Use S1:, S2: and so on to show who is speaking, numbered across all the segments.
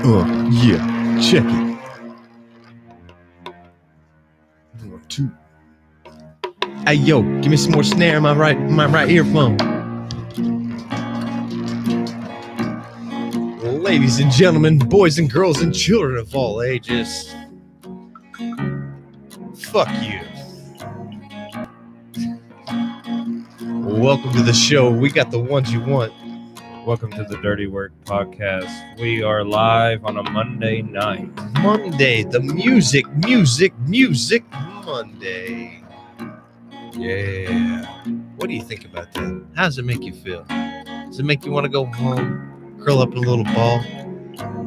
S1: Yeah, check it. 1, 2. Hey yo, give me some more snare in my right earphone. Ladies and gentlemen, boys and girls and children of all ages. Fuck you. Welcome to the show. We got the ones you want.
S2: Welcome to the Dirty Work Podcast. We are live on a Monday night.
S1: Monday, the music Monday. Yeah. What do you think about that? How does it make you feel? Does it make you want to go home, curl up in a little ball?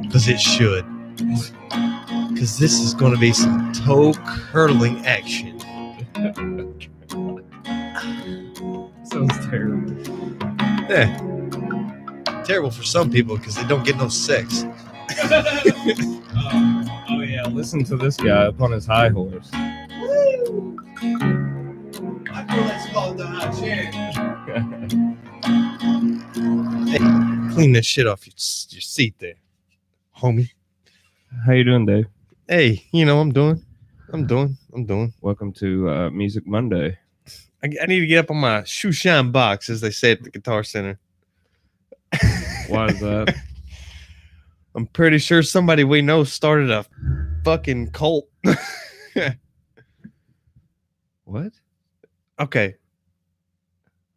S1: Because it should. Because this is going to be some toe curling action.
S2: Sounds terrible.
S1: Yeah. Terrible for some people because they don't get no sex.
S2: Oh yeah, listen to this guy up on his high horse.
S1: Woo! I feel that's called the high chair. Hey, clean this shit off your seat there, homie.
S2: How you doing, Dave?
S1: Hey, you know I'm doing.
S2: Welcome to Music Monday.
S1: I need to get up on my shoe shine box, as they say at the Guitar Center.
S2: Why is that?
S1: I'm pretty sure somebody we know started a fucking cult.
S2: What?
S1: Okay.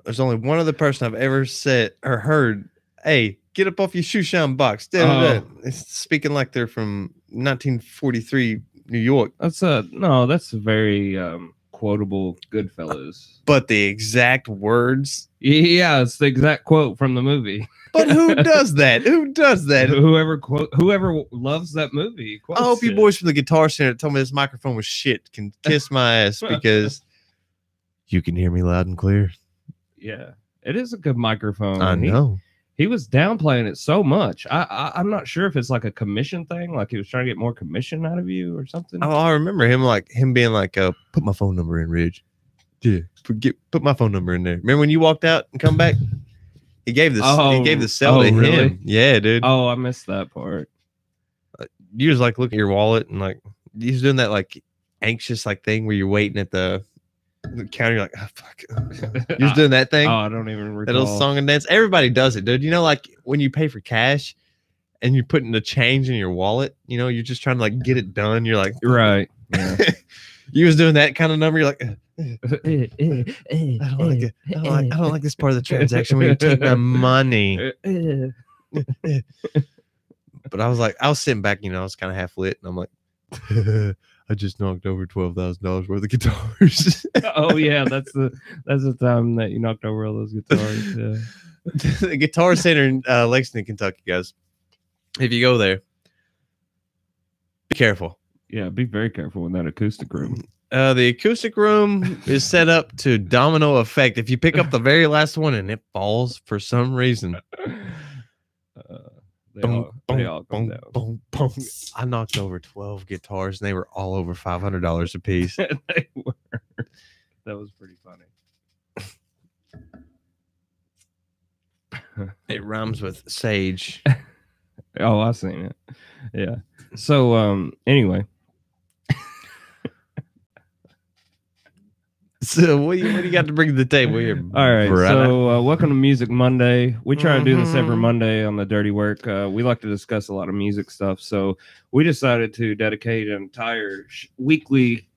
S1: There's only one other person I've ever said or heard, hey, get up off your shoe shine box. It's speaking like they're from 1943 New York.
S2: That's very quotable Goodfellas.
S1: But the exact words.
S2: Yeah, it's the exact quote from the movie.
S1: But who does that? Who does that?
S2: Whoever loves that movie.
S1: I hope you boys from the Guitar Center told me this microphone was shit can kiss my ass because you can hear me loud and clear.
S2: Yeah, it is a good microphone.
S1: I know.
S2: He was downplaying it so much. I'm not sure if it's like a commission thing, like he was trying to get more commission out of you or something.
S1: Oh, I remember him being like, put my phone number in, Ridge. Yeah, put my phone number in there. Remember when you walked out and come back? He gave the cell to
S2: really?
S1: him. Yeah, dude.
S2: Oh, I missed that part.
S1: You just like look at your wallet and like he's doing that like anxious like thing where you're waiting at the counter. You're like, oh fuck. You're just doing that thing.
S2: Oh, I don't even recall.
S1: That little song and dance. Everybody does it, dude. You know, like when you pay for cash and you're putting the change in your wallet, you know, you're just trying to like get it done. You're like,
S2: right. Yeah.
S1: You was doing that kind of number. You're like, I don't like this part of the transaction where you take my money. But I was sitting back, you know, I was kind of half lit, and I'm like, I just knocked over $12,000 worth of guitars.
S2: Oh yeah, that's the time that you knocked over all those guitars. Yeah.
S1: The Guitar Center in Lexington, Kentucky, guys. If you go there, be careful.
S2: Yeah, be very careful in that acoustic room.
S1: The acoustic room is set up to domino effect. If you pick up the very last one and it falls for some reason,
S2: they all come down.
S1: Boom, boom. I knocked over 12 guitars and they were all over $500 a piece.
S2: They were. That was pretty funny.
S1: It rhymes with sage.
S2: Oh, I've seen it. Yeah. So anyway.
S1: So what do you got to bring to the table here?
S2: All right. Brother? So welcome to Music Monday. We try to do this every Monday on the Dirty Work. We like to discuss a lot of music stuff. So we decided to dedicate an entire weekly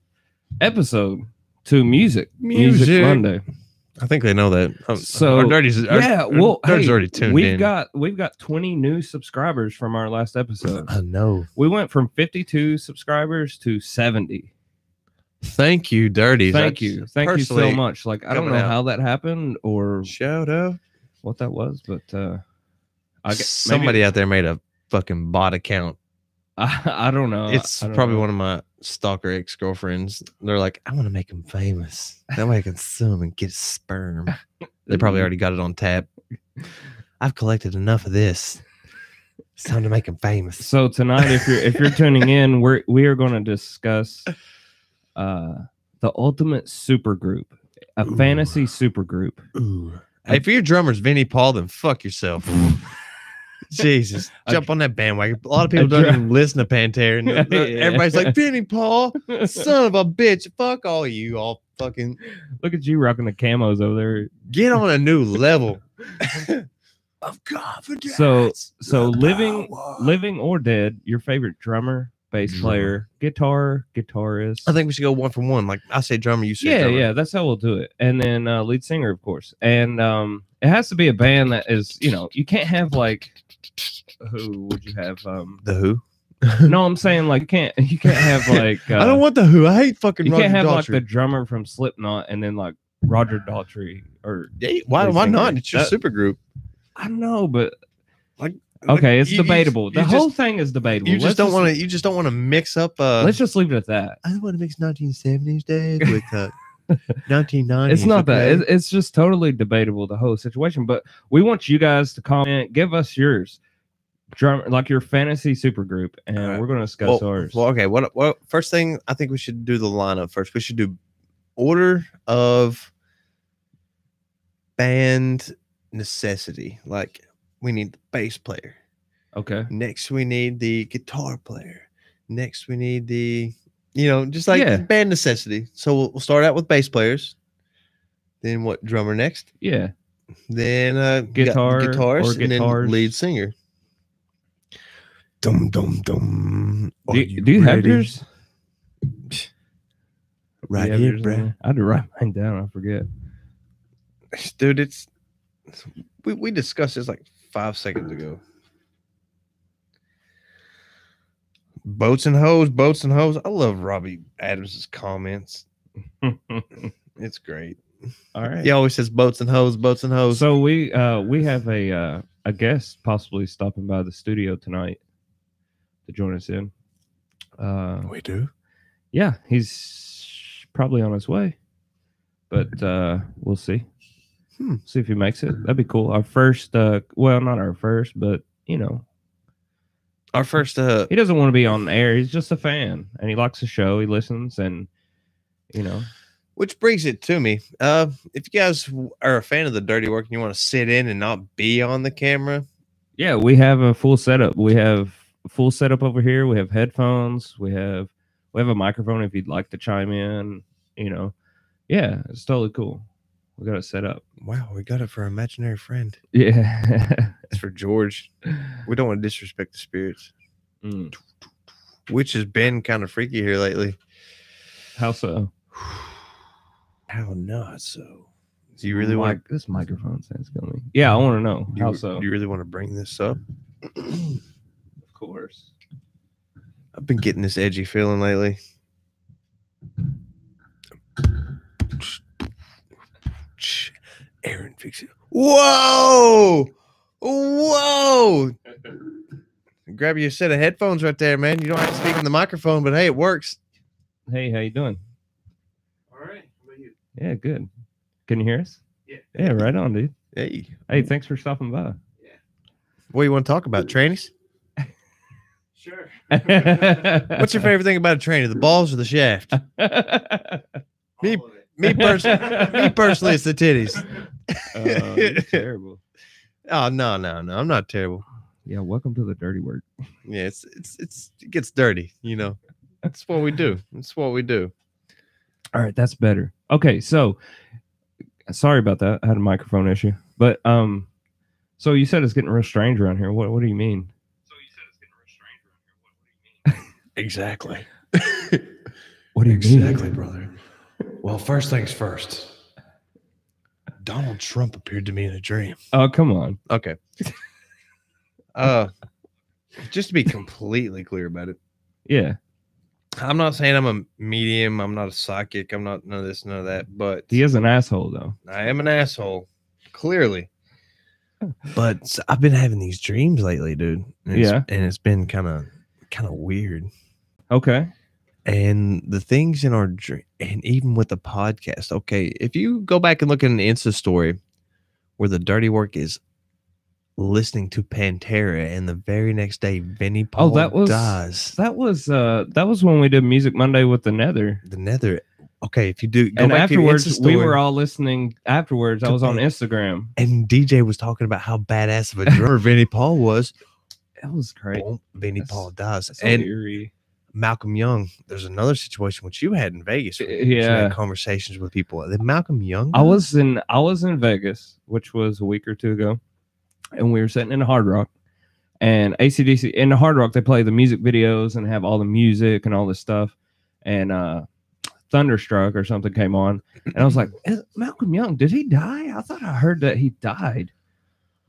S2: episode to music Monday.
S1: I think they know that.
S2: So
S1: our Dirty's already tuned in.
S2: We've got 20 new subscribers from our last episode.
S1: I know.
S2: We went from 52 subscribers to 70.
S1: Thank you, Dirty.
S2: Thank you so much. Like I don't know how that happened or
S1: shout out
S2: what that was, but
S1: somebody out there made a fucking bot account.
S2: I don't know.
S1: It's probably one of my stalker ex-girlfriends. They're like, I want to make him famous. That way I can sue him and get his sperm. They probably already got it on tap. I've collected enough of this. It's time to make him famous.
S2: So tonight, if you're tuning in, we are going to discuss the ultimate supergroup, a fantasy supergroup.
S1: Hey, if your drummer's Vinnie Paul, then fuck yourself. Jesus,
S2: A
S1: jump on that bandwagon. A lot of people don't
S2: drum-
S1: even listen to Pantera. And
S2: Yeah.
S1: everybody's like, Vinnie Paul, son of a bitch. Fuck all you, all fucking
S2: Look at you rocking the camos over there.
S1: get on a new level of confidence.
S2: So
S1: the
S2: living
S1: power.
S2: living or dead, your favorite drummer, bass
S1: Drummer.
S2: player, guitarist.
S1: I think we should go one from one. Like I say drummer, you say
S2: yeah,
S1: drummer.
S2: yeah, that's how we'll do it. And then lead singer, of course. And it has to be a band that is, you can't have like who would you have?
S1: The Who?
S2: No, I'm saying like you can't have like
S1: I don't want the Who. I hate fucking
S2: you
S1: Roger
S2: can't have
S1: Daltrey.
S2: like the drummer from Slipknot and then like Roger Daltrey or
S1: Yeah, why
S2: lead
S1: not?
S2: singer.
S1: It's your
S2: That-
S1: super group.
S2: I don't know, but
S1: Like
S2: okay, it's
S1: you-
S2: debatable. The
S1: you
S2: whole
S1: just-
S2: thing is debatable.
S1: You just don't want to. You just don't want to mix up.
S2: Let's just leave it at that.
S1: I don't want to mix 1970s days with 1990s.
S2: It's not that.
S1: okay?
S2: It's just totally debatable, the whole situation. But we want you guys to comment, give us yours, drum like your fantasy supergroup, and
S1: All right.
S2: we're going to discuss
S1: well,
S2: ours.
S1: well, okay. What? First thing, I think we should do the lineup first. We should do order of band necessity. Like we need the bass player.
S2: Okay.
S1: Next, we need the guitar player. Next, we need the, just like
S2: Yeah.
S1: band necessity. So we'll start out with bass players. Then what? Drummer next.
S2: Yeah.
S1: Then
S2: Guitar
S1: guitarist,
S2: or
S1: and then
S2: guitars.
S1: lead singer. Dum dum dum.
S2: Do you have yours?
S1: Right
S2: Do you have
S1: here,
S2: yours
S1: bro.
S2: in there? I had to write mine down. I forget.
S1: Dude, we discussed this like 5 seconds ago. Boats and hoes. I love Robbie Adams's comments. It's great.
S2: All right.
S1: He always says boats and hoes.
S2: So we have a guest possibly stopping by the studio tonight to join us in.
S1: We do.
S2: Yeah, he's probably on his way, but we'll see. See if he makes it. That'd be cool. Our first, well, not our first, but
S1: Our first.
S2: he doesn't want to be on air. He's just a fan, and he likes the show. He listens, and
S1: Which brings it to me. If you guys are a fan of the dirty work and you want to sit in and not be on the camera,
S2: yeah, we have a full setup. We have a full setup over here. We have headphones. We have a microphone if you'd like to chime in. Yeah, it's totally cool. We got it set up.
S1: wow, we got it for our imaginary friend.
S2: Yeah.
S1: It's for George. We don't want to disrespect the spirits, which has been kind of freaky here lately.
S2: How so?
S1: How not so? Do you really want?
S2: this microphone sounds coming? Yeah, I want to know. How so?
S1: Do you really want to bring this up?
S2: Of course.
S1: I've been getting this edgy feeling lately. Aaron, fix it. Whoa! Grab your set of headphones right there, man. You don't have to speak in the microphone, but hey, it works.
S2: Hey, how you doing?
S1: All right. How about you?
S2: Yeah, good. Can you hear us?
S1: Yeah.
S2: Yeah, right on, dude.
S1: Hey.
S2: Hey, thanks for stopping by.
S1: What do you want to talk about? Trannies?
S3: Sure.
S1: What's your favorite thing about a tranny? The balls or the shaft? Me,
S3: All of it.
S1: me personally, it's the titties.
S2: You're terrible.
S1: Oh no. I'm not terrible.
S2: Yeah, welcome to the dirty work.
S1: Yeah, it gets dirty, That's what we do.
S2: All right, that's better. Okay, so sorry about that. I had a microphone issue. But so you said it's getting real strange around here. What do you mean?
S1: Exactly.
S2: What do you
S3: Exactly, brother. Well, first things first. Donald Trump appeared to me in a dream.
S2: Oh, come on.
S1: Okay. Just to be completely clear about it,
S2: Yeah.
S1: I'm not saying I'm a medium. I'm not a psychic. I'm not none of this, none of that. But
S2: He is an asshole though.
S1: I am an asshole, clearly. But I've been having these dreams lately, dude. And it's been kind of weird.
S2: Okay.
S1: And the things in our dream, and even with the podcast. Okay, if you go back and look at an Insta story where the dirty work is listening to Pantera, and the very next day, Vinnie Paul
S2: that was
S1: dies.
S2: That was when we did Music Monday with the Nether.
S1: The Nether. Okay, if you do go
S2: And
S1: back to your Insta
S2: afterwards, we
S1: story,
S2: were all listening. Afterwards, I was on Instagram.
S1: and DJ was talking about how badass of a drummer Vinnie Paul was.
S2: It was great.
S1: Boom, Vinnie Paul dies.
S2: That's so
S1: And
S2: eerie.
S1: Malcolm Young, there's another situation which you had in Vegas. where you
S2: Yeah.
S1: had conversations with people. Then Malcolm Young.
S2: I was in Vegas, which was a week or two ago, and we were sitting in the Hard Rock. And AC/DC in the Hard Rock, they play the music videos and have all the music and all this stuff. And Thunderstruck or something came on, and I was like, Malcolm Young, did he die? I thought I heard that he died.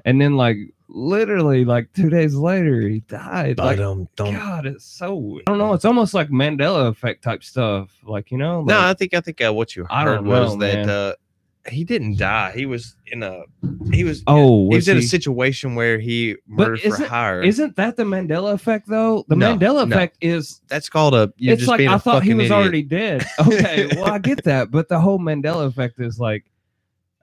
S2: And then like literally like 2 days later, he died. Like, God, it's so, I don't know. It's almost like Mandela effect type stuff. Like, you know, like,
S1: No, I think what you
S2: I
S1: heard
S2: don't
S1: was
S2: know,
S1: that he didn't die. He was in a
S2: he
S1: was
S2: was
S1: in a situation where he murdered for hire.
S2: Isn't that the Mandela effect though? The
S1: No,
S2: Mandela
S1: no.
S2: effect is,
S1: That's called a. You're
S2: it's
S1: just
S2: like
S1: being
S2: I
S1: a
S2: thought he
S1: fucking
S2: was
S1: idiot.
S2: already dead. Okay, well I get that, but the whole Mandela effect is like,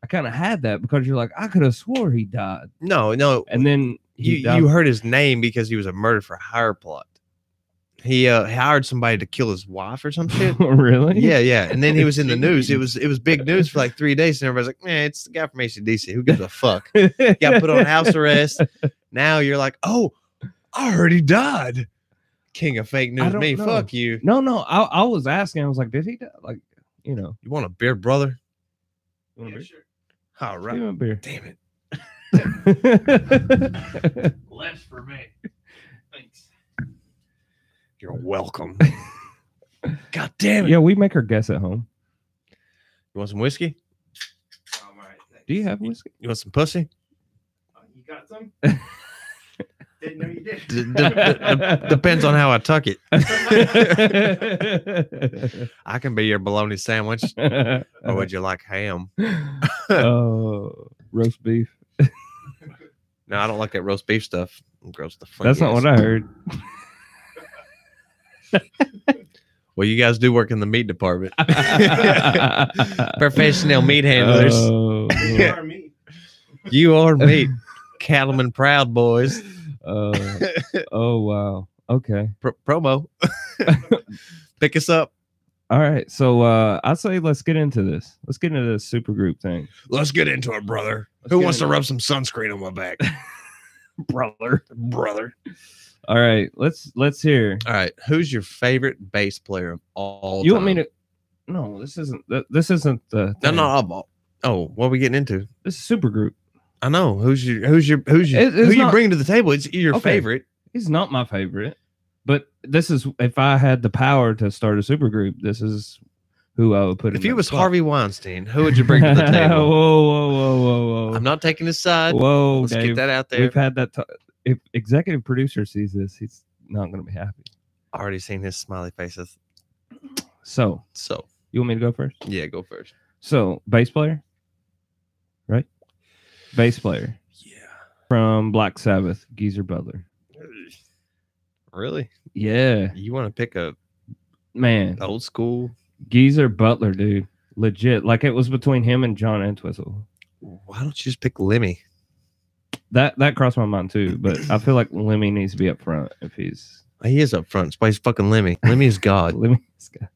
S2: I kind of had that because you're like, I could have swore he died,
S1: No,
S2: and then he died.
S1: you heard his name because he was a murder for hire plot. He hired somebody to kill his wife or some shit.
S2: Really?
S1: Yeah, and then he was in the news. It was big news for like 3 days, and everybody's like, "Man, it's the guy from AC/DC. Who gives a fuck?" Got put on house arrest. Now you're like, "Oh, I heard he died." King of fake news,
S2: don't
S1: me.
S2: know.
S1: Fuck you.
S2: No, I was asking. I was like, did he die? Like, you know,
S1: You want a beer, brother?
S2: you want a beer?
S1: All
S2: Give
S1: right.
S2: him a beer.
S1: Damn it.
S3: Less for me. Thanks.
S1: You're welcome. God damn it.
S2: Yeah, we make our guests at home.
S1: You want some whiskey?
S3: All right.
S2: Do you have whiskey?
S1: You want some pussy?
S3: You got some? Didn't know you did.
S1: Depends on how I tuck it. I can be your bologna sandwich. Or would you like ham?
S2: Oh, roast beef.
S1: No, I don't like that roast beef stuff. It gross the fuck.
S2: That's not what I heard.
S1: Well, you guys do work in the meat department. Professional meat handlers.
S2: Oh,
S3: You are me.
S1: You are meat. Cattleman proud boys.
S2: oh wow. Okay.
S1: Promo. Pick us up.
S2: All right. So I say let's get into this. Let's get into this super group thing.
S1: Let's get into it, brother.
S2: Let's
S1: Who
S2: get
S1: wants to
S2: into
S1: rub some sunscreen on my back? Brother.
S2: All right. Let's hear.
S1: All right. Who's your favorite bass player of all
S2: You
S1: time?
S2: want me to? No, this isn't the
S1: No,
S2: thing.
S1: no. Oh, what are we getting into?
S2: This is super group.
S1: I know. Who
S2: It's
S1: you
S2: not-
S1: bring to the table? It's your
S2: Okay.
S1: favorite.
S2: He's not my favorite, but this is, if I had the power to start a super group, this is who I would put.
S1: If
S2: in
S1: you
S2: that
S1: was
S2: spot.
S1: Harvey Weinstein, who would you bring to the
S2: whoa,
S1: table?
S2: whoa.
S1: I'm not taking his side.
S2: Whoa,
S1: Let's
S2: Dave.
S1: get that out there.
S2: We've had that. If executive producer sees this, he's not going to be happy.
S1: Already seen his smiley faces.
S2: So
S1: So
S2: you want me to go first?
S1: yeah, go first.
S2: So bass player, right? Bass player
S1: Yeah.
S2: from Black Sabbath, Geezer Butler.
S1: Really?
S2: Yeah,
S1: You want to pick a
S2: man,
S1: old school?
S2: Geezer Butler, dude, legit. Like it was between him and John Entwistle.
S1: Why don't you just pick Lemmy?
S2: That crossed my mind too, but I feel like Lemmy needs to be up front if he's
S1: He is up front. He's fucking Lemmy. Lemmy is God.
S2: Lemmy's guy.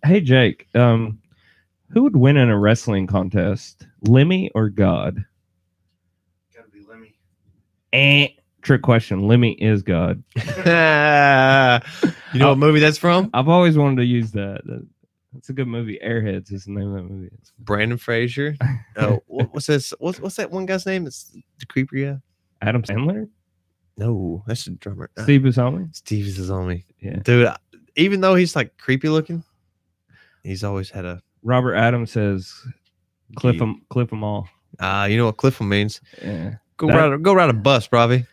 S2: Hey Jake, who would win in a wrestling contest, Lemmy or God?
S3: Gotta be Lemmy.
S2: Trick question. Lemmy is God.
S1: You know what movie that's from?
S2: I've always wanted to use that. That's a good movie. Airheads is the name of that movie.
S1: Brandon Fraser. Oh, what's this? What's that one guy's name? It's the creepy guy.
S2: Adam Sandler?
S1: No, that's the drummer.
S2: Steve Buscemi?
S1: Steve is on me.
S2: Yeah.
S1: Dude, even though he's like creepy looking, he's always had a
S2: Robert Adams says clip them all.
S1: you know what Cliffham means?
S2: Yeah.
S1: Go ride a bus, Robbie.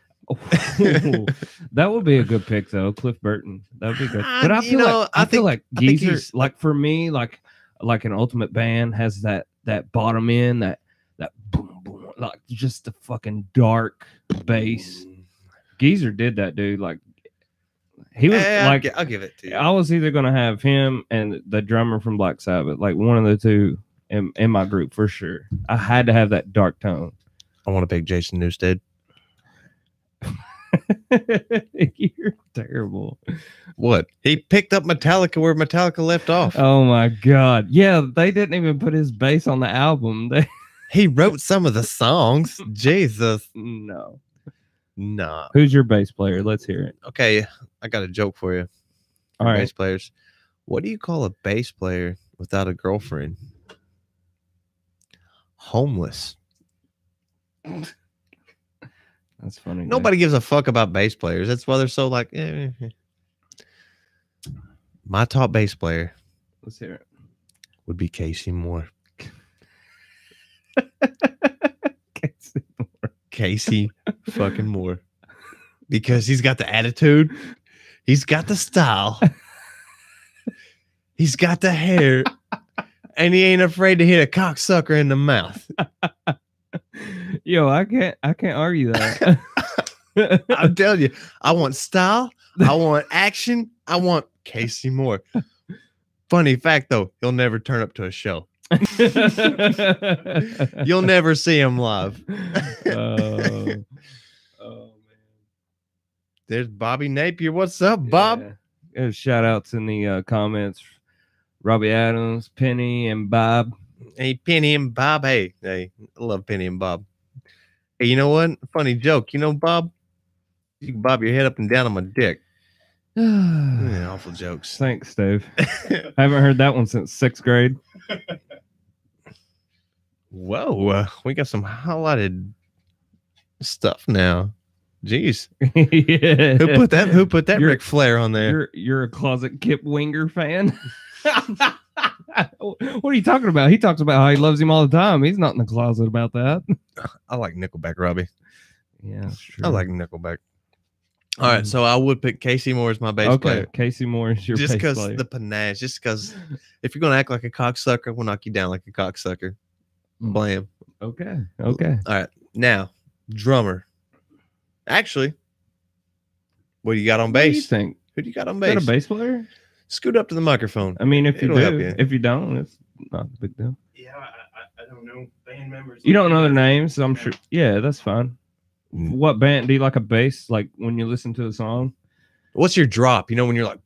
S2: That would be a good pick though, Cliff Burton. That would be good. But I feel
S1: I think
S2: like
S1: I think
S2: Geezer,
S1: he's-
S2: like for me, like an Ultimate Band has that bottom end, that boom boom, like just the fucking dark bass. Geezer did that, dude. Like he was like,
S1: I'll give it to you.
S2: I was either gonna have him and the drummer from Black Sabbath, like one of the two in my group for sure. I had to have that dark tone.
S1: I want to pick Jason Newsted.
S2: terrible.
S1: What? He picked up Metallica where Metallica left off.
S2: Oh my god. Yeah, they didn't even put his bass on the album.
S1: He wrote some of the songs. Jesus.
S2: No.
S1: Nah.
S2: Who's your bass player? Let's hear it.
S1: Okay, I got a joke for you.
S2: All right.
S1: Bass players. What do you call a bass player without a girlfriend? Homeless.
S2: That's funny.
S1: Nobody gives a fuck about bass players. That's why they're so like. My top bass player
S2: Let's hear it.
S1: would be Casey Moore. Casey fucking Moore. Because he's got the attitude. He's got the style. He's got the hair. And he ain't afraid to hit a cocksucker in the mouth.
S2: Yo, I can't argue that.
S1: I'm telling you, I want style. I want action. I want Casey Moore. Funny fact, though, he'll never turn up to a show. You'll never see him live.
S2: Oh, man.
S1: There's Bobby Napier. What's up, Bob?
S2: Yeah. Shout outs in the comments. Robbie Adams, Penny, and Bob.
S1: Hey, Penny and Bob. Hey, I love Penny and Bob. Hey, you know what? Funny joke. You know, Bob? You can bob your head up and down on my dick. Yeah, awful jokes.
S2: Thanks, Dave. I haven't heard that one since 6th grade.
S1: Whoa, we got some highlighted stuff now. Jeez,
S2: Yeah.
S1: Who put that
S2: You're-
S1: Ric Flair on there?
S2: You're a closet Kip Winger fan. What are you talking about? He talks about how he loves him all the time. He's not in the closet about that.
S1: I like Nickelback, Robbie.
S2: Yeah, that's true.
S1: I like Nickelback. All right, so I would pick Casey Moore as my bass player.
S2: Casey Moore is your
S1: Just
S2: bass
S1: because
S2: player.
S1: the panache, just because if you're gonna act like a cocksucker, we'll knock you down like a cocksucker. Blam.
S2: Okay.
S1: All right, now drummer. Actually, what do you got on
S2: What do you
S1: bass?
S2: think?
S1: Who do you got on
S2: Is that
S1: bass?
S2: a bass player?
S1: Scoot up to the microphone.
S2: I mean, if you
S1: It'll help
S2: do,
S1: you.
S2: if you don't, it's not a big deal.
S3: Yeah, I don't know band members.
S2: You don't know their names, so I'm sure. Yeah, that's fine.
S1: Mm.
S2: What band do you like a bass? Like when you listen to a song,
S1: What's your drop? You know when you're like,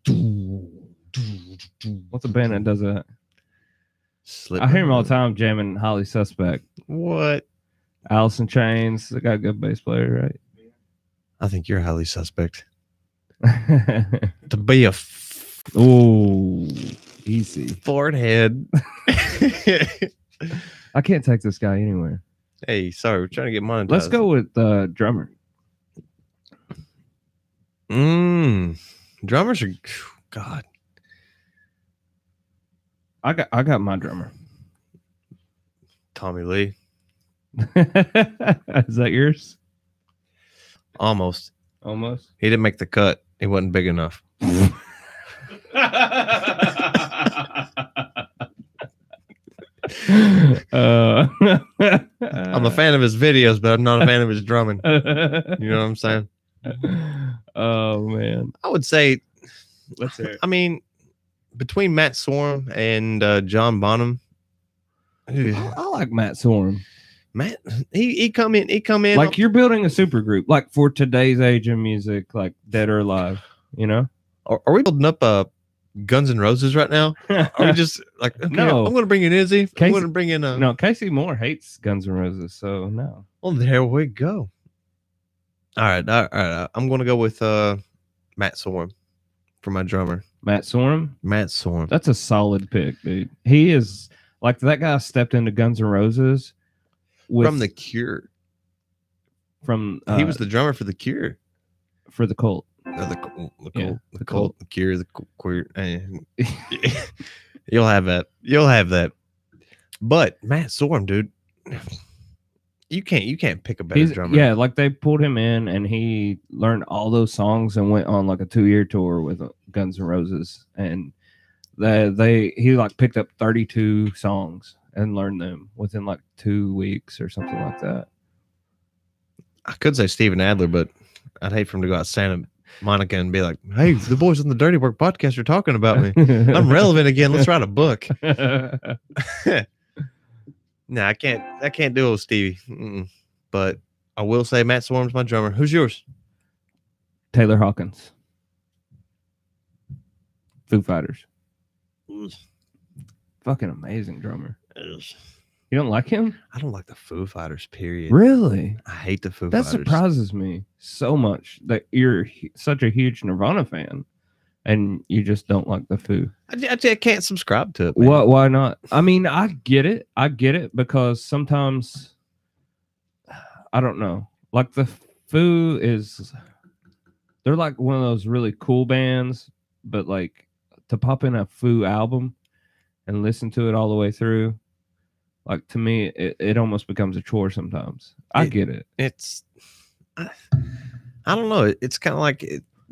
S2: what's a band that does that?
S1: Slip.
S2: I hear him all the time jamming Highly Suspect.
S1: What?
S2: Alice in Chains, they got a good bass player,
S1: I think you're highly suspect.
S2: right?
S1: To be a
S2: Oh, easy.
S1: Ford head.
S2: I can't take this guy anywhere.
S1: Hey, sorry, we're trying to get monetized.
S2: Let's go with drummer.
S1: Drummers are God.
S2: I got my drummer.
S1: Tommy Lee.
S2: Is that yours?
S1: Almost.
S2: Almost.
S1: He didn't make the cut. He wasn't big enough. I'm a fan of his videos, but I'm not a fan of his drumming. You know what I'm saying?
S2: Oh man.
S1: I would say,
S2: Let's hear it.
S1: I mean, between Matt Sorum and John Bonham,
S2: I like Matt Sorum.
S1: Matt, he come in
S2: Like you're building a super group, like for today's age of music, like Dead or Alive. You know?
S1: Are we building up Guns N' Roses right now? Are we just like, okay,
S2: No.
S1: I'm going to bring in Izzy. I'm
S2: Casey-
S1: going to bring in
S2: No, Casey Moore hates Guns N' Roses, so no.
S1: Well, there we go. All right. I'm going to go with Matt Sorum for my drummer.
S2: Matt Sorum,
S1: Matt Sorum.
S2: that's a solid pick, dude. He is like that guy stepped into Guns N' Roses
S1: From The Cure.
S2: from
S1: He was the drummer for The Cure.
S2: for the Cult.
S1: The Cult, The Cure, the Queer. You'll have that. But Matt Sorum, dude, you can't pick a better drummer.
S2: Yeah, like they pulled him in and he learned all those songs and went on like a 2-year tour with Guns N' Roses, and he like picked up 32 songs and learned them within like 2 weeks or something like that.
S1: I could say Steven Adler, but I'd hate for him to go out Santa Monica and be like, "Hey, the boys on the Dirty Work podcast are talking about me. I'm relevant again. Let's write a book." No, I can't do it with Stevie. But I will say Matt Sorum's my drummer. Who's yours?
S2: Taylor Hawkins. Foo Fighters.
S1: Ugh.
S2: Fucking amazing drummer.
S1: Ugh.
S2: You don't like him?
S1: I don't like the Foo Fighters, period.
S2: Really?
S1: I hate the Foo
S2: That
S1: Fighters.
S2: surprises me so much that you're such a huge Nirvana fan and you just don't like the Foo.
S1: I can't subscribe to it, man.
S2: What? Why not? I mean, I get it. I get it because sometimes I don't know. Like the Foo they're like one of those really cool bands, but like to pop in a Foo album and listen to it all the way through, like to me, it almost becomes a chore sometimes. I get it.
S1: It's I don't know. It's kind of like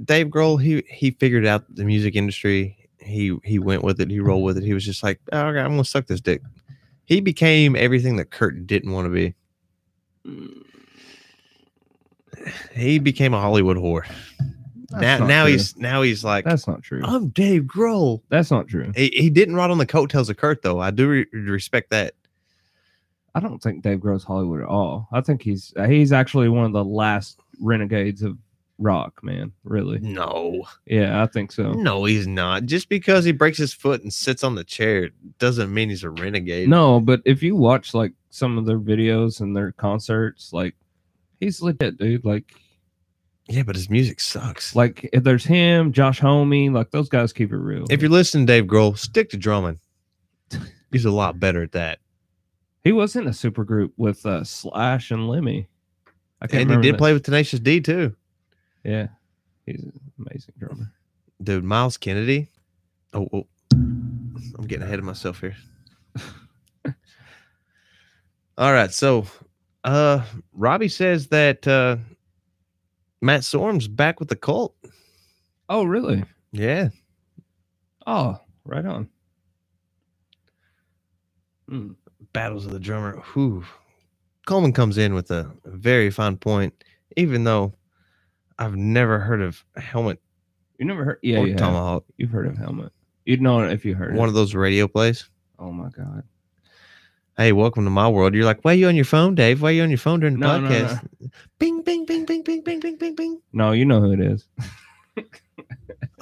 S1: Dave Grohl. He figured out the music industry. He went with it. He rolled with it. He was just like, oh, okay, I'm gonna suck this dick. He became everything that Kurt didn't want to be. He became a Hollywood whore. Now he's like,
S2: That's not true.
S1: I'm Dave Grohl.
S2: That's not true.
S1: He didn't ride on the coattails of Kurt, though. I do respect that.
S2: I don't think Dave Grohl's Hollywood at all. I think he's actually one of the last renegades of rock, man. Really?
S1: No,
S2: Yeah, I think so.
S1: no, he's not. Just because he breaks his foot and sits on the chair doesn't mean he's a renegade.
S2: No, but if you watch like some of their videos and their concerts, like he's legit, dude. Like
S1: Yeah, but his music sucks.
S2: if there's him, Josh Homme, like those guys keep it real.
S1: If you're listening to Dave Grohl, stick to drumming. He's a lot better at that.
S2: He was in a super group with Slash and Lemmy. I can't
S1: And he
S2: remember
S1: did
S2: that.
S1: play with Tenacious D, too.
S2: Yeah, he's an amazing drummer.
S1: Dude, Miles Kennedy. Oh, I'm getting ahead of myself here. All right, so Robbie says that Matt Sorum back with the Cult.
S2: Oh, really?
S1: Yeah.
S2: Oh, right on.
S1: Battles of the Drummer. Whew. Coleman comes in with a very fine point, even though I've never heard of Helmet
S2: You never heard? Yeah,
S1: or
S2: you have.
S1: Tomahawk.
S2: You've heard of Helmet. You'd know it if you heard
S1: One
S2: it.
S1: of those radio plays.
S2: Oh my god.
S1: Hey, welcome to my world. You're like, why are you on your phone, Dave? Why are you on your phone during the
S2: No, no,
S1: podcast? Bing, bing, bing, bing, bing, bing, bing, bing, bing.
S2: No, you know who it is.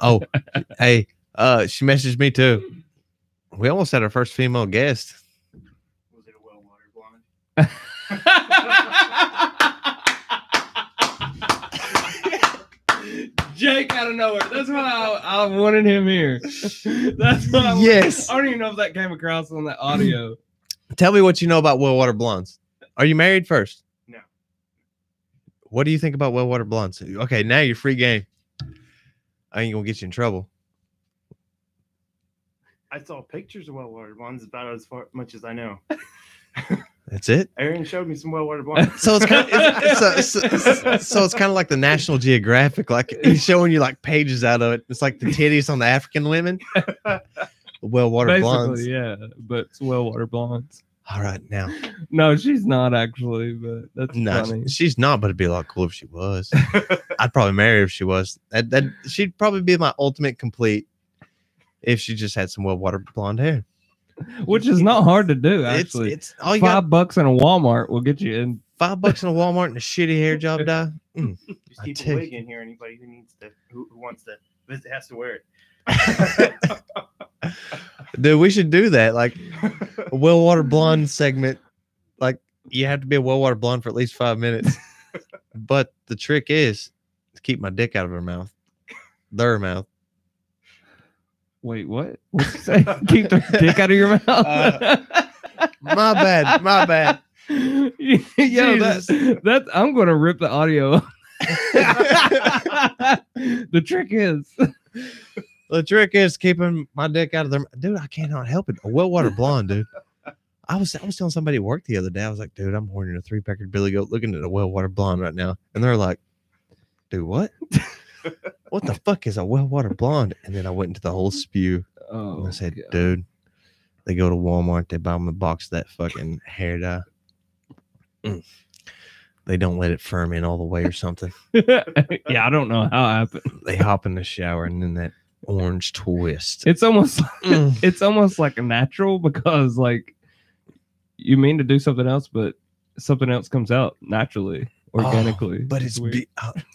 S1: Oh, hey, she messaged me too. We almost had our first female guest.
S4: Was it a well-watered blonde?
S2: Jake out of nowhere. That's why I wanted him here. That's what I
S1: Yes.
S2: I don't even know if that came across on that audio.
S1: Tell me what you know about Well Water Blondes. Are you married first?
S4: No.
S1: What do you think about Well Water Blondes? Okay, now you're free game. I ain't gonna get you in trouble.
S4: I saw pictures of well-watered blondes about as much as I know.
S1: That's it.
S4: Aaron showed me some well-watered blondes.
S1: So it's kind of, so it's kind of like the National Geographic. Like he's showing you like pages out of it. It's like the titties on the African women. Well Water
S2: Basically,
S1: Blondes.
S2: yeah, but it's well water blondes.
S1: All right, now.
S2: No, she's not actually, but that's
S1: No,
S2: funny.
S1: she's not, but it'd be a lot cool if she was. I'd probably marry her if she was. That she'd probably be my ultimate complete if she just had some well water blonde hair.
S2: Which is not hard to do, actually.
S1: It's all you got.
S2: $5 in a Walmart will get you in.
S1: $5 in a Walmart and a shitty hair job dye. Mm.
S4: Just
S1: I
S4: keep
S1: tell
S4: a
S1: you.
S4: wig in here. Anybody who needs to, who wants to, visit has to wear it.
S1: Dude, we should do that. Like a well water blonde segment. Like you have to be a well water blonde for at least 5 minutes. But the trick is to keep my dick out of her mouth. Their mouth.
S2: Wait, what? What'd you say? Keep the dick out of your mouth.
S1: My bad. My bad.
S2: Yo,
S1: Jesus.
S2: that I'm gonna rip the audio. The trick is
S1: The trick is keeping my dick out of their dude. I cannot help it. A well water blonde, dude. I was telling somebody at work the other day. I was like, dude, I'm horning a 3-pecker Billy Goat, looking at a well water blonde right now, and they're like, dude, what? What the fuck is a well water blonde? And then I went into the whole spew. And I said,
S2: God.
S1: dude, they go to Walmart, they buy them a box of that fucking hair dye. They don't let it ferment all the way or something.
S2: Yeah, I don't know how it happened.
S1: They hop in the shower and then that orange twist.
S2: It's almost
S1: Mm.
S2: it's almost like a natural because like you mean to do something else, but something else comes out naturally, organically.
S1: But it's
S2: weird.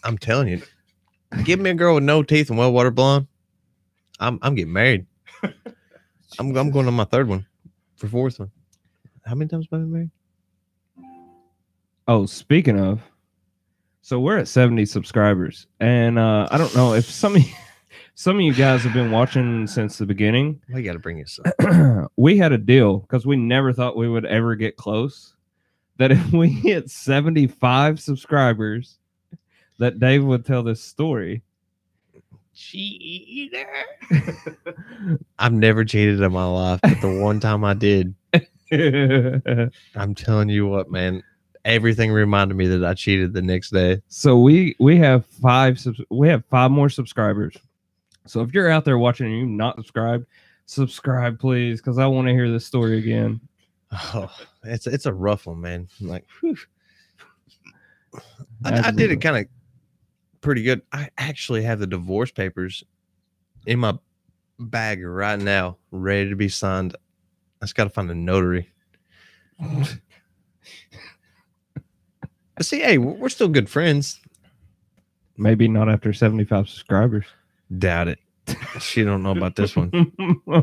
S1: I'm telling you, give me a girl with no teeth and well water blonde. I'm getting married. I'm going on my third one for fourth one. How many times have I been married?
S2: Oh, speaking of, so we're at 70 subscribers, and I don't know if some of you guys have been watching since the beginning.
S1: We got to bring it up.
S2: We had a deal because we never thought we would ever get close. That if we hit 75 subscribers, that Dave would tell this story.
S1: Cheater. I've never cheated in my life, but the one time I did, I'm telling you what, man, everything reminded me that I cheated the next day.
S2: So we have five more subscribers. So if you're out there watching and you're not subscribed, subscribe please, because I want to hear this story again.
S1: Oh, it's a rough one, man. Like, whew. I did it kind of pretty good. I actually have the divorce papers in my bag right now, ready to be signed. I just got to find a notary. But see, hey, we're still good friends.
S2: Maybe not after 75 subscribers.
S1: Doubt it. She don't know about this one.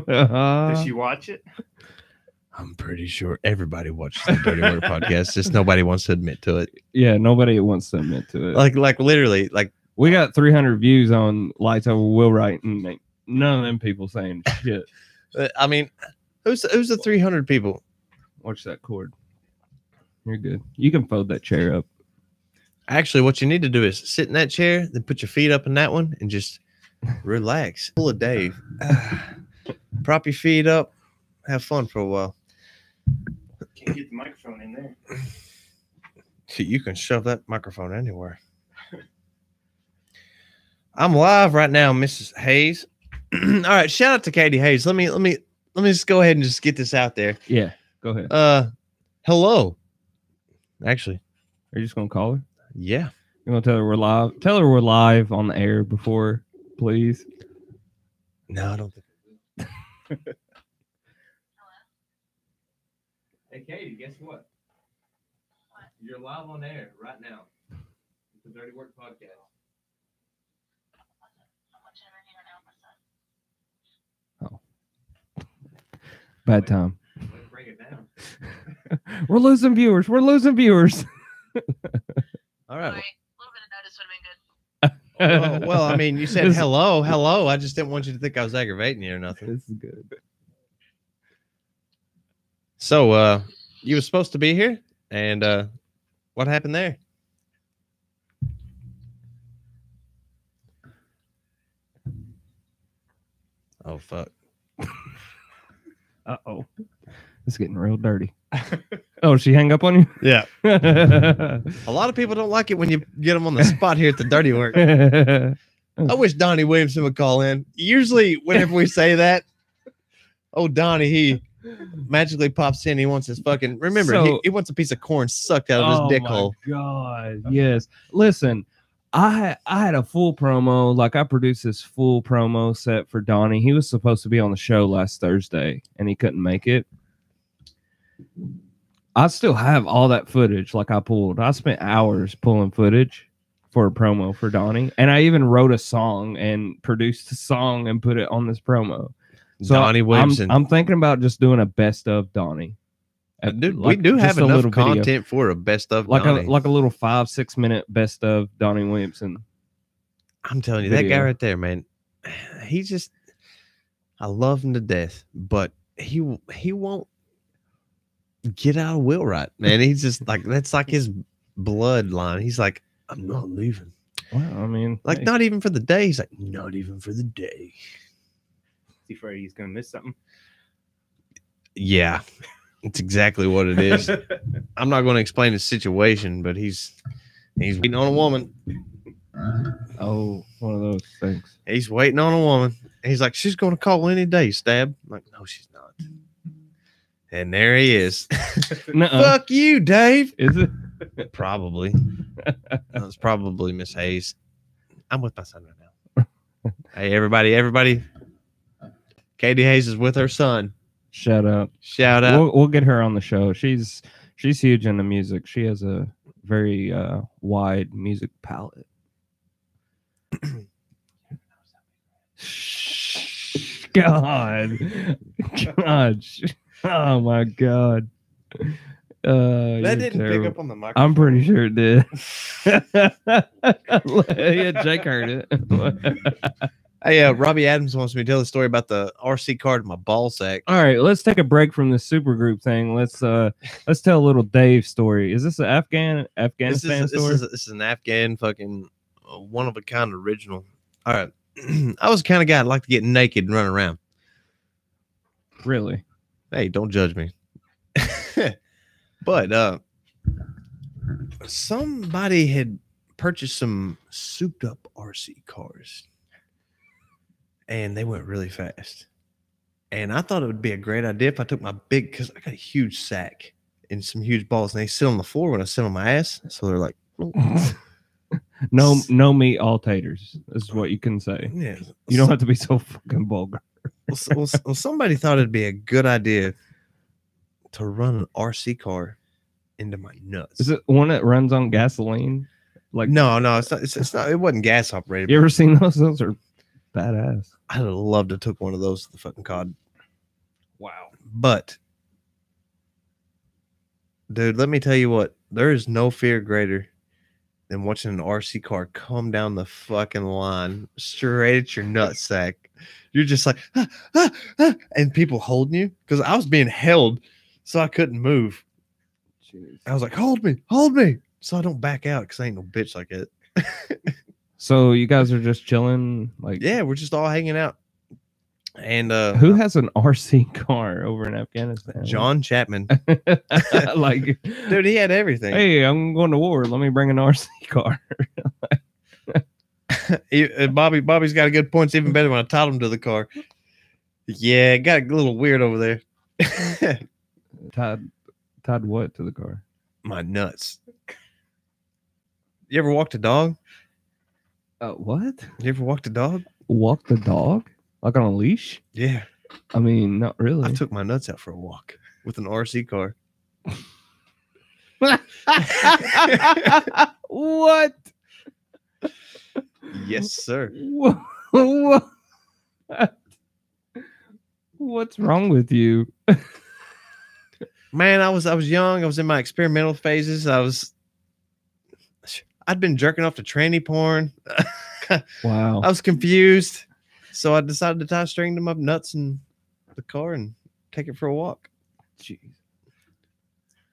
S4: Does she watch it?
S1: I'm pretty sure everybody watches the Dirty Work podcast. Just nobody wants to admit to it.
S2: Yeah, nobody wants to admit to it.
S1: Like literally, like
S2: we got 300 views on Lights Over Wheelwright, and like, none of them people saying shit.
S1: I mean, who's the 300 people?
S2: Watch that cord. You're good. You can fold that chair up.
S1: Actually, what you need to do is sit in that chair, then put your feet up in that one, and just relax. Pull a Dave. Prop your feet up. Have fun for a while.
S4: Can't get the microphone in there.
S1: You can shove that microphone anywhere. I'm live right now, Mrs. Hayes. All right, shout out to Katie Hayes. Let me just go ahead and just get this out there.
S2: Yeah, go ahead.
S1: Hello. Actually,
S2: Are you just gonna call her?
S1: yeah.
S2: You gonna tell her we're live? Tell her we're live on the air before, please.
S1: No, I don't think.
S2: Hey, Katie, guess what? You're live on air right now. It's the Dirty Work Podcast. Oh. Bad time.
S4: Bring it down.
S2: We're losing viewers. We're losing viewers.
S1: All right.
S5: A little bit of notice would have been good.
S1: Well, I mean, you said
S2: This-
S1: hello. I just didn't want you to think I was aggravating you or nothing.
S2: This is good.
S1: So, you were supposed to be here, and what happened there? Oh, fuck.
S2: Uh-oh. It's getting real dirty. Oh, she hang up on you?
S1: Yeah.
S2: I
S1: A lot of people don't like it when you get them on the spot here at the Dirty Work. I wish Donnie Williamson would call in. Usually, whenever we say that, oh, Donnie, he magically pops in. He wants his fucking. Remember,
S2: So-
S1: he wants a piece of corn sucked out of his dick
S2: my
S1: hole.
S2: God, yes. Listen, I had a full promo. Like, I produced this full promo set for Donnie. He was supposed to be on the show last Thursday, and he couldn't make it. I still have all that footage. Like, I spent hours pulling footage for a promo for Donnie, and I even wrote a song and produced a song and put it on this promo. So
S1: Donnie Williamson.
S2: I'm thinking about just doing a best of Donnie.
S1: Dude, we
S2: Like,
S1: do
S2: just
S1: have
S2: a
S1: enough
S2: little video.
S1: content for a best of
S2: Like
S1: Donnie.
S2: a little 5-6 minute best of Donnie Williamson.
S1: I'm telling you, that
S2: video.
S1: guy right there, man. He just, I love him to death, but he won't get out of Wheelwright, man. He's just like, that's like his bloodline. He's like, I'm not leaving.
S2: Well, I mean,
S1: Like,
S2: hey,
S1: not even for the day. He's like, not even for the day.
S4: Is he afraid he's gonna miss something?
S1: Yeah, it's exactly what it is. I'm not going to explain the situation, but he's waiting on a woman.
S2: oh, one of those things.
S1: He's waiting on a woman. He's like, she's going to call any day, Stab. I'm like, no, she's not. And there he is.
S2: Nuh-uh.
S1: Fuck you, Dave.
S2: Is it?
S1: Probably. That's probably Miss Hayes. I'm with my son right now. Hey, everybody. Katie Hayes is with her son.
S2: Shout out.
S1: Shout out.
S2: We'll get her on the show. She's huge into music. She has a very wide music palette. God. Gosh. Oh my God.
S1: That didn't pick up on the microphone.
S2: I'm pretty sure it did. Yeah, Jake heard it.
S1: Hey, Robbie Adams wants me to tell the story about the RC car to my ball sack.
S2: All right, let's take a break from the super group thing. Let's tell a little Dave story. Is this an Afghanistan story?
S1: This is an Afghan fucking one of a kind original. All right. I was the kind of guy I'd like to get naked and run around.
S2: Really?
S1: Hey, don't judge me. But somebody had purchased some souped up RC cars and they went really fast. And I thought it would be a great idea if I took my because I got a huge sack and some huge balls and they sit on the floor when I sit on my ass. So they're like,
S2: no meat, all taters. This is what you can say.
S1: yeah.
S2: You don't have to be so fucking vulgar.
S1: Well, somebody thought it'd be a good idea to run an RC car into my nuts.
S2: Is it one that runs on gasoline? Like
S1: No, it's not. It's not. It wasn't gas operated.
S2: You ever seen those? Those are badass.
S1: I'd have loved to took one of those to the fucking COD.
S2: Wow.
S1: But, dude, let me tell you what. There is no fear greater than watching an RC car come down the fucking line straight at your nutsack. You're just like, and people holding you because I was being held, so I couldn't move.
S2: Jeez.
S1: I was like, hold me, so I don't back out because I ain't no bitch like that.
S2: So you guys are just chilling, like
S1: Yeah, we're just all hanging out. And
S2: who has an RC car over in Afghanistan?
S1: John Chapman.
S2: Like,
S1: Dude, he had everything.
S2: hey, I'm going to war. Let me bring an RC car.
S1: Bobby's got a good point. It's even better when I tied him to the car. Yeah, it got a little weird over there.
S2: Tied what to the car?
S1: My nuts. You ever walked a dog?
S2: What?
S1: You ever walked a dog?
S2: Walk the dog? Like on a leash?
S1: Yeah.
S2: I mean, not really.
S1: I took my nuts out for a walk with an RC car.
S2: What?
S1: Yes, sir.
S2: What? What's wrong with you?
S1: Man, I was young. I was in my experimental phases. I'd been jerking off to tranny porn.
S2: Wow.
S1: I was confused. So I decided to tie a string to my nuts in the car and take it for a walk.
S2: Jeez.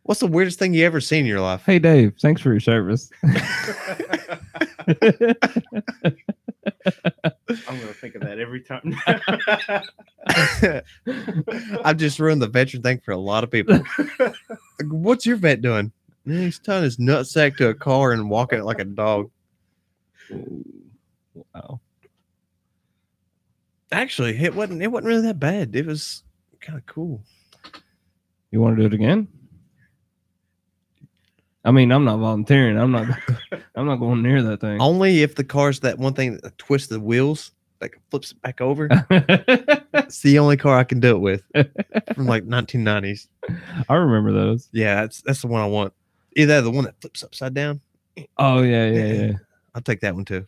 S1: What's the weirdest thing you ever seen in your life?
S2: Hey, Dave, thanks for your service.
S4: I'm gonna think of that every time.
S1: I've just ruined the veteran thing for a lot of people. Like, what's your vet doing? Man, he's tying his nutsack to a car and walking it like a dog.
S2: Wow.
S1: Actually, it wasn't really that bad. It was kind of cool.
S2: You want to do it again? I mean, I'm not volunteering. I'm not going near that thing.
S1: Only if the car's that one thing that twists the wheels, like flips it back over. It's the only car I can do it with from like 1990s.
S2: I remember those.
S1: Yeah, that's the one I want. Either the one that flips upside down.
S2: Oh yeah.
S1: I'll take that one too.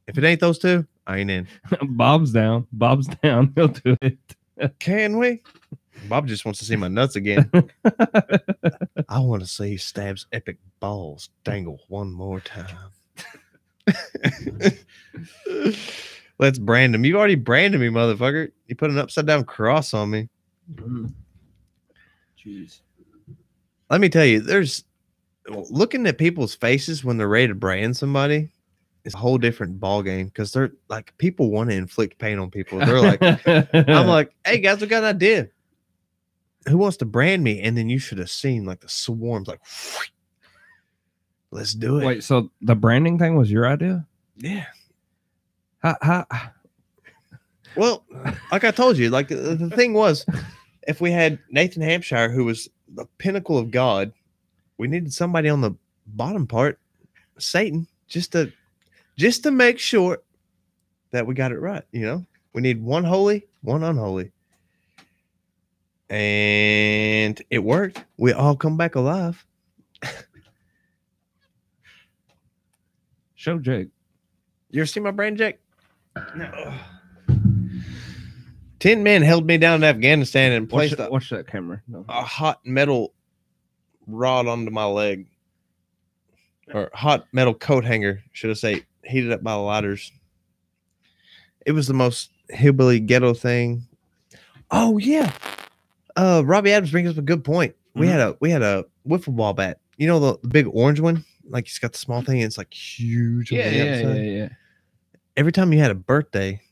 S1: If it ain't those two, I ain't in.
S2: Bob's down. He'll do it.
S1: Can we? Bob just wants to see my nuts again. I want to see Stab's epic balls dangle one more time. Let's brand him. You already branded me, motherfucker. You put an upside down cross on me.
S2: Jeez.
S1: Let me tell you, there's looking at people's faces when they're ready to brand somebody is a whole different ball game because they're like people want to inflict pain on people. They're like, I'm like, hey guys, I got an idea. Who wants to brand me? And then you should have seen like the swarms, like, let's do it.
S2: Wait, so the branding thing was your idea?
S1: Yeah.
S2: How?
S1: Well, like I told you, like the thing was, if we had Nathan Hampshire, who was the pinnacle of God, we needed somebody on the bottom part, Satan, just to make sure that we got it right. You know, we need one holy, one unholy. And it worked. We all come back alive.
S2: Show Jake.
S1: You ever seen my brain, Jake?
S4: No.
S1: 10 men held me down in Afghanistan and placed
S2: Watch that camera. No.
S1: a hot metal rod onto my leg. Or hot metal coat hanger, should I say, heated up by lighters. It was the most hillbilly ghetto thing. Oh yeah. Robbie Adams brings up a good point. We had a wiffle ball bat. You know the big orange one? Like it's got the small thing and it's like huge on the outside.
S2: Yeah.
S1: Every time you had a birthday,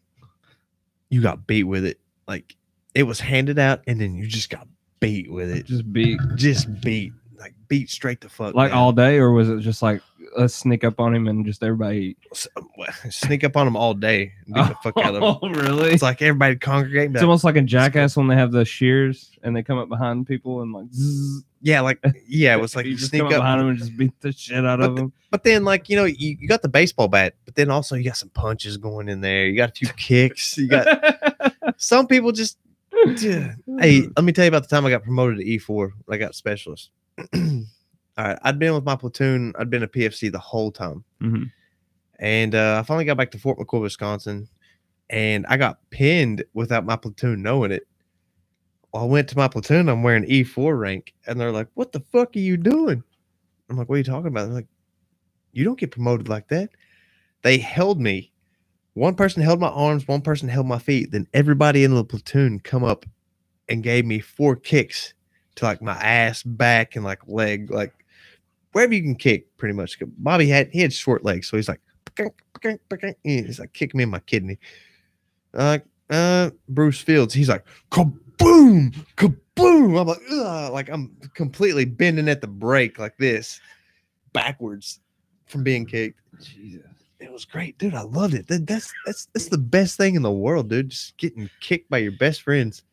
S1: you got beat with it. Like it was handed out and then you just got beat with it.
S2: Just beat.
S1: Like beat straight the fuck
S2: Like
S1: down.
S2: all day, or was it just like let's sneak up on him and just everybody
S1: Sneak up on them all day and beat the fuck out of them.
S2: Oh, really?
S1: It's like everybody congregate.
S2: It's almost like in Jackass when they have the shears and they come up behind people and like zzz,
S1: it was like
S2: you
S1: you
S2: just
S1: sneak
S2: come up
S1: up
S2: behind them and just beat the shit out of them.
S1: But then, like, you know, you got the baseball bat, but then also you got some punches going in there. You got a few kicks. You got some people just. Hey, let me tell you about the time I got promoted to E4. When I got specialist. All right, I'd been with my platoon. I'd been a PFC the whole time, and I finally got back to Fort McCoy, Wisconsin, and I got pinned without my platoon knowing it. Well, I went to my platoon. I'm wearing E4 rank, and they're like, "What the fuck are you doing?" I'm like, "What are you talking about?" They're like, "You don't get promoted like that." They held me. One person held my arms, one person held my feet. Then everybody in the platoon come up and gave me 4 kicks to like my ass, back, and like leg, like wherever you can kick, pretty much. Bobby had short legs, so he's like, he's like kicking me in my kidney. Bruce Fields, he's like, kaboom, kaboom. I'm like, ugh, like I'm completely bending at the break like this, backwards from being kicked. Jesus. It was great, dude. I loved it. That's the best thing in the world, dude. Just getting kicked by your best friends.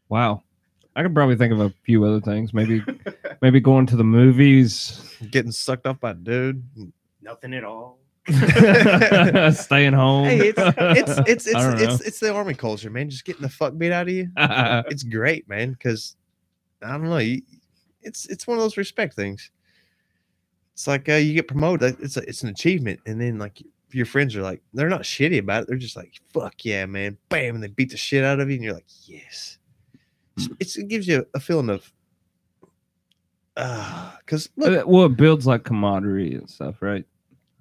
S2: Wow. I could probably think of a few other things. Maybe going to the movies.
S1: Getting sucked off by a dude.
S4: Nothing at all.
S2: Staying home.
S1: Hey, it's
S2: I don't know.
S1: it's the army culture, man. Just getting the fuck beat out of you. It's great, man. Because I don't know, it's one of those respect things. It's like you get promoted. It's an achievement, and then like your friends are like, they're not shitty about it. They're just like, fuck yeah, man, bam, and they beat the shit out of you, and you're like, yes. It gives you a feeling of because look,
S2: well, it builds like camaraderie and stuff, right?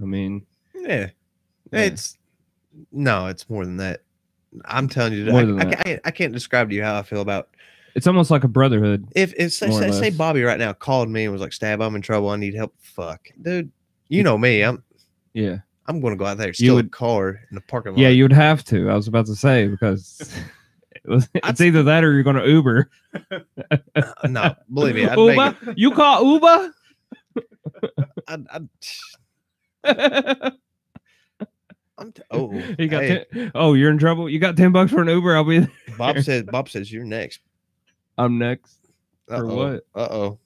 S2: I mean,
S1: yeah.
S2: Yeah.
S1: It's more than that. I'm telling you,
S2: More than that.
S1: I can't describe to you how I feel about
S2: it's almost like a brotherhood.
S1: if
S2: More or
S1: say
S2: less.
S1: Bobby right now called me and was like, Stab, I'm in trouble, I need help. Fuck, dude, you know me. I'm gonna go out there, steal a car in the parking lot.
S2: Yeah, you would have to. I was about to say because it's either that or you're going to Uber.
S1: No, believe me, I'd
S2: Uber?
S1: make
S2: You call Uber? You got
S1: hey,
S2: you're in trouble. You got $10 for an Uber. I'll be there.
S1: Bob says you're next.
S2: I'm next.
S1: For
S2: what?
S1: Uh-oh.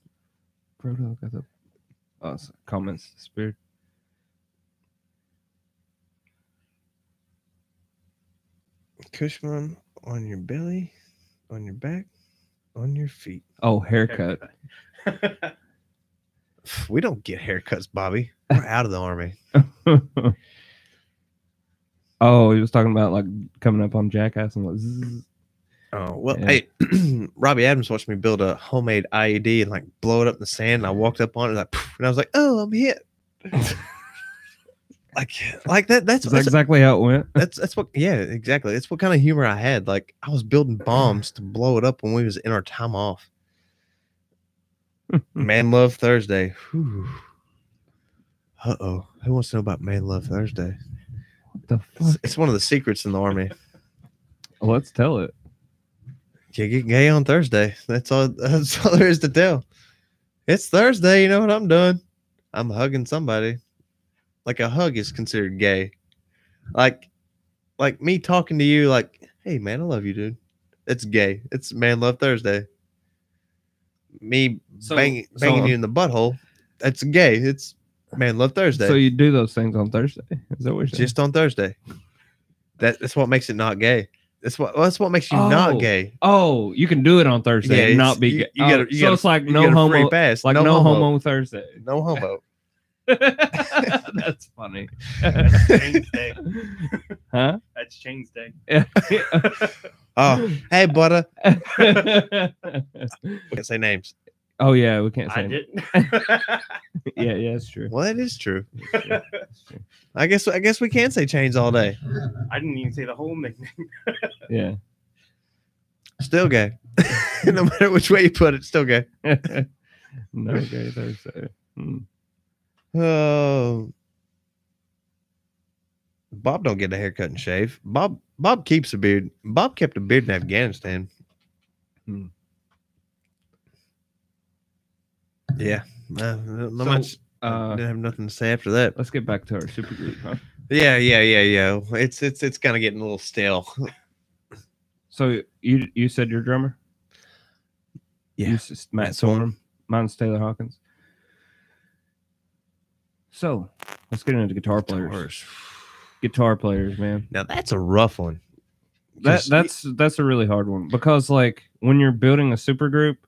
S2: Proto got the comments disappeared.
S1: Cushman on your belly, on your back, on your feet.
S2: Oh, haircut.
S1: We don't get haircuts, Bobby. We're out of the army.
S2: Oh, he was talking about like coming up on Jackass and like, zzz.
S1: Oh, well,
S2: Yeah.
S1: hey, Robbie Adams watched me build a homemade IED and like blow it up in the sand. And I walked up on it like, poof, and I was like, oh, I'm hit. like that. That's
S2: exactly how it went.
S1: that's what. Yeah, exactly. That's what kind of humor I had. Like I was building bombs to blow it up when we was in our time off. Man Love Thursday. Uh-oh. Who wants to know about Man Love Thursday?
S2: What the fuck?
S1: It's one of the secrets in the army.
S2: Well, let's tell it.
S1: You get gay on Thursday. That's all there is to tell. It's Thursday. You know what I'm doing? I'm hugging somebody. Like a hug is considered gay. Like me talking to you like, hey, man, I love you, dude. It's gay. It's Man Love Thursday. Me banging you in the butthole, that's gay. It's Man Love Thursday.
S2: So you do those things on Thursday? Is that what you're saying?
S1: Just on Thursday. That's what makes it not gay. That's what makes you not gay.
S2: Oh, you can do it on Thursday and not be gay. It's like no homo.
S1: Pass.
S2: Like no homo Thursday.
S1: No homo.
S2: That's funny.
S4: That's Chains Day.
S2: Huh?
S4: That's Chains Day.
S2: Yeah.
S1: Oh, hey, butter. Can't say names.
S2: Oh yeah, we can't say.
S4: I didn't.
S2: Yeah, it's true.
S1: Well, that is true.
S2: It's true. It's true.
S1: I guess we can say chains all day.
S4: I didn't even say the whole nickname.
S2: Yeah.
S1: Still gay. No matter which way you put it, still gay.
S2: No gay Thursday.
S1: Oh. Bob don't get a haircut and shave. Bob keeps a beard. Bob kept a beard in Afghanistan.
S2: Hmm.
S1: Yeah. Not
S2: So,
S1: much. Didn't have nothing to say after that.
S2: Let's get back to our super group, huh?
S1: Yeah. It's kind of getting a little stale.
S2: So you said you're a drummer?
S1: Yeah.
S2: You s- Matt Sorum. Mine's Taylor Hawkins. So let's get into guitar players. Guitar players, man.
S1: Now that's a rough one. 'Cause
S2: That's a really hard one because like when you're building a super group,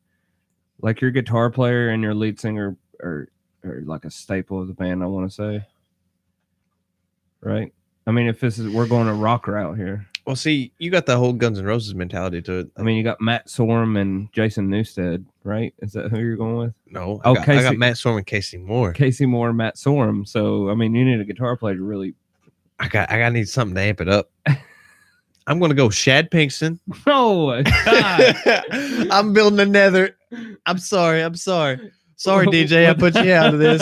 S2: like your guitar player and your lead singer are like a staple of the band, I want to say. Right? I mean, if we're going a rock route here.
S1: well, see, you got the whole Guns N' Roses mentality to it.
S2: I mean, you got Matt Sorum and Jason Newsted, right? Is that who you're going with?
S1: No,
S2: Oh,
S1: I
S2: Casey-
S1: got Matt Storm and Casey Moore.
S2: Casey Moore, Matt Sorum. So I mean, you need a guitar player to really.
S1: I need something to amp it up. I'm gonna go Shad Pinkston.
S2: Oh God!
S1: I'm building another. I'm sorry. Sorry, DJ. I put you out of this.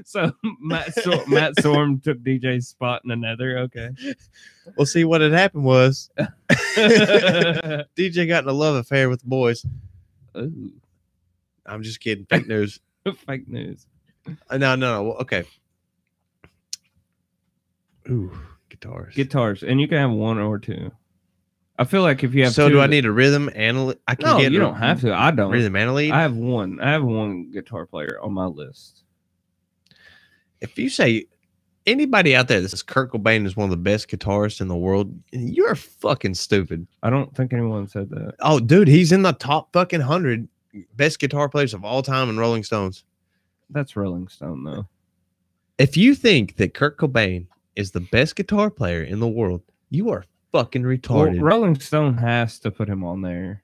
S2: So Matt Sorum took DJ's spot in another. Okay.
S1: Well, see what had happened was DJ got in a love affair with the boys.
S2: Ooh,
S1: I'm just kidding. Fake news.
S2: fake news.
S1: No. Well, okay. Ooh, guitars.
S2: And you can have one or two. I feel like if you have
S1: So
S2: two,
S1: do I need a rhythm and I can
S2: No,
S1: get
S2: you don't have to. I don't.
S1: rhythm and a lead?
S2: I have one guitar player on my list.
S1: If you say anybody out there that says Kurt Cobain is one of the best guitarists in the world, you're fucking stupid.
S2: I don't think anyone said that.
S1: Oh, dude, he's in the top fucking 100 best guitar players of all time in Rolling Stones.
S2: That's Rolling Stone though.
S1: If you think that Kurt Cobain is the best guitar player in the world, you are fucking
S2: Well,
S1: retarded.
S2: Rolling Stone has to put him on there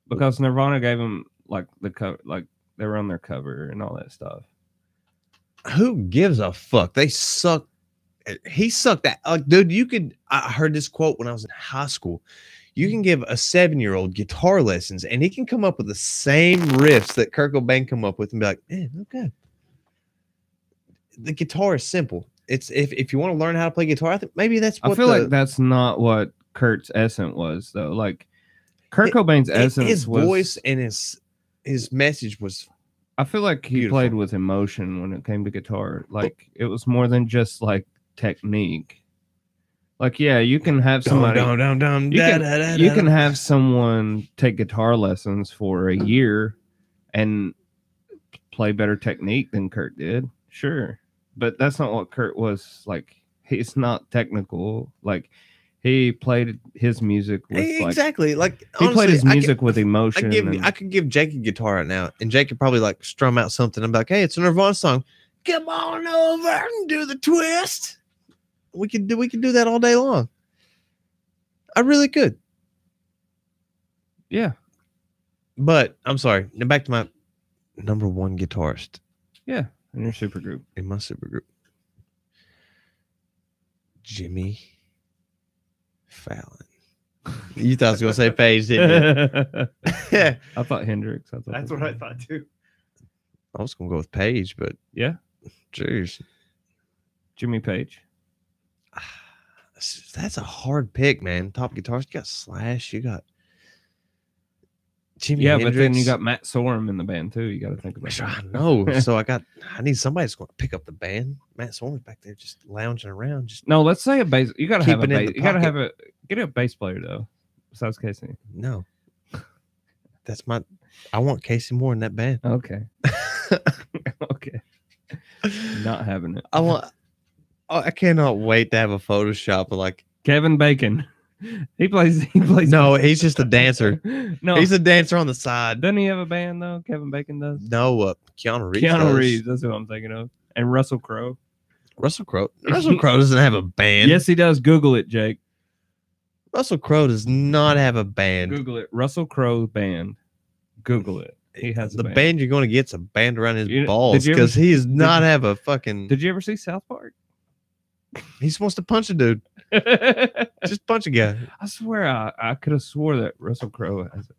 S2: because Nirvana gave him like the cover, like they were on their cover and all that stuff.
S1: Who gives a fuck? They suck. He sucked that. Dude, I heard this quote when I was in high school. You can give a 7-year-old guitar lessons and he can come up with the same riffs that Kurt Cobain come up with and be like, okay. The guitar is simple. It's if you want to learn how to play guitar, I think maybe that's what
S2: I feel like that's not what Kurt's essence was though. Like Kurt Cobain's essence
S1: his
S2: was
S1: voice and his message was.
S2: I feel like he
S1: Beautiful.
S2: played with emotion when it came to guitar. Like it was more than just like technique. Like yeah, you can have somebody you can have someone take guitar lessons for a year and play better technique than Kurt did. Sure. But that's not what Kurt was like. He's not technical. Like he played his music with
S1: exactly like
S2: he played his music with emotion.
S1: I could give Jake a guitar right now, and Jake could probably like strum out something. I'm like, hey, it's a Nirvana song. Come on over and do the twist. We could do that all day long. I really could.
S2: Yeah.
S1: But I'm sorry. Now back to my number one guitarist
S2: Yeah. In your super group.
S1: in my supergroup, Jimmy Fallon. You thought I was gonna say Page, didn't you?
S2: I thought Hendrix.
S4: That's what I thought too.
S1: I was gonna go with Page, but
S2: Yeah.
S1: jeez,
S2: Jimmy Page.
S1: that's a hard pick, man. Top guitarist, you got Slash, you got Jimmy.
S2: Yeah, but then
S1: Hendrix.
S2: you got Matt Sorum in the band too. You got to think about
S1: Sure, I
S2: that.
S1: know. So I need somebody that's going to pick up the band. Matt Sorum's back there just lounging around. Just
S2: No, let's say a bass. You got to have a
S1: Keep it in
S2: bass.
S1: the
S2: You got to
S1: pocket.
S2: have get a bass player though. Besides Casey.
S1: no. I want Casey Moore in that band.
S2: Okay. Okay. Not having it.
S1: I cannot wait to have a Photoshop of like.
S2: Kevin Bacon. He plays.
S1: No, he's just a dancer.
S2: No,
S1: He's a dancer on the side.
S2: doesn't he have a band though? Kevin Bacon does.
S1: No, Keanu Reeves.
S2: Keanu
S1: does.
S2: Reeves. That's who I'm thinking of. And Russell Crowe.
S1: Russell Crowe. Russell Crowe doesn't have a band.
S2: Yes, he does. Google it, Jake.
S1: Russell Crowe does not have a band.
S2: Google it. Russell Crowe band. Google it. He has
S1: the band you're going to get's a band around his balls
S2: did you ever
S1: because he does not
S2: did-
S1: have a fucking.
S2: Did you ever see South Park?
S1: He's supposed to punch a dude.
S2: I
S1: Just punch a guy.
S2: swear I could have swore that Russell Crowe has it.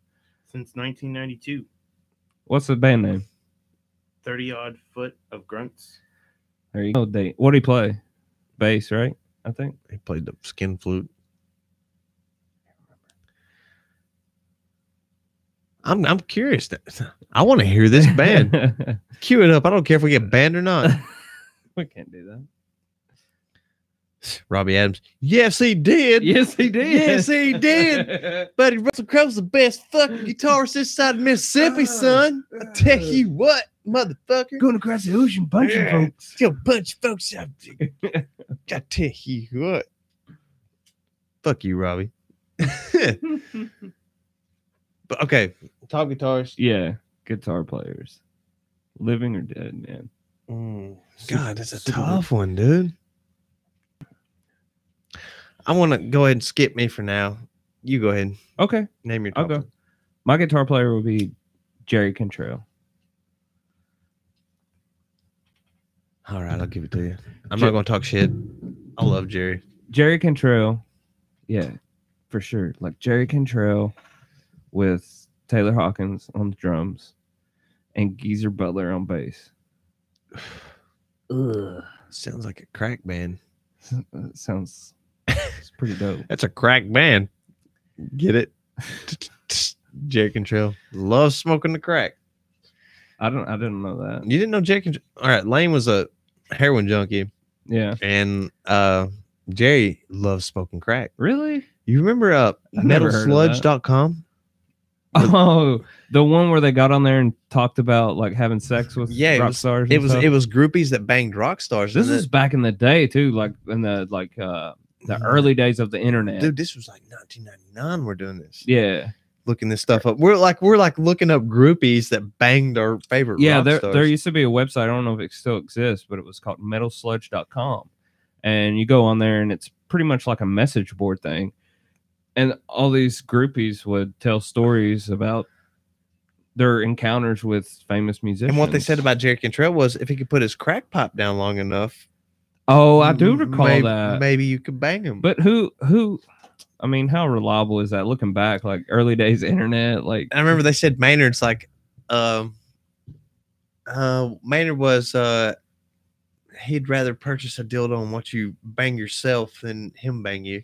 S4: Since 1992,
S2: What's the band name?
S4: 30 odd foot of grunts.
S2: There you go. What do he play? Bass, right? I think.
S1: He played the skin flute. I'm curious. I want to hear this band. Cue it up. I don't care if we get banned or not.
S2: We can't do that.
S1: Robbie Adams. Yes, he did.
S2: Yes, he did.
S1: Yes, he did. Buddy Russell Crowe's the best fucking guitarist this side of Mississippi, son. I tell you what, motherfucker.
S2: Going across the ocean, punching folks.
S1: Go punch folks out. I tell you what. Fuck you, Robbie. But okay, top guitarist.
S2: Yeah, guitar players, living or dead, man.
S1: God, that's a
S2: Super-
S1: tough one, dude. I want to go ahead and skip me for now. You go ahead.
S2: Okay,
S1: Name your
S2: I'll
S1: top
S2: go. My guitar player will be Jerry Cantrell.
S1: one. All right, I'll give it to you. I'm not going to talk shit. I love Jerry.
S2: Jerry Cantrell, yeah, for sure. Like Jerry Cantrell with Taylor Hawkins on the drums and Geezer Butler on bass. Ugh.
S1: Sounds like a crack band.
S2: Sounds it's pretty dope.
S1: That's a crack band. Get it? Jerry Cantrell loves smoking the crack.
S2: I didn't know that.
S1: You didn't know Jerry Cantrell? All right, Lane was a heroin junkie,
S2: Yeah.
S1: and Jerry loves smoking crack.
S2: Really?
S1: You remember
S2: I've never heard of that.
S1: metalsludge.com?
S2: Oh, the one where they got on there and talked about like having sex with
S1: Yeah,
S2: rock stars.
S1: It
S2: and
S1: was
S2: stuff?
S1: it was groupies that banged rock stars.
S2: This
S1: and
S2: is back in the day too, like in the the early days of the internet.
S1: dude. This was like 1999. We're doing this,
S2: Yeah,
S1: looking this stuff up. We're like looking up groupies that banged our favorite.
S2: yeah.
S1: rock
S2: There
S1: stars.
S2: used to be a website. I don't know if it still exists, but it was called metalsludge.com, and you go on there and it's pretty much like a message board thing, and all these groupies would tell stories about their encounters with famous musicians.
S1: And what they said about Jerry Cantrell was if he could put his crack pipe down long enough.
S2: Oh, I do recall that.
S1: Maybe you could bang him.
S2: But who? I mean, how reliable is that? Looking back, like early days internet, like
S1: I remember they said Maynard's like, Maynard was, he'd rather purchase a dildo and watch you bang yourself than him bang you.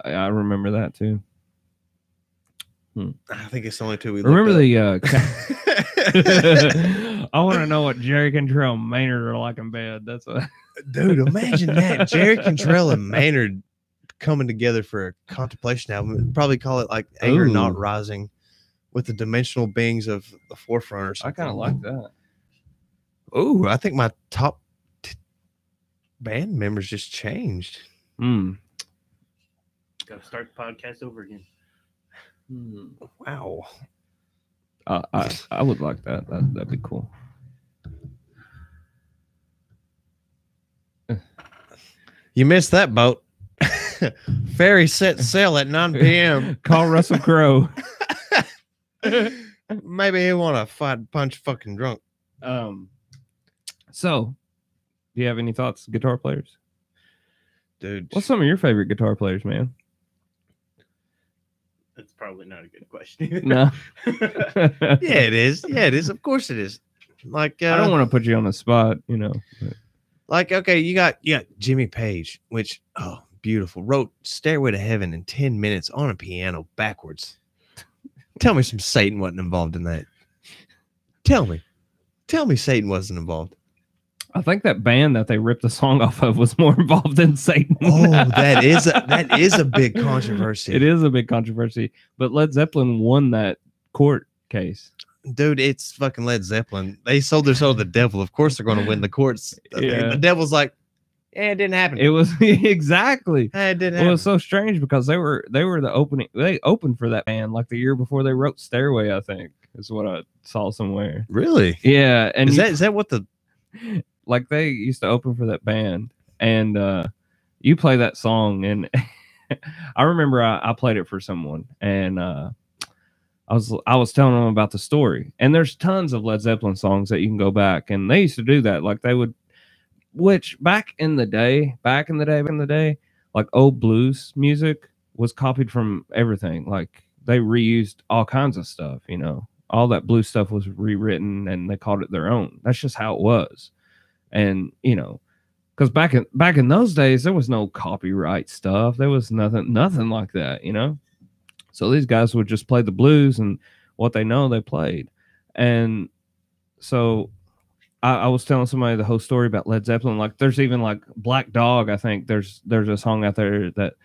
S2: I remember that too.
S1: I think it's the only two we
S2: Remember
S1: looked
S2: the? I want to know what Jerry Cantrell and Maynard are like in bed. That's a
S1: Dude, imagine that. Jerry Cantrell and Maynard coming together for a contemplation album. We'd probably call it like Anger
S2: Ooh.
S1: Not Rising with the dimensional beings of the forefront or
S2: I
S1: something.
S2: kind of like that.
S1: Oh, I think my top band members just changed.
S2: Hmm.
S4: Got to start the podcast over again.
S1: Wow.
S2: I would like that. That'd be cool.
S1: You missed that boat. Ferry set sail at 9 p.m.
S2: Call Russell Crowe.
S1: Maybe he want to fight punch fucking drunk.
S2: So, do you have any thoughts, guitar players?
S1: Dude.
S2: What's some of your favorite guitar players, man?
S4: That's probably not a good question.
S2: No.
S1: Yeah, it is. Yeah, it is. Of course it is. Like
S2: I don't want to put you on the spot, you know. but-
S1: like okay, you got Jimmy Page, which beautiful. Wrote Stairway to Heaven in 10 minutes on a piano backwards. Tell me some Satan wasn't involved in that. Tell me Satan wasn't involved.
S2: I think that band that they ripped the song off of was more involved than Satan.
S1: Oh, that is a big controversy.
S2: It is a big controversy, but Led Zeppelin won that court case.
S1: Dude, it's fucking Led Zeppelin. They sold their soul to the devil. Of course they're going to win the courts.
S2: Yeah.
S1: The devil's like, yeah, it didn't happen.
S2: It was exactly.
S1: It didn't
S2: It
S1: happen.
S2: was so strange because they were the opening. They opened for that band like the year before they wrote Stairway. I think is what I saw somewhere.
S1: Really?
S2: Yeah, and
S1: Is that what the
S2: like they used to open for that band, and you play that song, and I remember I played it for someone, and I was telling them about the story. And there's tons of Led Zeppelin songs that you can go back, and they used to do that. Like they would, which back in the day, like old blues music was copied from everything. Like they reused all kinds of stuff, you know. All that blues stuff was rewritten and they called it their own. That's just how it was. And, you know, because back in those days, there was no copyright stuff. There was nothing like that, you know. So these guys would just play the blues and what they know they played. And so I was telling somebody the whole story about Led Zeppelin. Like there's even like Black Dog. I think there's a song out there that,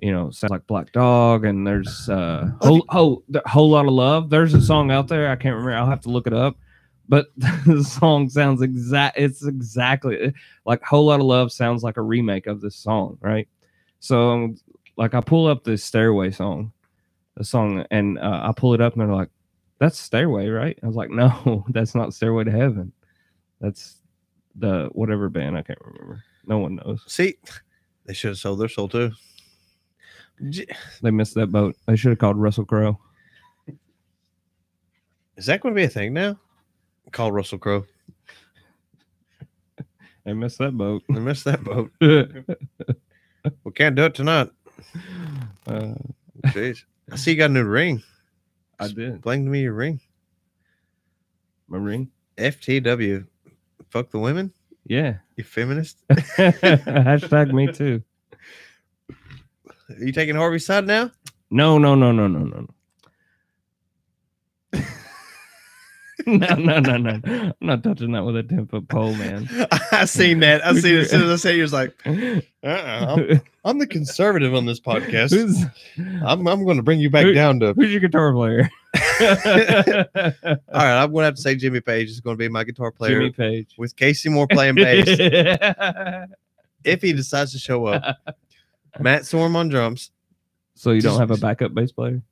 S2: you know, sounds like Black Dog, and there's whole lot of love. There's a song out there. I can't remember. I'll have to look it up. But the song sounds exactly like Whole Lot of Love sounds like a remake of this song, right? So like I pull up this Stairway song, and I pull it up and they're like, that's Stairway, right? I was like, no, that's not Stairway to Heaven. That's the whatever band. I can't remember. No one knows.
S1: See, they should have sold their soul too.
S2: They missed that boat. They should have called Russell Crowe.
S1: Is that going to be a thing now? Call Russell Crowe.
S2: They missed that boat.
S1: They missed that boat. We can't do it tonight. Jeez. I see you got a new ring.
S2: I did.
S1: Explain me your ring.
S2: My ring?
S1: FTW. Fuck the women?
S2: Yeah.
S1: You feminist?
S2: Hashtag me too.
S1: Are you taking Harvey's side now?
S2: No. No. No. I'm not touching that with a 10-foot pole, man.
S1: I seen that. I seen it as soon as I said it, he was like, I'm the conservative on this podcast. I'm going to bring you back down to.
S2: Who's your guitar player?
S1: All right, I'm going to have to say Jimmy Page is going to be my guitar player.
S2: Jimmy Page.
S1: With Casey Moore playing bass. If he decides to show up. Matt Storm on drums.
S2: So you don't have a backup bass player?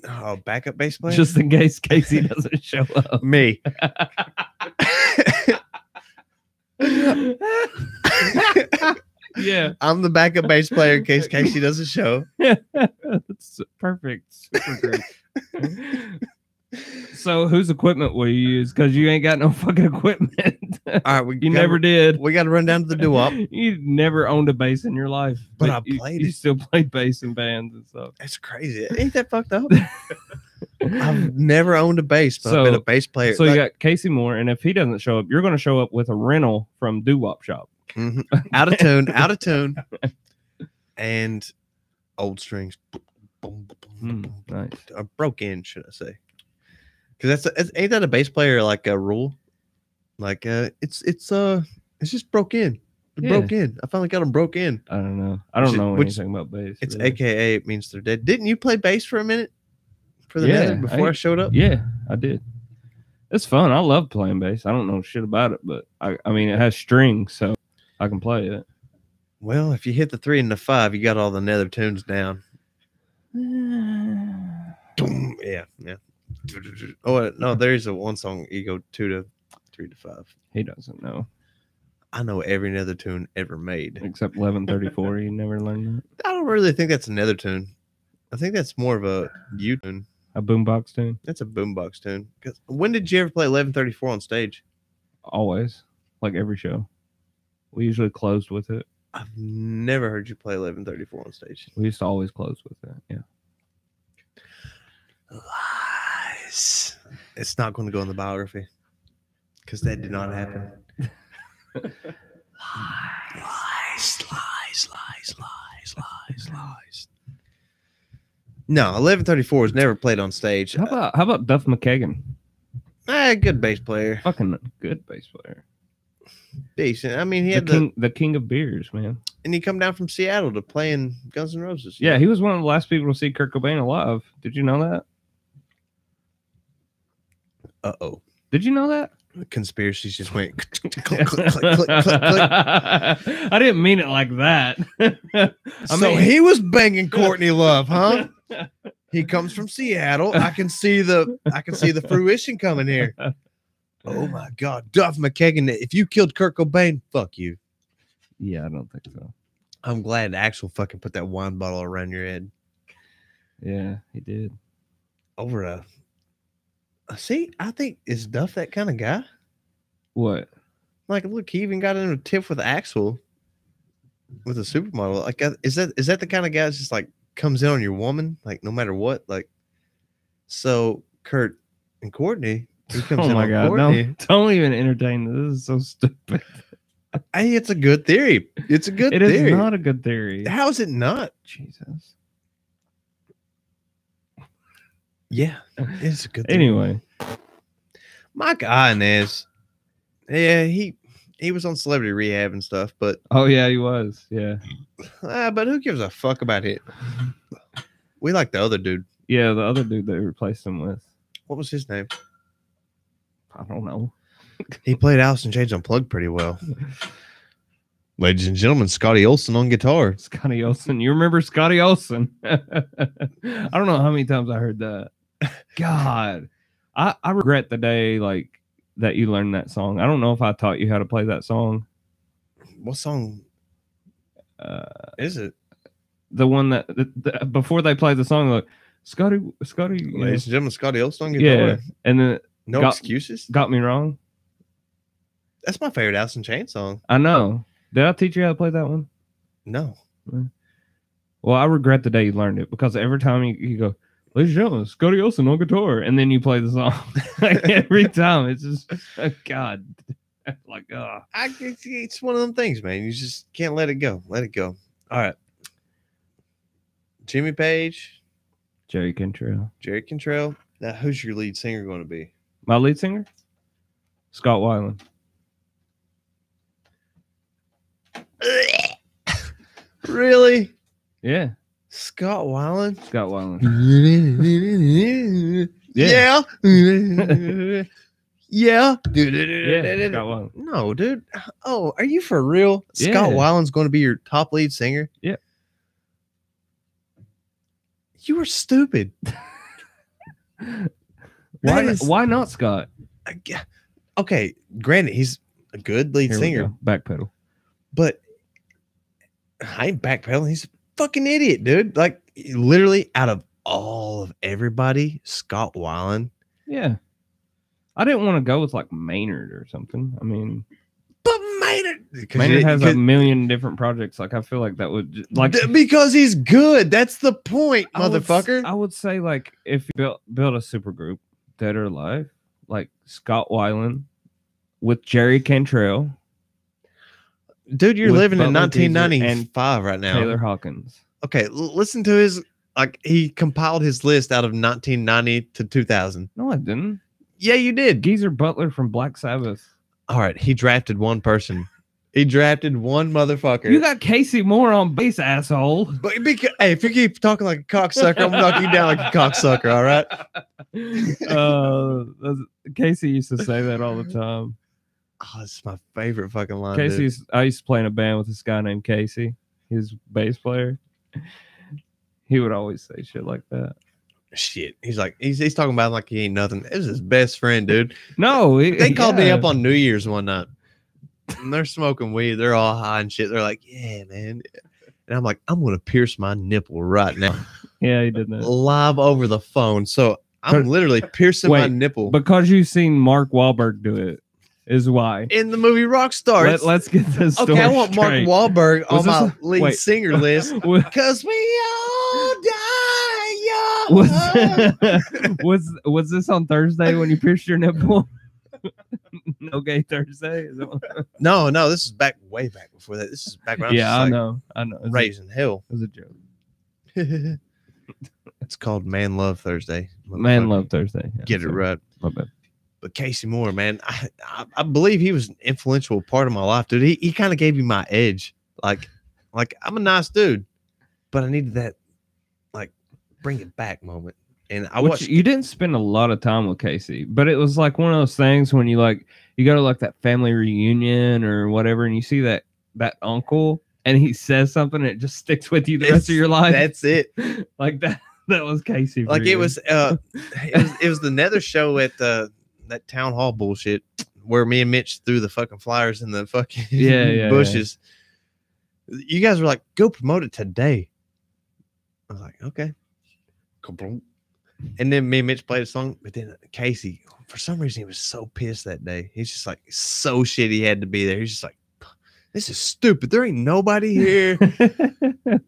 S1: Oh, backup bass player?
S2: Just in case Casey doesn't show up.
S1: Me.
S2: Yeah.
S1: I'm the backup bass player in case Casey doesn't show.
S2: That's perfect. Super great. So whose equipment will you use? Because you ain't got no fucking equipment.
S1: All right,
S2: you never did.
S1: We got to run down to the doo-wop.
S2: You never owned a bass in your life.
S1: But I played it.
S2: You still played bass in bands and stuff.
S1: That's crazy. Ain't that fucked up? I've never owned a bass, but I've been a bass player.
S2: So you got Casey Moore, and if he doesn't show up, you're going to show up with a rental from Doo-Wop Shop.
S1: Mm-hmm. Out of tune. And old strings.
S2: Nice.
S1: Broke in, should I say. Because ain't that a bass player like a rule? Like it's just broke in. Broke in. I finally got them broke in.
S2: I don't know. I don't know anything about bass.
S1: It's
S2: really.
S1: AKA it means they're dead. Didn't you play bass for a minute? For the Nether before I showed up?
S2: Yeah, I did. It's fun. I love playing bass. I don't know shit about it, but I mean it has strings, so I can play it.
S1: Well, if you hit the 3 and the 5, you got all the Nether tunes down. Yeah. Oh no, there's a one song you go 2 to 3 to 5.
S2: He doesn't know.
S1: I know every Nether tune ever made.
S2: Except 1134. You never learned that?
S1: I don't really think that's a Nether tune. I think that's more of a U tune.
S2: A boombox tune?
S1: That's a boombox tune. When did you ever play 1134 on stage?
S2: Always. Like every show. We usually closed with it.
S1: I've never heard you play 1134 on stage.
S2: We used to always close with it. Yeah.
S1: Lies. It's not going to go in the biography because that did not happen. Lies. No, 1134 was never played on stage.
S2: How about Duff McKagan?
S1: Good bass player.
S2: Fucking good bass player.
S1: Decent. I mean, he had
S2: the king of beers, man.
S1: And he come down from Seattle to play in Guns N' Roses.
S2: Yeah, he was one of the last people to see Kurt Cobain alive. Did you know that?
S1: Uh-oh.
S2: Did you know that?
S1: Conspiracies just went click, click, click, click, click.
S2: I didn't mean it like that.
S1: So he was banging Courtney Love, huh? He comes from Seattle. I can see the fruition coming here. Oh my God, Duff McKagan! If you killed Kurt Cobain, fuck you.
S2: Yeah, I don't think so.
S1: I'm glad Axel fucking put that wine bottle around your head.
S2: Yeah, he did.
S1: Over a. See, I think is Duff that kind of guy.
S2: What?
S1: Like, look, he even got in a tiff with Axel, with a supermodel. Like, is that the kind of guy that's just like comes in on your woman, like no matter what? Like, so Kurt and Courtney, he comes
S2: Oh
S1: in
S2: my
S1: on
S2: god!
S1: Courtney.
S2: Don't even entertain this. This is so stupid.
S1: Hey, it's a good theory. It's a good
S2: It
S1: theory.
S2: is not a good theory.
S1: How is it not?
S2: Jesus.
S1: Yeah, it's a good theory.
S2: Anyway,
S1: My guy Inez, yeah, he was on Celebrity Rehab and stuff, but
S2: oh yeah, he was. Yeah,
S1: but who gives a fuck about it? We like the other dude.
S2: yeah. The other dude they replaced him with,
S1: What was his name?
S2: I don't know.
S1: He played Alice in Chains Unplugged pretty well. Ladies and gentlemen, Scotty Olsen on guitar.
S2: Scotty Olsen. You remember Scotty Olsen? I don't know how many times I heard that. God, I regret the day like that you learned that song. I don't know if I taught you how to play that song.
S1: What song is it?
S2: The one that before they played the song, like Scotty, you know,
S1: Ladies and gentlemen, Scotty Olsen on guitar.
S2: yeah, and then
S1: No excuses.
S2: got me wrong.
S1: That's my favorite Alice in Chains song.
S2: I know. Did I teach you how to play that one?
S1: No.
S2: Well, I regret the day you learned it because every time you go, ladies and gentlemen, Scotty Olsen on guitar, and then you play the song. Like, every time, it's just God, like
S1: It's one of them things, man. You just can't let it go. Let it go. All right. Jimmy Page,
S2: Jerry Cantrell.
S1: Jerry Cantrell. Now, who's your lead singer going to be?
S2: My lead singer, Scott Weiland.
S1: Really?
S2: Yeah,
S1: Scott Weiland?
S2: Scott Weiland.
S1: Yeah. Yeah.
S2: Yeah, Scott Weiland.
S1: No, dude. Oh, are you for real?
S2: Yeah.
S1: Scott Weiland's going to be your top lead singer?
S2: Yeah.
S1: You are stupid.
S2: Why not Scott?
S1: Okay, granted, he's a good lead
S2: Here we
S1: singer,
S2: go. Backpedal.
S1: but I ain't backpedaling. He's a fucking idiot, dude. Like, literally, out of all of everybody, Scott Weiland.
S2: Yeah. I didn't want to go with like Maynard or something. I mean,
S1: But Maynard,
S2: Maynard has a million different projects. Like, I feel like that would like
S1: because he's good. That's the point,
S2: I would
S1: motherfucker.
S2: I would say like if you build a super group, dead or alive, like Scott Weiland with Jerry Cantrell,
S1: Dude, you're
S2: with
S1: living in
S2: Butler Deezer
S1: 1995 right now.
S2: Taylor Hawkins.
S1: Okay, listen to his, like, he compiled his list out of 1990 to 2000.
S2: No, I didn't.
S1: Yeah, you did.
S2: Geezer Butler from Black Sabbath.
S1: All right, he drafted one person. He drafted one motherfucker.
S2: You got Casey Moore on bass, asshole.
S1: But hey, if you keep talking like a cocksucker, I'm knocking you down like a cocksucker. All right.
S2: Casey used to say that all the time.
S1: Oh, it's my favorite fucking line.
S2: Casey's. I used to play in a band with this guy named Casey. His bass player. He would always say shit like that.
S1: Shit. He's like, he's talking about like he ain't nothing. It was his best friend, dude.
S2: No,
S1: They called me up on New Year's one night. And they're smoking weed. They're all high and shit. They're like, yeah, man. And I'm like, I'm gonna pierce my nipple right now.
S2: Yeah, he did that.
S1: Live over the phone. So I'm literally piercing my
S2: Wait,
S1: nipple.
S2: Because you've seen Mark Wahlberg do it, is why.
S1: In the movie Rockstar.
S2: Let's get this story
S1: Okay, I want Mark
S2: straight.
S1: Wahlberg on
S2: Was
S1: my
S2: this
S1: lead
S2: wait.
S1: singer list.
S2: Was,
S1: Cause we all die young.
S2: was this on Thursday when you pierced your nipple? No gay Thursday? Is that what-
S1: No, this is way back before that. This is back when
S2: yeah,
S1: I
S2: I
S1: was
S2: know.
S1: like raising hell.
S2: It was a joke.
S1: It's called Man Love Thursday.
S2: Man
S1: Motherfucker.
S2: Love Thursday. Yeah,
S1: Get it
S2: sorry.
S1: right.
S2: My bad.
S1: But Casey Moore, man, I believe he was an influential part of my life, dude. He kind of gave me my edge. Like I'm a nice dude, but I needed that, like, bring it back moment. And I watched.
S2: You didn't spend a lot of time with Casey, but it was like one of those things when you go to like that family reunion or whatever, and you see that uncle and he says something, and it just sticks with you the rest of your life.
S1: That's it.
S2: Like that. That was Casey. for
S1: Like
S2: you.
S1: it was the Nether show at that town hall bullshit where me and Mitch threw the fucking flyers in the fucking
S2: Yeah.
S1: bushes. You guys were like, go promote it today. I was like, okay. Kaboom. And then me and Mitch played a song, but then Casey, for some reason, he was so pissed that day. He's just like so shit he had to be there. He's just like, this is stupid. There ain't nobody here.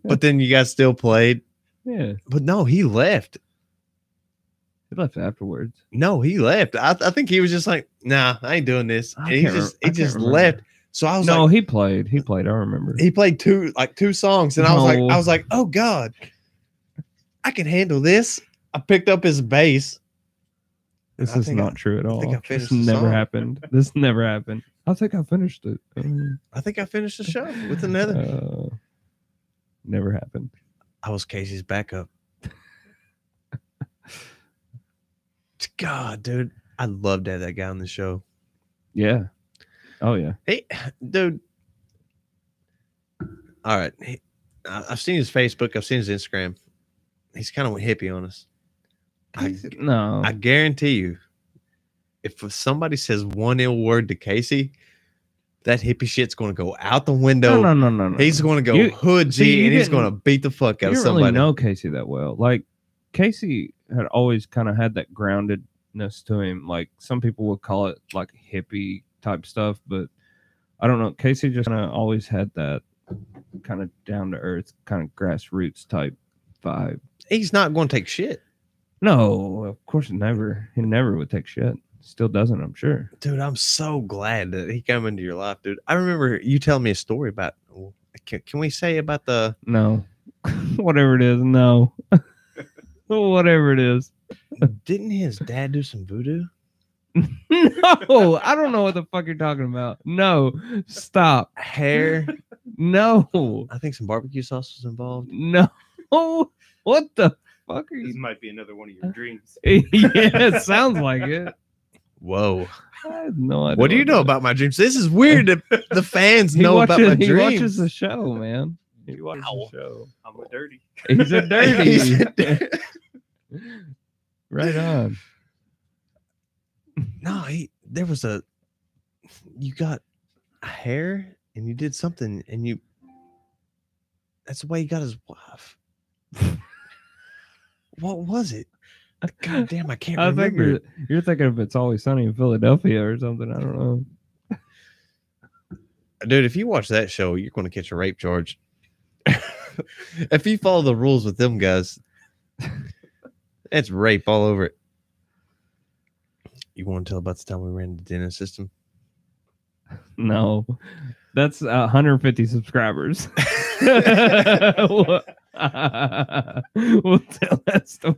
S1: But then you guys still played.
S2: Yeah.
S1: But no, he left.
S2: He left afterwards.
S1: No, he left. I think he was just like, nah, I ain't doing this. And he just left. So I was
S2: no,
S1: like,
S2: he played. He played. I remember.
S1: he played two songs, and I was like, oh God, I can handle this. I picked up his bass.
S2: This is not true at all.
S1: I finished
S2: This
S1: the
S2: never
S1: song.
S2: happened. This never happened. I think I finished it.
S1: I think I finished the show with another.
S2: Never happened.
S1: I was Casey's backup. God, dude, I loved to have that guy on the show.
S2: Yeah. Oh yeah.
S1: Hey, dude. All right, I've seen his Facebook. I've seen his Instagram. He's kind of hippie on us.
S2: No.
S1: I guarantee you, if somebody says one ill word to Casey, that hippie shit's going to go out the window.
S2: No.
S1: He's going to go hood G,
S2: see,
S1: and he's
S2: didn't-
S1: going to beat the fuck out
S2: You
S1: of
S2: don't
S1: somebody.
S2: really know Casey that well. Like Casey had always kind of had that groundedness to him. Like some people would call it like hippie type stuff, but I don't know. Casey just kind of always had that kind of down to earth, kind of grassroots type vibe.
S1: He's not going to take shit.
S2: No, of course never. He never would take shit. Still doesn't, I'm sure.
S1: Dude, I'm so glad that he came into your life, dude. I remember you telling me a story about, can we say about the,
S2: No. Whatever it is, no. Whatever it is.
S1: didn't his dad do some voodoo?
S2: No, I don't know what the fuck you're talking about. No, stop.
S1: Hair?
S2: No,
S1: I think some barbecue sauce was involved.
S2: no. What the fuck are
S4: This
S2: you?
S4: might be another one of your dreams.
S2: Yeah, it sounds like it.
S1: Whoa.
S2: I have no idea.
S1: What do you know about my dreams? This is weird that the fans
S2: He
S1: know
S2: watches,
S1: about my
S2: he
S1: dreams.
S2: watches the show, man. He watches
S1: Ow.
S2: the show.
S4: I'm a dirty.
S2: He's a dirty.
S1: He's a
S2: Right on.
S1: No, there was you got a hair and you did something and that's the way he got his wife. What was it? God damn, I can't
S2: I think
S1: remember.
S2: you're thinking of It's Always Sunny in Philadelphia or something. I don't know.
S1: Dude, if you watch that show, you're going to catch a rape charge. If you follow the rules with them guys, it's rape all over it. You want to tell about the time we ran the dentist system?
S2: No, that's 150 subscribers. We'll tell that story.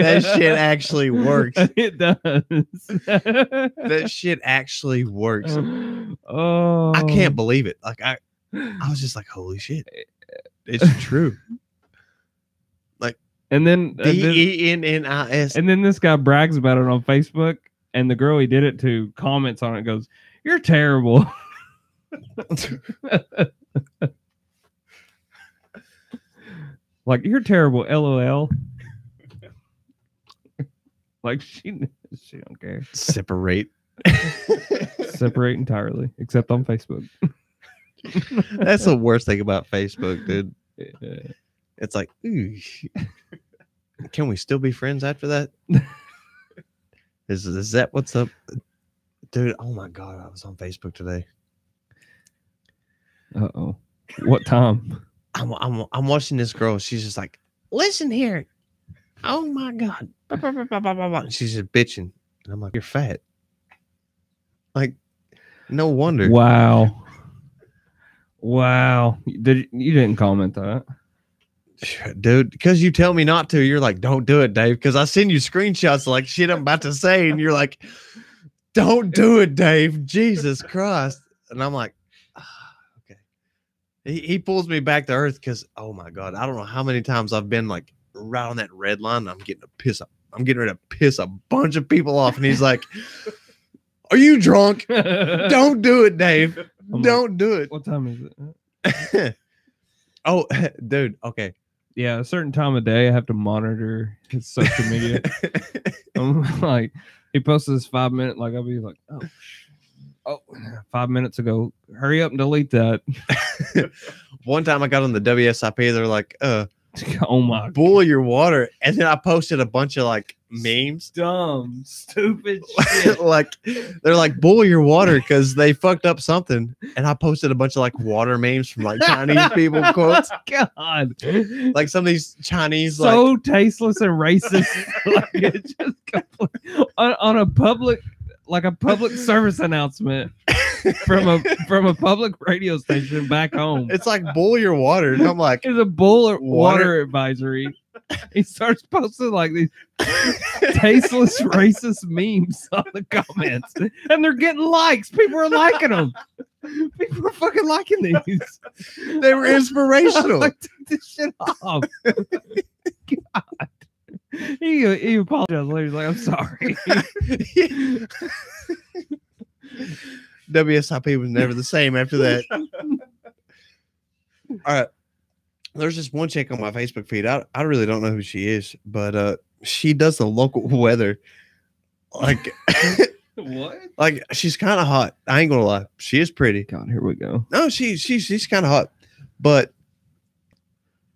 S1: That shit actually works.
S2: It does.
S1: That shit actually works.
S2: Oh,
S1: I can't believe it. Like I was just like, holy shit. It's true.
S2: And then
S1: DENNIS.
S2: and then this guy brags about it on Facebook, and the girl he did it to comments on it, goes, "You're terrible." Like, "You're terrible, LOL." Like she don't care.
S1: Separate.
S2: Separate entirely, except on Facebook.
S1: That's the worst thing about Facebook, dude.
S2: Yeah.
S1: It's like, ooh, can we still be friends after that? Is that what's up, dude? Oh my god, I was on Facebook today.
S2: Uh-oh. What time?
S1: I'm watching this girl. She's just like, listen here. Oh my god. Bah, bah, bah, bah, bah, bah, bah. And she's just bitching. And I'm like, you're fat. Like, no wonder.
S2: Wow. You didn't comment that.
S1: Dude, because you tell me not to, you're like, don't do it, Dave. Because I send you screenshots like shit I'm about to say, and you're like, don't do it, Dave. Jesus Christ. And I'm like, okay. He pulls me back to earth because, oh my God, I don't know how many times I've been like right on that red line. I'm getting ready to piss a bunch of people off. And he's like, are you drunk? Don't do it, Dave.
S2: I'm
S1: Don't do it.
S2: What time is it?
S1: Oh, dude. Okay.
S2: Yeah, a certain time of day I have to monitor his social media. I'm like, he posted this 5 minute, like I'll be like, oh, 5 minutes ago. Hurry up and delete that.
S1: One time I got on the WSIP, they're like,
S2: Oh my
S1: boil your water. And then I posted a bunch of like memes.
S2: dumb, stupid shit.
S1: Like they're like, boil your water because they fucked up something. And I posted a bunch of like water memes from like Chinese people quotes.
S2: God.
S1: Like some of these Chinese
S2: So tasteless and racist. Like it's just on a public service announcement from a public radio station back home.
S1: it's like boil your water. And I'm like,
S2: It's a water
S1: Water-
S2: advisory. He starts posting like these tasteless racist memes on the comments, and they're getting likes. People are liking them. People are fucking liking these.
S1: they were inspirational.
S2: Like, take this shit off. God. He apologized later. He's like, I'm sorry.
S1: WSIP was never the same after that. All right. There's just one chick on my Facebook feed. I really don't know who she is, but she does the local weather. Like,
S2: What?
S1: like she's kind of hot. I ain't gonna lie. She is pretty.
S2: God, here we go.
S1: No, she's kind of hot, but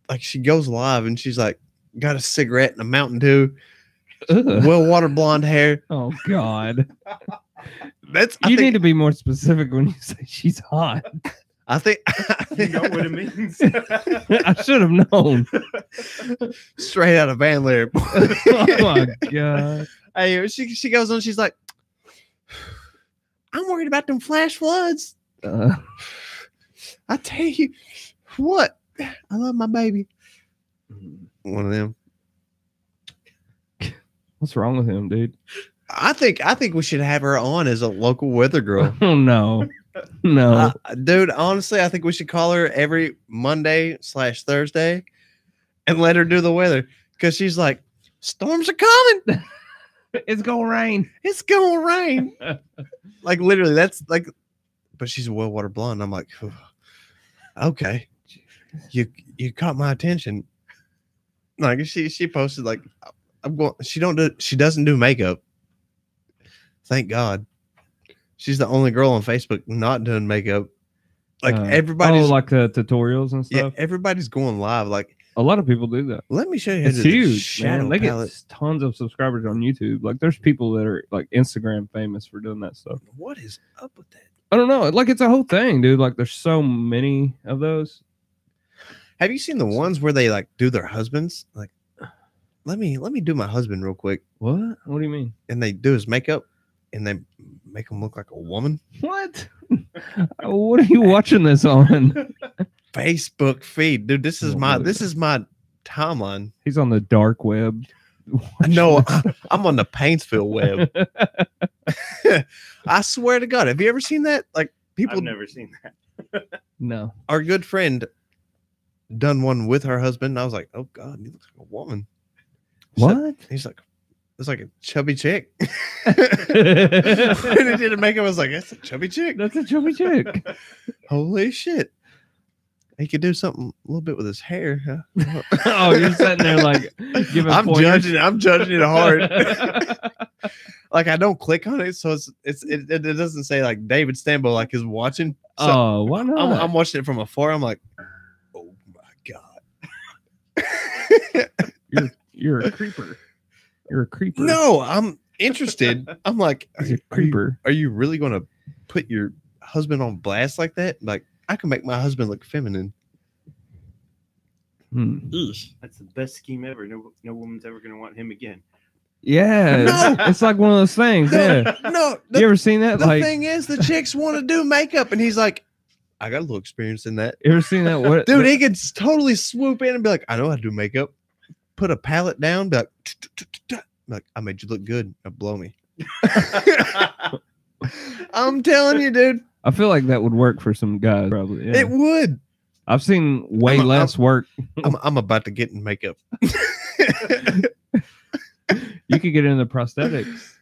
S1: like she goes live and she's like got a cigarette and a Mountain Dew,
S2: Ugh.
S1: well water blonde hair.
S2: Oh God.
S1: That's
S2: You need to be more specific when you say she's hot.
S1: I think
S4: You know what it means.
S2: I should have known.
S1: straight out of Van Lair.
S2: Oh my God.
S1: Hey, she goes on. She's like, I'm worried about them flash floods. I tell you what, I love my baby. One of them.
S2: What's wrong with him, dude?
S1: I think we should have her on as a local weather girl.
S2: Oh no. No.
S1: Dude, honestly, I think we should call her every Monday/Thursday and let her do the weather because she's like, storms are coming.
S2: It's gonna rain.
S1: It's gonna rain. Like literally, that's like, but she's a well water blonde. I'm like, okay, you caught my attention. Like she posted like, I'm going. She doesn't do makeup. Thank God. She's the only girl on Facebook not doing makeup. Like everybody's
S2: like the tutorials and
S1: yeah,
S2: stuff.
S1: everybody's going live. Like,
S2: A lot of people do that.
S1: let me show you. how
S2: It's
S1: to do the
S2: huge,
S1: shadow
S2: man. They
S1: palette.
S2: get tons of subscribers on YouTube. Like, there's people that are like Instagram famous for doing that stuff.
S1: What is up with that?
S2: I don't know. Like, it's a whole thing, dude. Like, there's so many of those.
S1: Have you seen the ones where they like do their husbands? Like, let me do my husband real quick,
S2: What? What do you mean?
S1: and they do his makeup, and they make him look like a woman.
S2: What? What are you watching this on?
S1: Facebook feed, dude. This is
S2: Oh,
S1: my
S2: really?
S1: timeline.
S2: He's on the dark web.
S1: No, I'm on the Paintsville web. I swear to God, have you ever seen that? Like people,
S4: I've never seen that.
S2: No.
S1: our good friend done one with her husband. And I was like, oh God, he looks like a woman.
S2: What?
S1: He's like, it's like a chubby chick. When he did the makeup, I was like, that's a chubby chick.
S2: That's a chubby chick.
S1: Holy shit. He could do something a little bit with his hair. Huh?
S2: Oh, you're sitting there like giving
S1: I'm
S2: pointers?
S1: judging it hard. Like I don't click on it, so it doesn't say like David Stambo like is watching. So
S2: Oh, why not?
S1: I'm watching it from afar. I'm like, oh my God.
S2: You're a creeper. You're a creeper.
S1: No, I'm interested. I'm like,
S2: He's a creeper.
S1: Are you really gonna put your husband on blast like that? Like I can make my husband look feminine.
S2: Hmm.
S4: That's the best scheme ever. No woman's ever gonna want him again.
S2: Yeah,
S1: No.
S2: it's like one of those things. Yeah,
S1: No,
S2: you ever seen that?
S1: the
S2: Like,
S1: thing is, the chicks want to do makeup, and he's like, I got a little experience in that.
S2: you ever seen that? What,
S1: Dude, he could totally swoop in and be like, I know how to do makeup. Put a palette down, be like, like I made you look good. Now blow me. I'm telling you, dude,
S2: I feel like that would work for some guys. Probably. Yeah.
S1: it would.
S2: I've seen way
S1: I'm-
S2: less work.
S1: I'm about to get in makeup.
S2: You could get into prosthetics.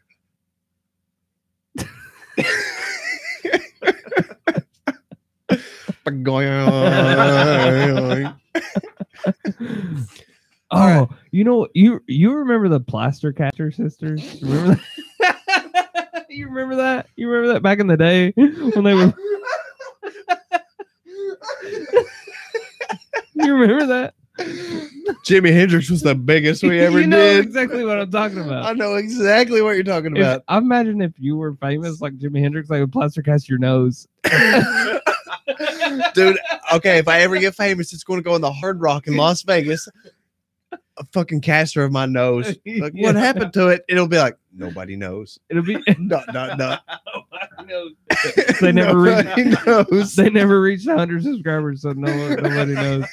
S2: Oh, you know, you remember the Plaster Caster sisters? Remember that? You remember that? You remember that back in the day when they were You remember that?
S1: Jimi Hendrix was the biggest we ever
S2: You know
S1: did.
S2: exactly what I'm talking
S1: I
S2: about.
S1: know exactly what you're talking about.
S2: I imagine if you were famous like Jimi Hendrix, they would plaster cast your nose.
S1: Dude, okay, if I ever get famous, it's going to go in the Hard Rock in Las Vegas. A fucking caster of my nose. Like,
S2: Yeah.
S1: what happened to it? It'll be like, nobody knows.
S2: It'll be
S1: No.
S2: They never reached.
S1: Nobody knows.
S2: They never reached 100 subscribers, so nobody knows.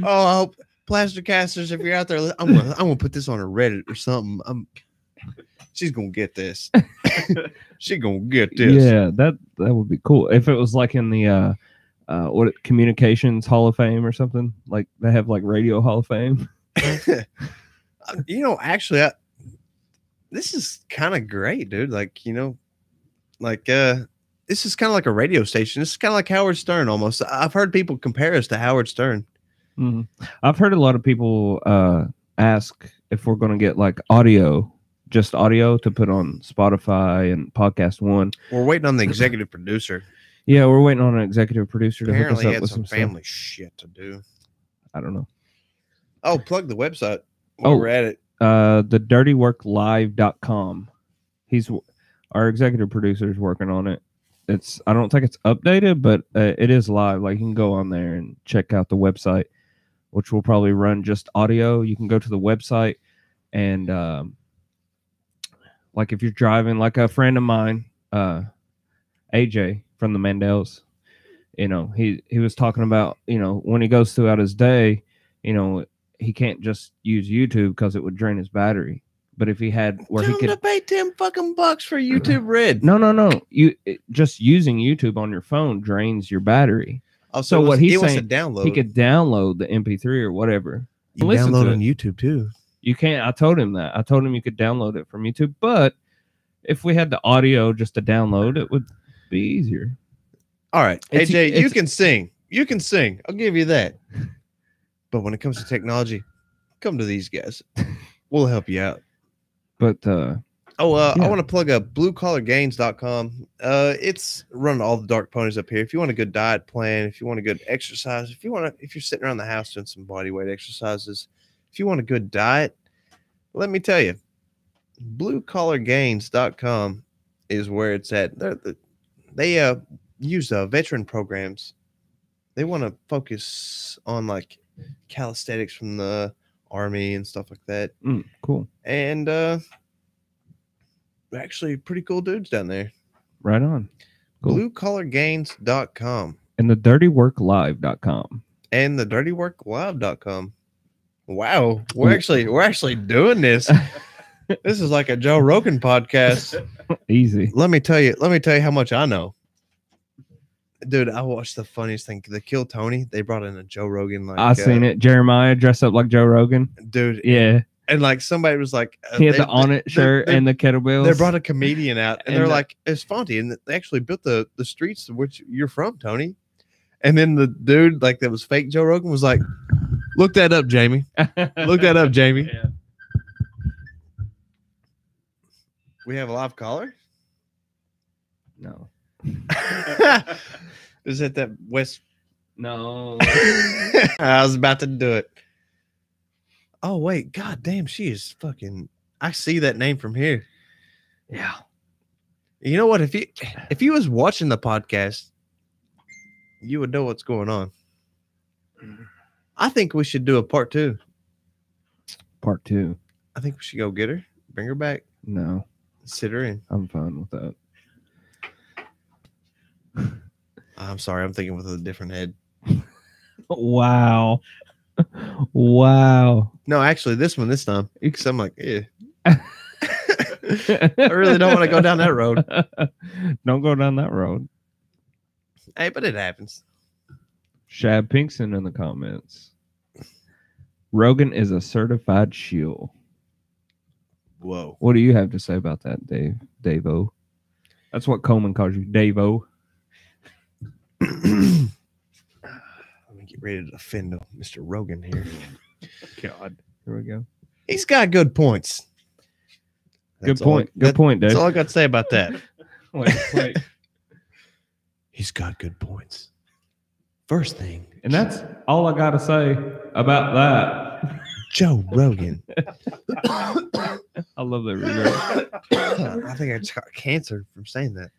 S1: Oh, I hope plaster casters, if you're out there, I'm gonna put this on a Reddit or something. She's gonna get this. She gonna get this.
S2: Yeah, that would be cool if it was like in the communications Hall of Fame or something. Like they have like Radio Hall of Fame.
S1: You know, actually, this is kind of great, dude. Like, you know, like this is kind of like a radio station. This is kind of like Howard Stern almost. I've heard people compare us to Howard Stern.
S2: Mhm. I've heard a lot of people ask if we're going to get like just audio to put on Spotify and Podcast One.
S1: We're waiting on the executive producer.
S2: Yeah, we're waiting on an executive producer to
S1: Apparently, he
S2: hook us up
S1: had
S2: with
S1: some
S2: some
S1: family shit to do.
S2: stuff. I don't know.
S1: Oh, plug the website while we're at it.
S2: The dirtyworklive.com. Our executive producer is working on it. I don't think it's updated, but it is live. Like you can go on there and check out the website, which will probably run just audio. You can go to the website and like if you're driving, like a friend of mine, AJ from the Mandels, you know, he was talking about, you know, when he goes throughout his day, you know, he can't just use YouTube because it would drain his battery. But if he had where
S1: Tell
S2: he
S1: him
S2: could
S1: to pay $10 fucking bucks for YouTube Red.
S2: no, just using YouTube on your phone drains your battery.
S1: Oh,
S2: So what he's
S1: wants to
S2: saying,
S1: download.
S2: He could download the MP3 or whatever.
S1: you
S2: listen
S1: download
S2: to
S1: on
S2: it.
S1: YouTube too.
S2: You can't. I told him that. I told him you could download it from YouTube, but if we had the audio just to download, it would be easier.
S1: All right,
S2: It's-
S1: AJ, you
S2: it's-
S1: can sing. You can sing. I'll give you that. But when it comes to technology, come to these guys. We'll help you out.
S2: But
S1: I
S2: Yeah.
S1: want to plug bluecollargains.com. It's running all the dark ponies up here. If you want a good diet plan, if you want a good exercise, if you're sitting around the house doing some body weight exercises, if you want a good diet, let me tell you, bluecollargains.com is where it's at. They use veteran programs. They want to focus on like calisthenics from the Army and stuff like that.
S2: cool.
S1: And they're actually pretty cool dudes down there.
S2: Right on. Cool.
S1: Bluecollargains.com
S2: And the dirtyworklive.com.
S1: and the dirtyworklive.com. Wow, we're actually doing this. This is like a Joe Rogan podcast.
S2: Easy.
S1: Let me tell you how much I know. Dude, I watched the funniest thing. The Kill Tony, they brought in a Joe Rogan. Like
S2: I seen it. Jeremiah dressed up like Joe Rogan.
S1: dude.
S2: Yeah.
S1: And like somebody was like,
S2: He had
S1: they-
S2: the On It
S1: they-
S2: shirt
S1: they-
S2: and the kettlebells.
S1: They brought a comedian out, and
S2: And
S1: they're
S2: the-
S1: like, "It's Fonty," and they actually built the streets to which you're from, Tony. And then the dude, like that was fake Joe Rogan, was like, "Look that up, Jamie. Look that up, Jamie."
S2: Yeah.
S1: We have a live caller.
S2: No.
S1: Is it that West?
S2: No.
S1: I was about to do it. Oh wait, god damn, she is fucking. I see that name from here.
S2: Yeah.
S1: You know what? If you was watching the podcast, you would know what's going on. I think we should do a part 2.
S2: Part 2.
S1: I think we should go get her, bring her back,
S2: No.
S1: sit her in.
S2: I'm fine with that.
S1: I'm sorry, I'm thinking with a different head.
S2: Wow. Wow.
S1: No, actually, this time. Because I'm like, yeah. I really don't want to go down that road.
S2: Don't go down that road.
S1: Hey, but it happens.
S2: Shab Pinkson in the comments. Rogan is a certified shill.
S1: Whoa.
S2: What do you have to say about that, Dave-O? That's what Coleman calls you, Dave-O.
S1: Let me get ready to defend Mr. Rogan here.
S2: God. Here we go.
S1: He's got good points.
S2: Good
S1: That's all-
S2: point. Good point, Dave.
S1: That's all I got to say about that.
S2: Wait.
S1: He's got good points. First thing,
S2: And that's all I got to say about that.
S1: Joe Rogan.
S2: I love that reverb.
S1: I think I just got cancer from saying that.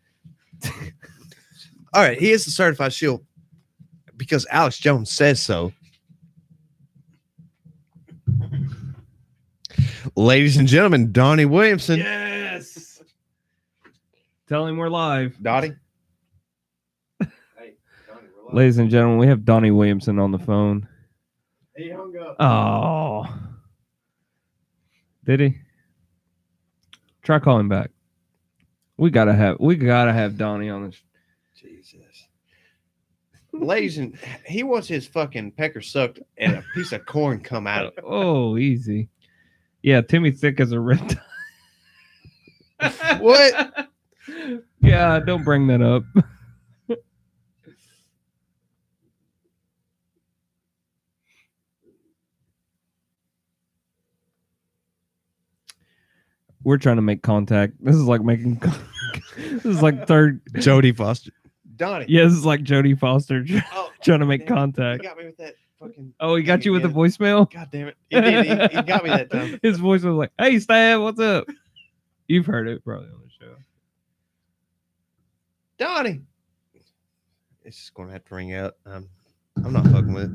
S1: All right, he is the certified shield because Alex Jones says so. Ladies and gentlemen, Donnie Williamson.
S2: Yes. Tell him we're live.
S1: Dottie.
S2: Ladies and gentlemen, we have Donnie Williamson on the phone.
S4: He hung up.
S2: Oh. Did he? Try calling back. We gotta have Donnie on this.
S1: Jesus. Ladies and he wants his fucking pecker sucked and a piece of corn come out of it.
S2: Oh, easy. Yeah, Timmy Thick as a red tie.
S1: What?
S2: Yeah, don't bring that up. We're trying to make contact. This is like making. This is like third.
S1: Jodie Foster. Donnie.
S2: Yeah, this is like Jodie Foster
S1: Oh,
S2: trying to make
S1: damn it.
S2: contact.
S1: You got me with that fucking.
S2: Oh, he got you with the
S1: Yeah.
S2: voicemail?
S1: God damn it. He did. He got me that time.
S2: His voice was like, "Hey, Stab, what's up?" You've heard it probably on the show.
S1: Donnie. It's just going to have to ring out. I'm not fucking with it.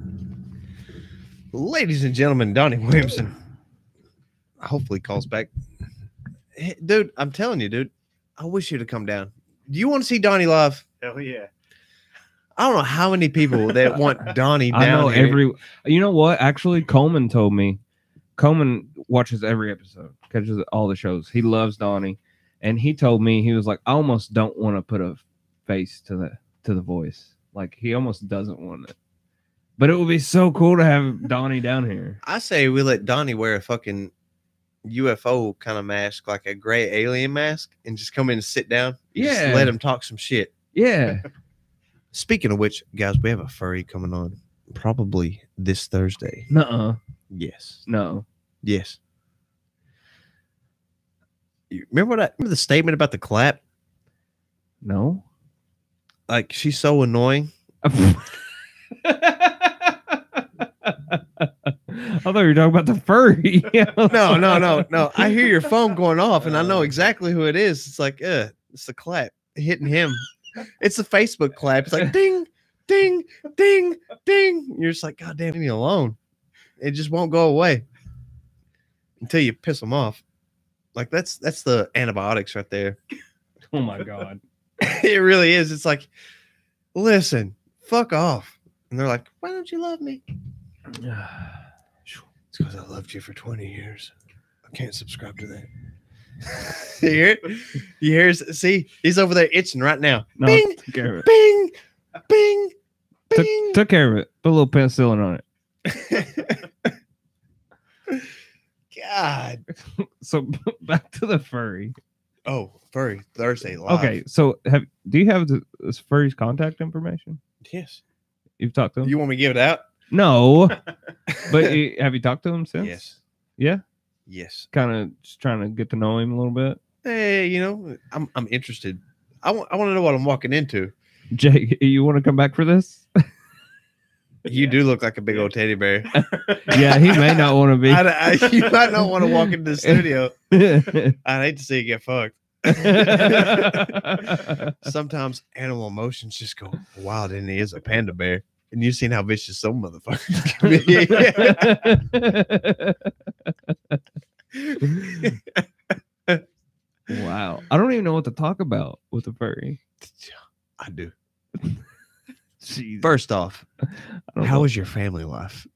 S1: Ladies and gentlemen, Donnie Williamson. Hopefully calls back. Hey, dude, I'm telling you, dude. I wish you'd have come down. Do you want to see Donnie live?
S4: Hell yeah.
S1: I don't know how many people that want Donnie down
S2: I know
S1: here.
S2: You know what? Actually, Coleman told me. Coleman watches every episode, catches all the shows. He loves Donnie, and he told me he was like, I almost don't want to put a face to the voice. Like he almost doesn't want it. But it would be so cool to have Donnie down here.
S1: I say we let Donnie wear a fucking UFO kind of mask, like a gray alien mask, and just come in and sit down. Just
S2: Yeah.
S1: let him talk some shit.
S2: Yeah.
S1: Speaking of which, guys, we have a furry coming on probably this Thursday.
S2: Nuh-uh.
S1: Yes.
S2: No.
S1: Yes. You remember the statement about the clap?
S2: No.
S1: Like she's so annoying.
S2: I thought you were talking about the furry.
S1: No. I hear your phone going off, and I know exactly who it is. It's like, it's the clap hitting him. It's the Facebook clap. It's like ding, ding, ding, ding. You're just like, God damn, leave me alone. It just won't go away until you piss them off. Like that's the antibiotics right there.
S2: Oh my God.
S1: It really is. It's like, listen, fuck off. And they're like, why don't you love me? It's because I loved you for 20 years. I can't subscribe to that. You hear it? You hear it? See, he's over there itching right now.
S2: No,
S1: Bing,
S2: took care of it.
S1: bing, bing, bing.
S2: Took care of it. Put a little penicillin on it.
S1: God.
S2: So back to the furry.
S1: Oh, furry Thursday live.
S2: Okay, so do you have this furry's contact information?
S1: Yes.
S2: You've talked to him?
S1: You want me to give it out?
S2: No, but have you talked to him since?
S1: Yes.
S2: Yeah,
S1: Yes.
S2: kind of just trying to get to know him a little bit.
S1: Hey, I'm interested. I want to know what I'm walking into.
S2: Jake, you want to come back for this?
S1: You do look like a big old teddy bear.
S2: Yeah, he may not want to be.
S1: You might not want to walk into the studio. I'd hate to see you get fucked. Sometimes animal emotions just go wild, and he is a panda bear. And you've seen how vicious some motherfuckers can be.
S2: Wow, I don't even know what to talk about with a furry.
S1: I do.
S2: Jeez.
S1: First off,
S2: I don't
S1: how
S2: know.
S1: was your family life?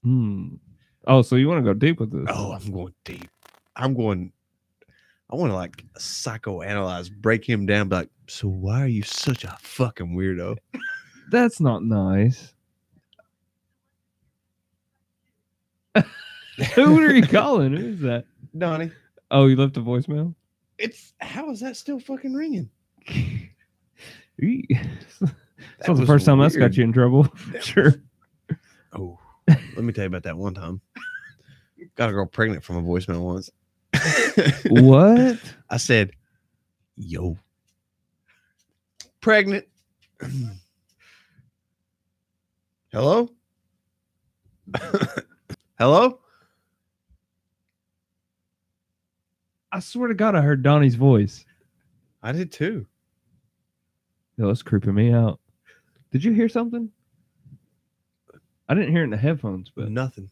S2: Oh, so you want to go deep with this?
S1: Oh, I'm going deep. I want to like psychoanalyze, break him down, be like, so why are you such a fucking weirdo?
S2: That's not nice. Who are you calling? Who's that?
S1: Donnie,
S2: Oh, you left a voicemail?
S1: how is that still fucking ringing?
S2: That's not the first time that's got you in trouble. Sure.
S1: Oh, let me tell you about that one time. Got a girl pregnant from a voicemail once.
S2: What?
S1: I said, yo, pregnant. Hello? Hello?
S2: I swear to God, I heard Donnie's voice.
S1: I did too.
S2: Yo, that's creeping me out. Did you hear something? I didn't hear it in the headphones, but
S1: Nothing.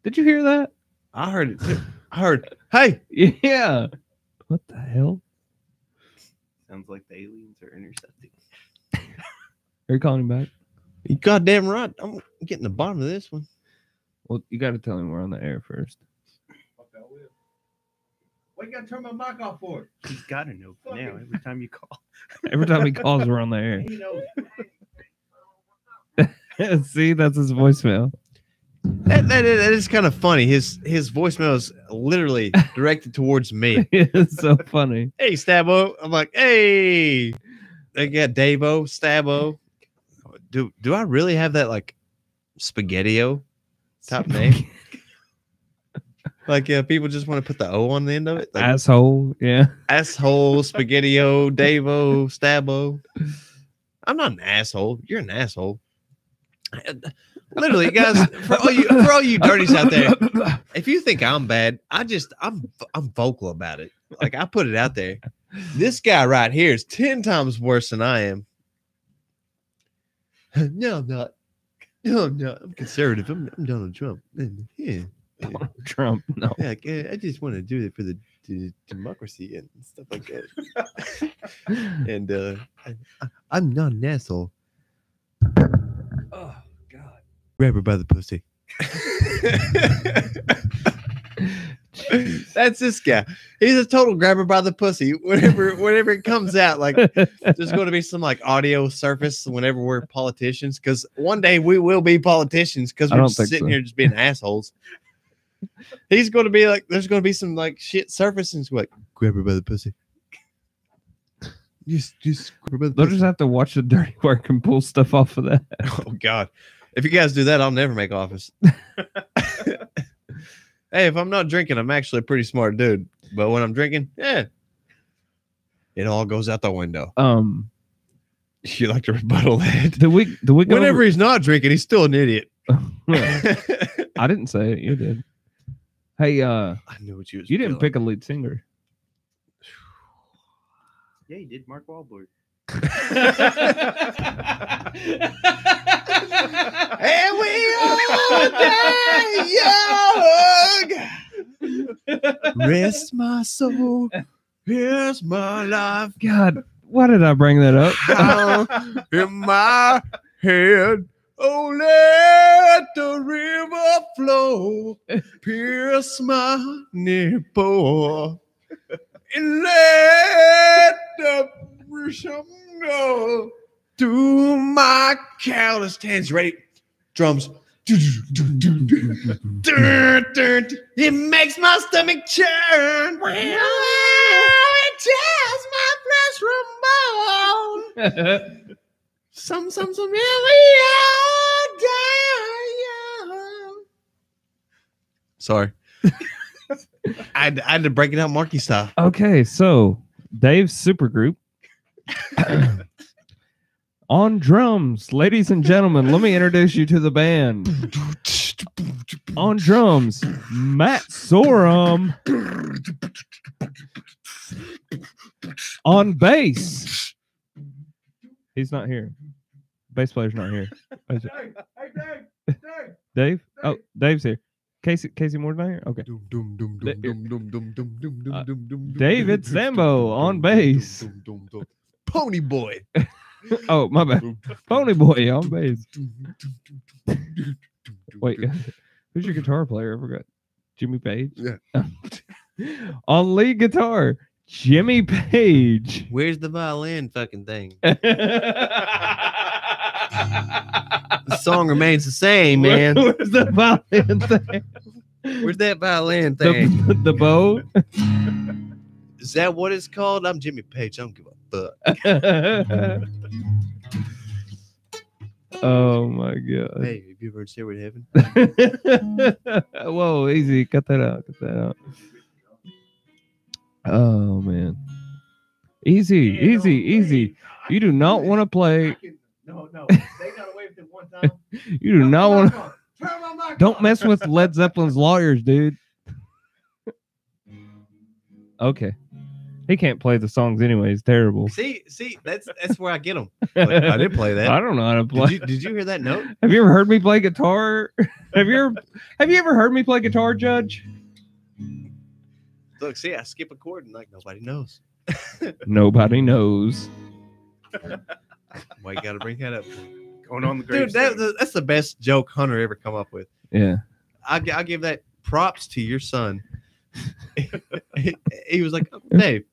S2: did you hear that?
S1: I heard it too. I heard, hey,
S2: Yeah. What the hell?
S4: Sounds like the aliens are intercepting.
S2: Are you calling him back?
S1: you goddamn right. I'm getting the bottom of this one.
S2: Well, you got to tell him we're on the air first.
S1: What you got to turn my mic off for?
S4: He's got to know by now every time you call.
S2: Every time he calls, we're on the air.
S1: You know,
S2: See, that's his voicemail.
S1: that is kind of funny. His voicemail is literally directed towards me.
S2: It's so funny.
S1: Hey, Stabbo. I'm like, hey. They got Davo, Stabbo. Do I really have that like Spaghetti-O type name? Like people just want to put the O on the end of it. Like,
S2: Asshole. Yeah.
S1: asshole, Spaghetti-O, Davo, Stabbo. I'm not an asshole. You're an asshole. Literally, guys, for all you dirties out there, if you think I'm bad, I'm vocal about it. Like I put it out there. This guy right here is 10 times worse than I am. No, I'm not. No, I'm not. I'm conservative. I'm Donald Trump. Yeah.
S2: Donald Trump. No.
S1: Yeah, I just want to do it for the democracy and stuff like that. And I'm not an asshole.
S2: Oh, God.
S1: Grab her by the pussy. That's this guy. He's a total grabber by the pussy. Whenever it comes out, like there's going to be some like audio surface whenever we're politicians, because one day we will be politicians because we're just sitting here just being assholes. He's going to be like, there's going to be some like shit surface and like grab her by the pussy. Just grab her by the
S2: They'll
S1: pussy.
S2: just have to watch the dirty work and pull stuff off of that.
S1: Oh God! If you guys do that, I'll never make office. Hey, if I'm not drinking, I'm actually a pretty smart dude. But when I'm drinking, yeah, it all goes out the window. You like to rebuttal that?
S2: Do we go
S1: Whenever he's not drinking, he's still an idiot.
S2: I didn't say it. You did. Hey,
S1: I knew what you was.
S2: you didn't pick a lead singer.
S4: Yeah, he did. Mark Wahlberg.
S1: And we all die young. Rest my soul. Here's my life.
S2: God, why did I bring that up?
S1: Down in my head. Oh, let the river flow. Pierce my nipple. And let the rhythm go to my callous hands. Ready? Drums. It makes my stomach churn. It tears my flesh from bone. Some, here we are dying. Sorry. I had to break it out Marky style.
S2: Okay, so Dave's supergroup. On drums, ladies and gentlemen, let me introduce you to the band. On drums, Matt Sorum. On bass, he's not here. Bass player's not here. Dave? Oh, Dave's here. Casey Moore's not here? Okay. David Sambo on bass.
S1: Pony Boy.
S2: Oh, my bad. Pony Boy on bass. Wait, who's your guitar player? I forgot. Jimmy Page?
S1: Yeah.
S2: On lead guitar, Jimmy Page.
S1: Where's the violin fucking thing? The song remains the same, man.
S2: Where's the violin thing?
S1: Where's that violin thing?
S2: The bow?
S1: Is that what it's called? I'm Jimmy Page. I don't give a fuck.
S2: Oh my God.
S1: Hey, have you ever heard Stairway to Heaven?
S2: Whoa, easy. Cut that out. Cut that out. Oh man. Easy. You do not want to play.
S4: No. They got away with it one time.
S2: You do not want to.
S4: Turn my mic
S2: Don't
S4: on.
S2: mess with Led Zeppelin's lawyers, dude. Okay. He can't play the songs anyway. He's terrible.
S1: See, that's where I get them. Like, I didn't play that.
S2: I don't know how to play.
S1: Did you hear that note?
S2: Have you ever heard me play guitar? Have you ever heard me play guitar, Judge?
S1: Look, see, I skip a chord and like nobody knows.
S2: Nobody knows.
S1: Why you got to bring that up?
S4: Going on the
S1: Dude,
S4: grave.
S1: that's the best joke Hunter ever come up with.
S2: Yeah.
S1: I'll give that props to your son. He was like, Uncle Dave.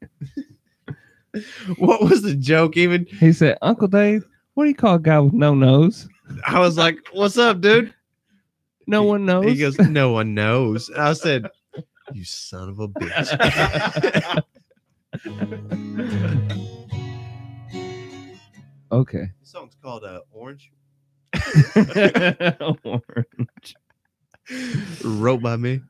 S1: What was the joke even?
S2: He said, Uncle Dave, what do you call a guy with no nose?
S1: I was like, what's up, dude?
S2: No one knows.
S1: He goes, no one knows. I said, you son of a bitch.
S2: Okay.
S1: The song's called Orange.
S2: Orange.
S1: Wrote by me.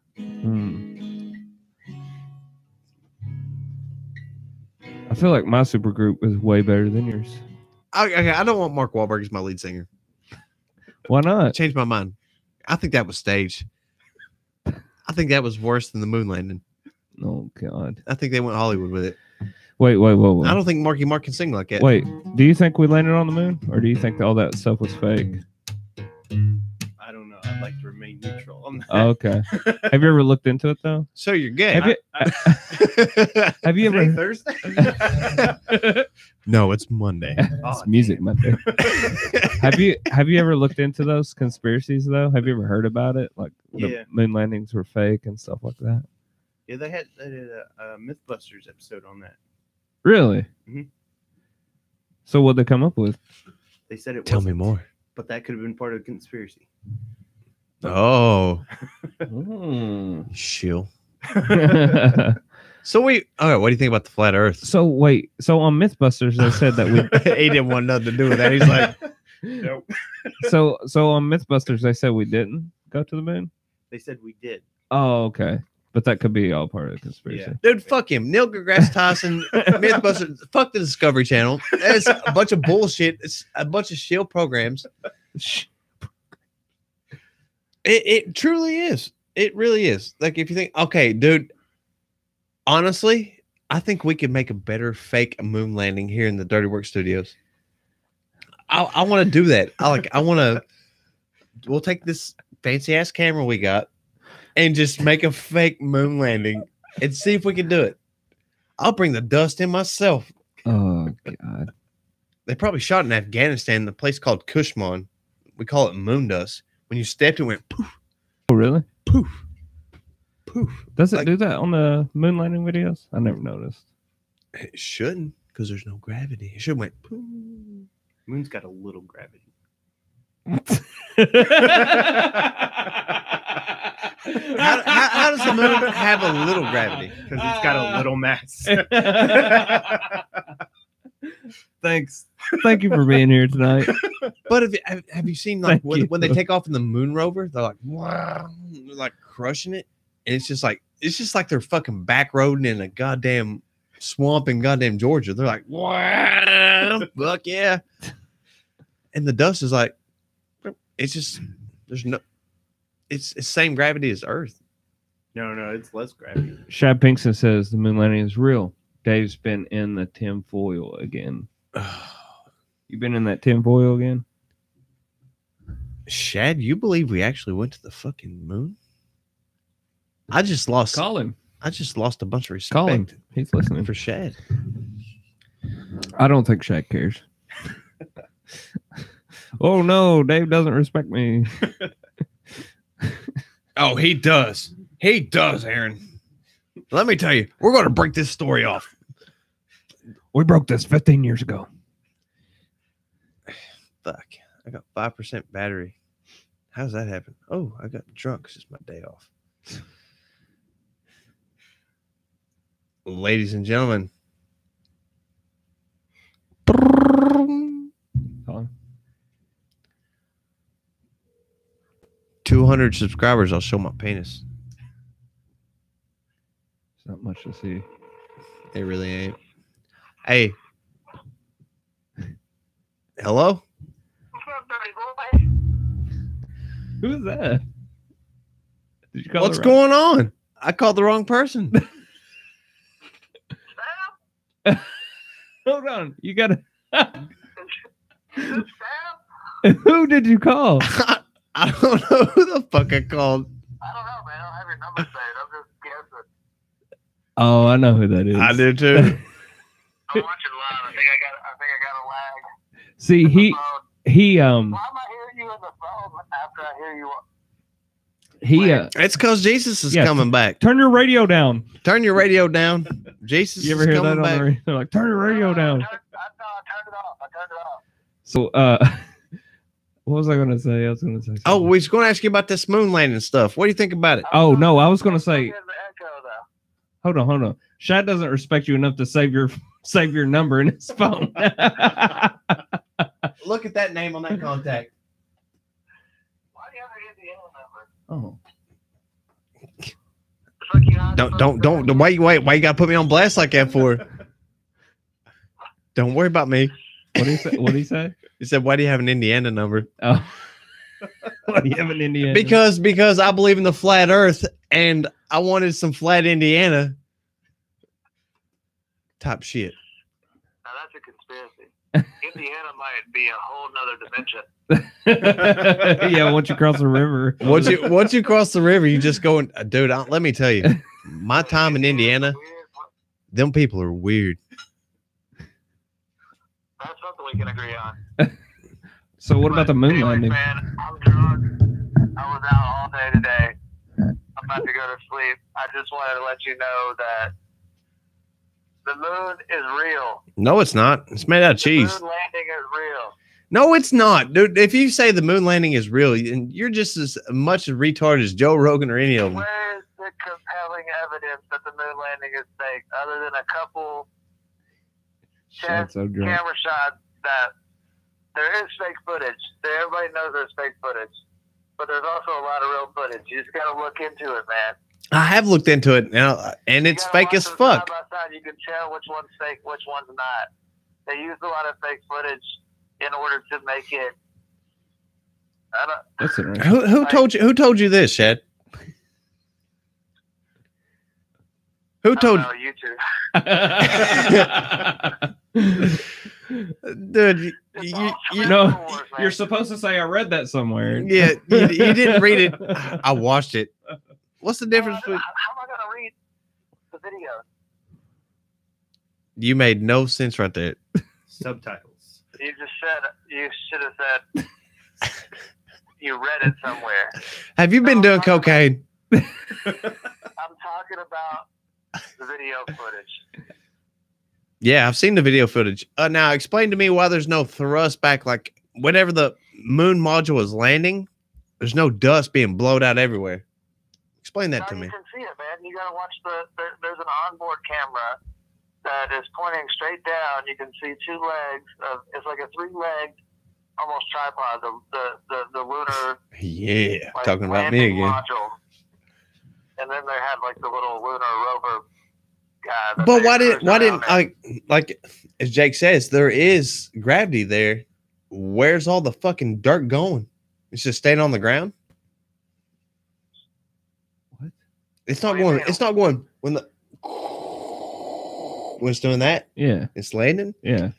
S2: I feel like my supergroup is way better than yours.
S1: I don't want Mark Wahlberg as my lead singer.
S2: Why not?
S1: Changed my mind. I think that was staged. I think that was worse than the moon landing.
S2: Oh God.
S1: I think they went Hollywood with it.
S2: Wait.
S1: I don't think Marky Mark can sing like that.
S2: Wait, do you think we landed on the moon, or do you think all that stuff was fake?
S4: I don't know. I'd like to remain neutral on that.
S2: Oh, okay. Have you ever looked into it though?
S1: So you're gay.
S2: Have you? Have you
S4: Today,
S2: ever?
S4: Thursday?
S1: No, it's Monday.
S2: It's Music Monday. Have you ever looked into those conspiracies though? Have you ever heard about it? Like the
S4: Yeah.
S2: moon landings were fake and stuff like that.
S4: Yeah, they did a Mythbusters episode on that.
S2: Really?
S4: Mhm.
S2: So what'd they come up with?
S4: They said it
S1: Tell
S4: wasn't,
S1: me more.
S4: but that could have been part of the conspiracy.
S1: Oh,
S2: Mm.
S1: shill. So all right, what do you think about the flat Earth?
S2: So wait, so on MythBusters they said that we
S1: he didn't want nothing to do with that. He's like,
S4: Nope.
S2: so on MythBusters they said we didn't go to the moon?
S4: They said we did.
S2: Oh, okay. But that could be all part of the conspiracy.
S4: Yeah.
S1: dude, fuck him. Neil deGrasse Tyson, Mythbusters, fuck the Discovery Channel. It's a bunch of bullshit. It's a bunch of shill programs. It truly is. It really is. Like if you think, okay, dude, honestly, I think we could make a better fake moon landing here in the Dirty Work Studios. I want to do that. We'll take this fancy ass camera we got and just make a fake moon landing and see if we can do it. I'll bring the dust in myself.
S2: Oh God.
S1: They probably shot in Afghanistan in a place called Kushman. We call it moon dust. When you stepped, it went poof,
S2: Oh really?
S1: poof, poof.
S2: Does it
S1: Like-
S2: do that on the moon landing videos? I never noticed.
S1: It shouldn't because there's no gravity. It should have went poof.
S4: Moon's got a little gravity.
S1: How does the moon have a little gravity?
S4: Because it's got a little mass.
S2: Thanks. Thank you for being here tonight.
S1: But have you seen like
S2: Thank you.
S1: when they take off in the moon rover? They're like, wow, they're like crushing it, and it's just like they're fucking back roading in a goddamn swamp in goddamn Georgia. They're like, wow, fuck yeah, and the dust is like, it's just there's no, it's same gravity as Earth.
S4: No, it's less gravity.
S2: Shad Pinkston says the moon landing is real. Dave's been in the tinfoil again. You been in that tinfoil again?
S1: Shad, you believe we actually went to the fucking moon? I just lost
S2: Call him.
S1: a bunch of respect
S2: Call him. He's listening.
S1: for Shad.
S2: I don't think Shad cares. Oh no, Dave doesn't respect me.
S1: Oh, he does. He does, Aaron. Let me tell you, we're going to break this story off.
S2: We broke this 15 years ago.
S1: Fuck. I got 5% battery. How does that happen? Oh, I got drunk 'cause it's my day off. Ladies and gentlemen.
S2: Call him.
S1: 200 subscribers, I'll show my penis.
S2: There's not much to see.
S1: It really ain't. Hey. Hello?
S5: What's up, dirty boy?
S2: Who's that? Did you call
S1: What's
S2: the
S1: going on? I called the wrong person.
S5: Sam?
S2: Hold on. You got to.
S5: Is this Sam?
S2: Who did you call?
S1: I don't know who the fuck I called.
S5: I don't know, man. I don't have your number saved. I'm just guessing.
S2: Oh, I know who that is.
S1: I do too.
S5: I'm watching live. I think I got a lag.
S2: See,
S5: on the
S2: he
S5: phone. Why am I hearing you in the phone after I hear you?
S1: It's because Jesus is
S2: Yeah,
S1: coming back.
S2: turn your radio down.
S1: Turn your radio down. Jesus
S2: You ever
S1: is
S2: hear
S1: coming
S2: that on
S1: back.
S2: the radio? They're like, turn your radio down.
S5: I turned it off. I turned it off.
S2: So, what was I going to say? I was going to say.
S1: Oh,
S2: something.
S1: we was going to ask you about this moon landing stuff. What do you think about it?
S2: Oh, no, I was going to say.
S5: Here's the echo, though.
S2: Hold on. Shad doesn't respect you enough to save your number in his phone.
S1: Look at that name on that contact.
S5: Why do you have an Indiana number?
S2: Oh.
S5: It's like you had
S1: Don't. Why you got to put me on blast like that for? Don't worry about me.
S2: What did he say? What did he say?
S1: He said, "Why do you have an Indiana number?"
S2: Oh. Why do you have an Indiana?
S1: Because I believe in the flat Earth, and I wanted some flat Indiana. Top shit.
S5: Now that's a conspiracy. Indiana might be a whole nother dimension.
S2: Yeah, once you cross the river.
S1: Once you cross the river, you just go and dude. Let me tell you, my time in Indiana, them people are weird.
S5: That's something we can agree on.
S2: So what about the moon
S5: Anyways,
S2: landing?
S5: man, I'm drunk. I was out all day today. I'm about to go to sleep. I just wanted to let you know that the moon is real.
S1: No, it's not. It's made out of cheese.
S5: The moon landing is real.
S1: No, it's not, dude. If you say the moon landing is real, you're just as much a retard as Joe Rogan or any of them.
S5: Where's the compelling evidence that the moon landing is fake, other than a couple
S2: Shad's so drunk.
S5: camera shots that there is fake footage? Everybody knows there's fake footage, but there's also a lot of real footage. You just gotta look into it, man.
S1: I have looked into it now, and it's
S5: You gotta
S1: fake
S5: watch
S1: as
S5: them
S1: fuck.
S5: Side by side, you can tell which one's fake, which one's not. They used a lot of fake footage in order to make it.
S2: That's interesting.
S1: Who told you this, Shad? Who told
S5: Oh, you two.
S1: dude?
S5: It's
S1: You,
S5: all
S1: you,
S2: No,
S5: Star Wars, man.
S2: you're supposed to say I read that somewhere.
S1: yeah, you didn't read it. I watched it. What's the difference
S5: How
S1: between?
S5: am I gonna read the video?
S1: You made no sense right there.
S4: Subtitles.
S5: You just said you should have said you read it somewhere.
S1: Have you been doing cocaine?
S5: I'm talking about the video footage.
S1: Yeah, I've seen the video footage. Now, explain to me why there's no thrust back. Like, whenever the moon module is landing, there's no dust being blown out everywhere. Explain that to
S5: You
S1: me.
S5: can see it, man. You gotta watch there's an onboard camera that is pointing straight down. You can see two legs of, it's like a 3-legged almost tripod, the lunar
S1: Yeah,
S5: like,
S1: talking about me
S5: landing
S1: again.
S5: module. And then they had like the little lunar rover guy. that
S1: But
S5: they
S1: why
S5: cruised
S1: didn't
S5: around in.
S1: like as Jake says, there is gravity there. Where's all the fucking dirt going? It's just staying on the ground.
S2: What?
S1: It's not
S5: What do you
S1: going.
S5: mean?
S1: It's not going when it's doing that.
S2: Yeah,
S1: It's landing.
S2: yeah.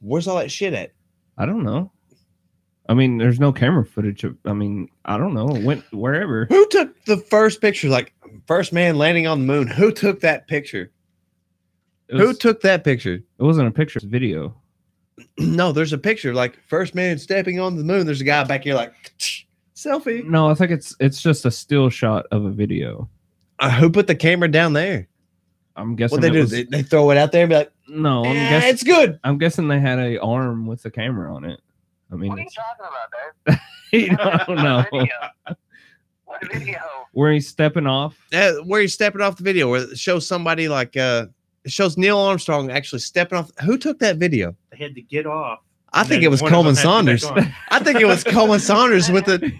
S1: Where's all that shit at?
S2: I don't know. I mean, there's no camera footage of. I mean, I don't know. It went wherever.
S1: Who took the first picture? Like first man landing on the moon. Who took that picture? Who took that picture?
S2: It wasn't a picture. It's video.
S1: No, there's a picture. Like first man stepping on the moon. There's a guy back here like selfie.
S2: No, I think it's just a still shot of a video.
S1: Who put the camera down there?
S2: I'm guessing.
S1: What they
S2: it
S1: do?
S2: was-
S1: They throw it out there and be like,
S2: no, I'm
S1: "Eh,
S2: guessing.
S1: it's good.
S2: I'm guessing they had a arm with the camera on it. I mean,
S5: What are you
S2: it's,
S5: talking about, Dave?
S2: you don't know
S5: What video?
S2: where he's stepping off.
S1: Where he's stepping off the video, where it shows somebody like it shows Neil Armstrong actually stepping off. Who took that video?
S4: They had to get off.
S1: I
S4: and
S1: think
S4: then
S1: it was
S4: one of
S1: Coleman
S4: them had to get
S1: Saunders.
S4: back
S1: I think it was Coleman Saunders with the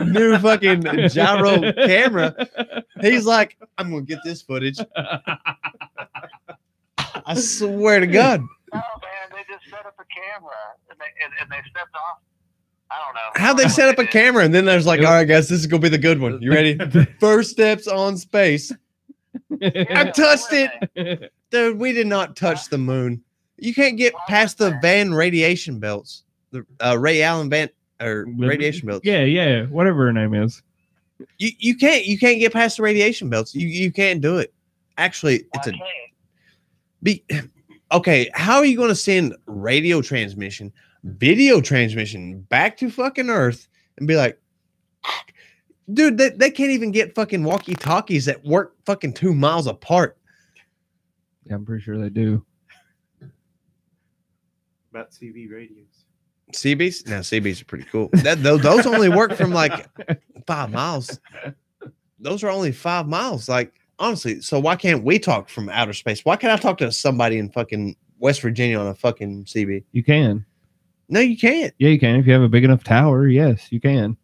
S1: new fucking gyro camera. He's like, I'm gonna get this footage. I swear to God.
S5: Oh man, they just said set up a camera and they stepped off. I don't know.
S1: How'd they set up a camera? And then there's like, all right, guys, this is going to be the good one. You ready? First steps on space. I touched it. Dude, we did not touch the moon. You can't get past the Van radiation belts. The Ray Allen Van or radiation belts.
S2: Yeah, whatever her name is.
S1: You can't get past the radiation belts. You can't do it. Actually, it's okay. How are you going to send radio transmission, video transmission back to fucking Earth and be like, dude, they can't even get fucking walkie-talkies that work fucking 2 miles apart.
S2: Yeah, I'm pretty sure they do.
S4: About CB radios.
S1: CBs? No, CBs are pretty cool. Those only work from like 5 miles. Those are only 5 miles. Like, honestly, so why can't we talk from outer space? Why can't I talk to somebody in fucking West Virginia on a fucking CB?
S2: You can.
S1: No, you can't.
S2: Yeah, you can. If you have a big enough tower, yes, you can. You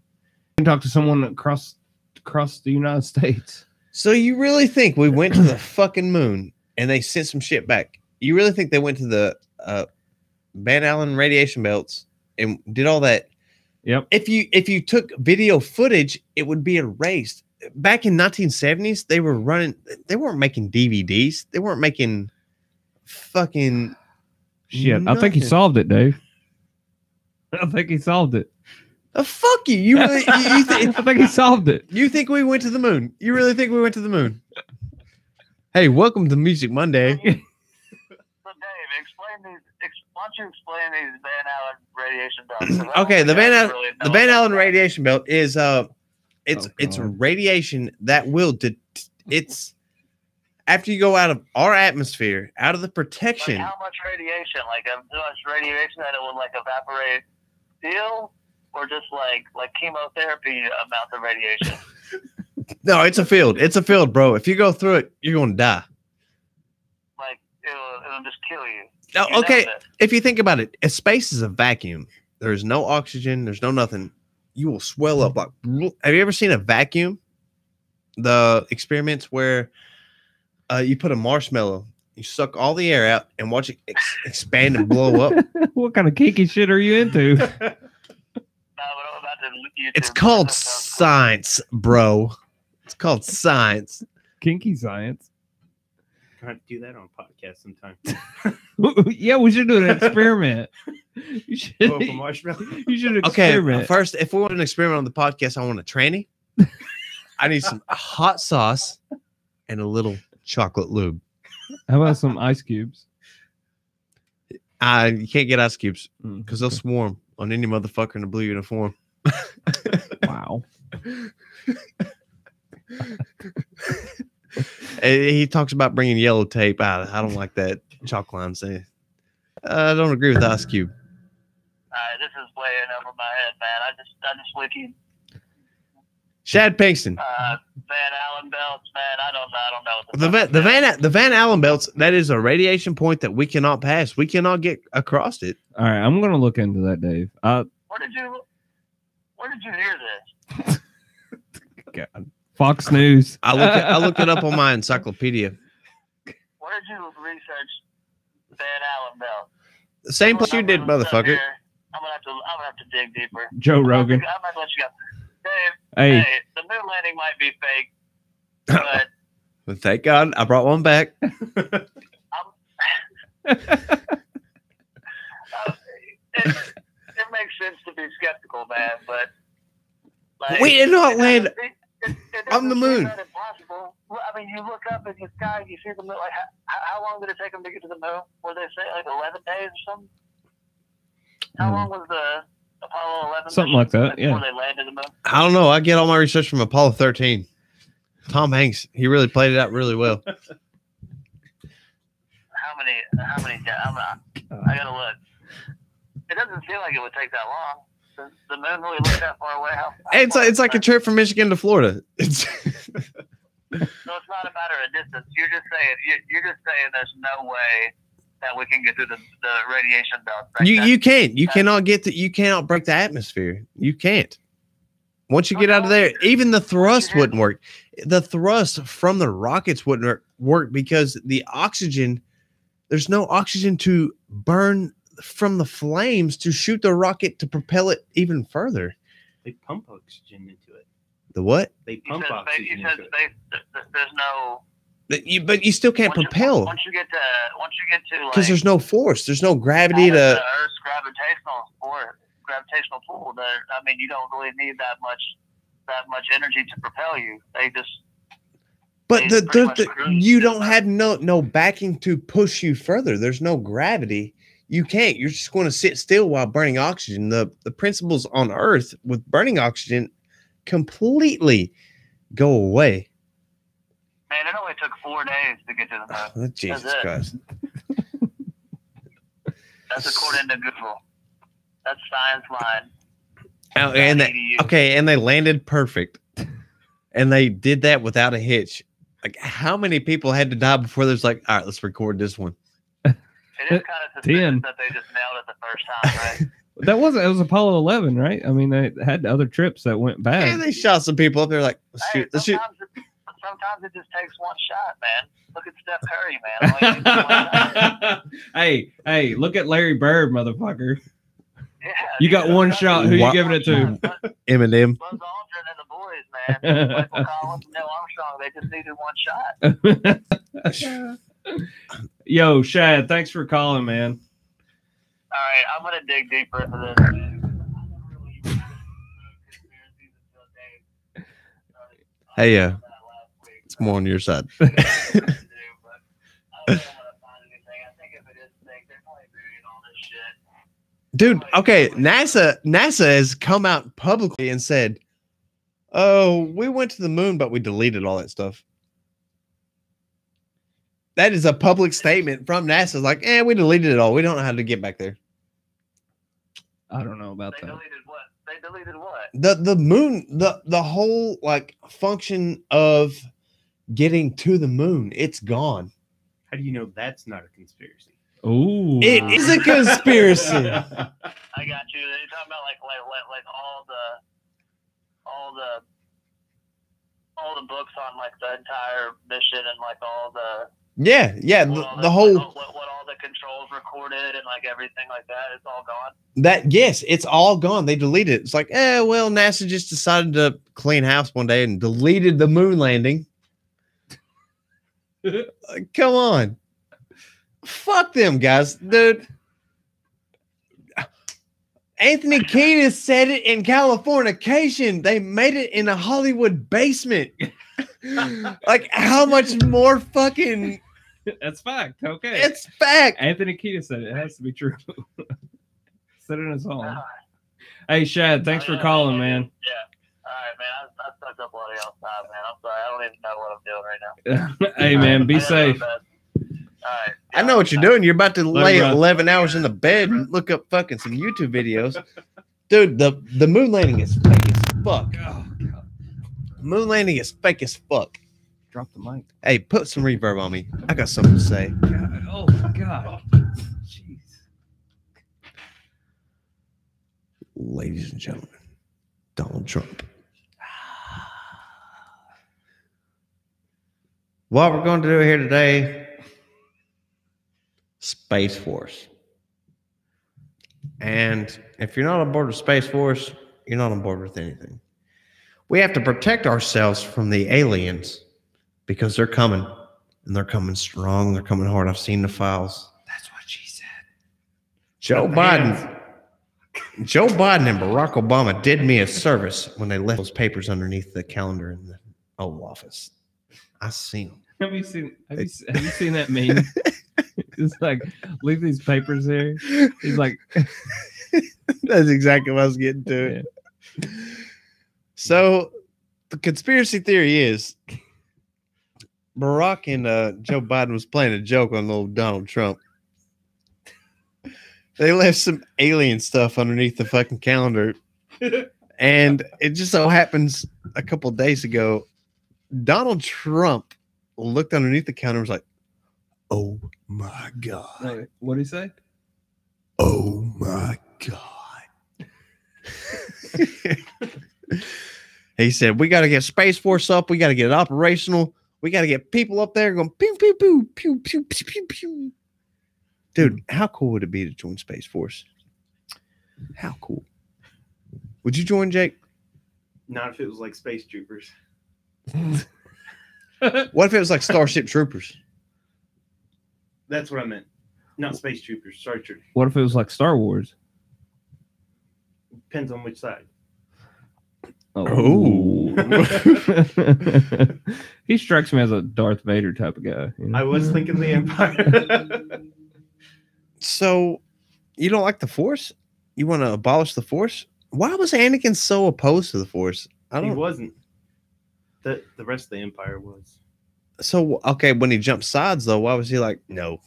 S2: can talk to someone across the United States.
S1: So you really think we went to the fucking moon and they sent some shit back? You really think they went to the Van Allen radiation belts and did all that?
S2: Yep.
S1: If you took video footage, it would be erased. Back in 1970s, they weren't making DVDs. They weren't making fucking
S2: shit.
S1: nothing.
S2: I think he solved it, Dave. I think he solved it.
S1: Fuck you. You really, you
S2: I think he solved it.
S1: You think we went to the moon? You really think we went to the moon? Hey, welcome to Music Monday.
S5: So Dave, why don't you explain these Van Allen radiation belts?
S1: Okay, the Van Allen
S5: radiation.
S1: radiation belt is it's radiation that will it's after you go out of our atmosphere, out of the protection.
S5: Like how much radiation? Like how much radiation that it would like evaporate steel, or just like chemotherapy amount of radiation?
S1: No, it's a field. It's a field, bro. If you go through it, you're gonna die.
S5: Like it'll just kill you.
S1: Oh, okay. If you think about it, if space is a vacuum, there's no oxygen, there's no nothing. You will swell up like. Have you ever seen a vacuum? The experiments where you put a marshmallow, you suck all the air out, and watch it expand and blow up.
S2: What kind of kinky shit are you into?
S1: It's called science, bro. It's called science.
S2: Kinky science.
S4: Trying to do that on a podcast sometime.
S2: Yeah, we should do an experiment. You should.
S4: Blow up a marshmallow.
S2: You should
S1: Okay,
S2: experiment.
S1: first, if we want an experiment on the podcast, I want a tranny. I need some hot sauce and a little chocolate lube.
S2: How about some ice cubes?
S1: You can't get ice cubes because they'll swarm on any motherfucker in a blue uniform.
S2: Wow.
S1: He talks about bringing yellow tape out. I don't like that chalk line saying. I don't agree with Ice Cube.
S5: This is way in over my head, man. I just wiki.
S1: Shad Pinkston.
S5: Van Allen belts, man. I don't know.
S1: The Van Allen belts. That is a radiation point that we cannot pass. We cannot get across it.
S2: All right, I'm gonna look into that, Dave.
S5: Where did you hear this?
S2: God. Fox News.
S1: I looked it up on my encyclopedia.
S5: Where did you research Van Allen belt?
S1: The same place you did, motherfucker.
S5: I'm gonna have to dig deeper.
S2: Joe Rogan.
S5: I'm not gonna let you go. Dave,
S2: Hey.
S5: the moon landing might be fake, but
S1: But thank God I brought one back.
S5: it makes sense to be skeptical, man. But like,
S1: We did not land
S5: it
S1: on the
S5: doesn't seem
S1: moon.
S5: that impossible. Well, I mean, you look up in the sky, you see the moon. Like, how long did it take them to get to the moon? Were they say like 11 days or something? How long was the Apollo 11?
S2: Something like that, yeah.
S5: Before they landed the moon.
S1: I don't know. I get all my research from Apollo 13. Tom Hanks, he really played it out really well.
S5: How many? I gotta look. It doesn't feel like it would take that long. Does the moon really look that far away?
S1: It's like a trip from Michigan to Florida. It's
S5: So it's not a matter of distance. You're just saying there's no way that we can get through the radiation belt.
S1: you can't. You cannot get to. You cannot break the atmosphere. You can't. Once you get out of there, even the thrust wouldn't work. The thrust from the rockets wouldn't work because the oxygen. There's no oxygen to burn from the flames to shoot the rocket to propel it even further.
S4: They pump oxygen into it.
S1: The what?
S4: They
S5: He
S4: pump
S5: said,
S4: oxygen
S5: he said
S4: into it.
S5: there's no.
S1: But you still can't propel
S5: Once you get to like,
S1: because there's no force. There's no gravity
S5: out of
S1: to.
S5: the Earth's gravitational pull. There, I mean, you don't really need that much energy to propel you. They just.
S1: But
S5: they pretty much cruise
S1: you
S5: to
S1: don't
S5: the-
S1: have no backing to push you further. There's no gravity. You can't. You're just going to sit still while burning oxygen. The principles on Earth with burning oxygen completely go away.
S5: Man, it only took 4 days to get to the moon.
S1: Oh, Jesus
S5: it.
S1: Christ.
S5: That's according to Google. That's Science Line.
S1: Oh, and and they landed perfect. And they did that without a hitch. Like, how many people had to die before there's like, all right, let's record this one?
S5: It is kind of
S2: 10.
S5: suspicious that they just nailed it the first time, right?
S2: That wasn't. It was Apollo 11, right? I mean, they had other trips that went bad.
S1: And they shot some people up there like, let's shoot.
S5: Sometimes it just takes one shot, man. Look at Steph Curry, man. All you need is one shot.
S2: Hey, look at Larry Bird, motherfucker.
S5: Yeah,
S2: You got one shot. Who you
S1: What?
S2: giving it to?
S1: Eminem.
S5: Buzz Aldrin and the boys, man. Michael Collins and Neil Armstrong, they just needed one shot.
S2: Yo, Shad, thanks for calling, man.
S5: All right, I'm going to dig deeper into this.
S1: Hey, it's more on your side. Dude, okay, NASA has come out publicly and said, "Oh, we went to the moon, but we deleted all that stuff." That is a public statement from NASA. It's like, we deleted it all. We don't know how to get back there.
S2: I don't know about
S5: They
S2: that.
S5: deleted what? They deleted what?
S1: The moon, the whole like function of getting to the moon, it's gone.
S4: How do you know that's not a conspiracy?
S2: Ooh.
S1: It is a conspiracy.
S5: I got you. You're talking about like all the books on like the entire mission and like all the
S1: Yeah, the whole
S5: what all the controls recorded and like everything like that. It's all gone.
S1: yes, it's all gone. They deleted it. It's like, well, NASA just decided to clean house one day and deleted the moon landing. Come on. Fuck them guys, dude. Anthony Kiedis said it in Californication. They made it in a Hollywood basement. Like, how much more fucking?
S2: That's fact. Okay.
S1: It's fact.
S2: Anthony Kiedis said it. It has to be true. Said it in his home. Hey, Shad, thanks for calling, man.
S5: Yeah. All right, man. I sucked up a lot of y'all's time, man. I'm sorry. I don't even know what I'm doing right now.
S2: Hey, man, be safe.
S5: All right.
S1: I know what you're doing. You're about to
S2: Let
S1: lay
S2: it run.
S1: 11 hours in the bed and look up fucking some YouTube videos. Dude, the moon landing is fake as fuck.
S2: Oh, God.
S1: Moon landing is fake as fuck.
S2: Drop the mic.
S1: Hey, put some reverb on me. I got something to say.
S2: God. Oh, my God. Jeez.
S1: Ladies and gentlemen, Donald Trump. What we're going to do here today, Space Force. And if you're not on board with Space Force, you're not on board with anything. We have to protect ourselves from the aliens because they're coming. And they're coming strong. They're coming hard. I've seen the files.
S2: That's what she said.
S1: Joe Biden and Barack Obama did me a service when they left those papers underneath the calendar in the Oval Office. I seen them.
S2: Have you seen that meme? It's like, leave these papers here. He's like,
S1: That's exactly what I was getting to.
S2: Yeah.
S1: So the conspiracy theory is Barack and Joe Biden was playing a joke on old Donald Trump. They left some alien stuff underneath the fucking calendar. And it just so happens a couple of days ago, Donald Trump looked underneath the counter and was like, "Oh my God.
S2: what did he say?
S1: Oh my God." He said, "We got to get Space Force up. We got to get it operational. We got to get people up there going pew, pew, pew, pew, pew, pew, pew, pew." Dude, how cool would it be to join Space Force? How cool. Would you join, Jake?
S4: Not if it was like Space Troopers.
S1: What if it was like Starship Troopers?
S4: That's what I meant. Not Space Troopers. Sorry, Troopers.
S2: What if it was like Star Wars?
S4: Depends on which side.
S1: Oh.
S2: He strikes me as a Darth Vader type of guy. You know?
S4: I was thinking the Empire.
S1: So, you don't like the Force? You want to abolish the Force? Why was Anakin so opposed to the Force? I
S4: He
S1: don't.
S4: wasn't. The rest of the Empire was.
S1: So, okay, when he jumped sides, though, why was he like, no?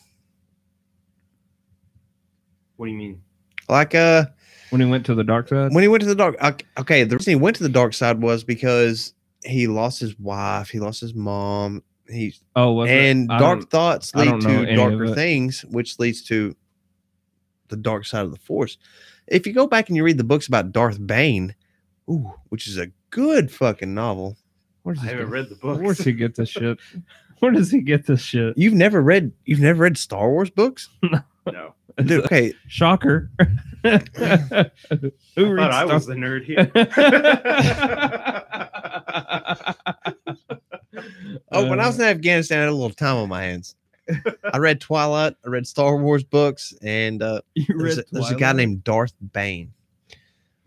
S4: What do you mean?
S1: Like,
S2: When he went to the dark side?
S1: when he went to the dark, okay, the reason he went to the dark side was because he lost his wife, he lost his mom,
S2: Oh, was it?
S1: and
S2: I
S1: dark
S2: don't-
S1: thoughts
S2: I
S1: lead
S2: don't know
S1: to
S2: any
S1: darker
S2: of it.
S1: things, which leads to the dark side of the Force. If you go back and you read the books about Darth Bane, ooh, which is a good fucking novel.
S2: Where's
S4: I
S2: this
S4: haven't
S2: guy?
S4: read the books.
S2: Where's he get this shit? Where does he get this shit?
S1: You've never read Star Wars books?
S4: No.
S1: Dude, okay.
S2: Shocker. Who
S4: I thought
S2: reads
S4: I
S2: Star-
S4: was the nerd here.
S1: Oh, when I was in Afghanistan, I had a little time on my hands. I read Twilight, I read Star Wars books, and
S2: You
S1: there's a guy named Darth Bane.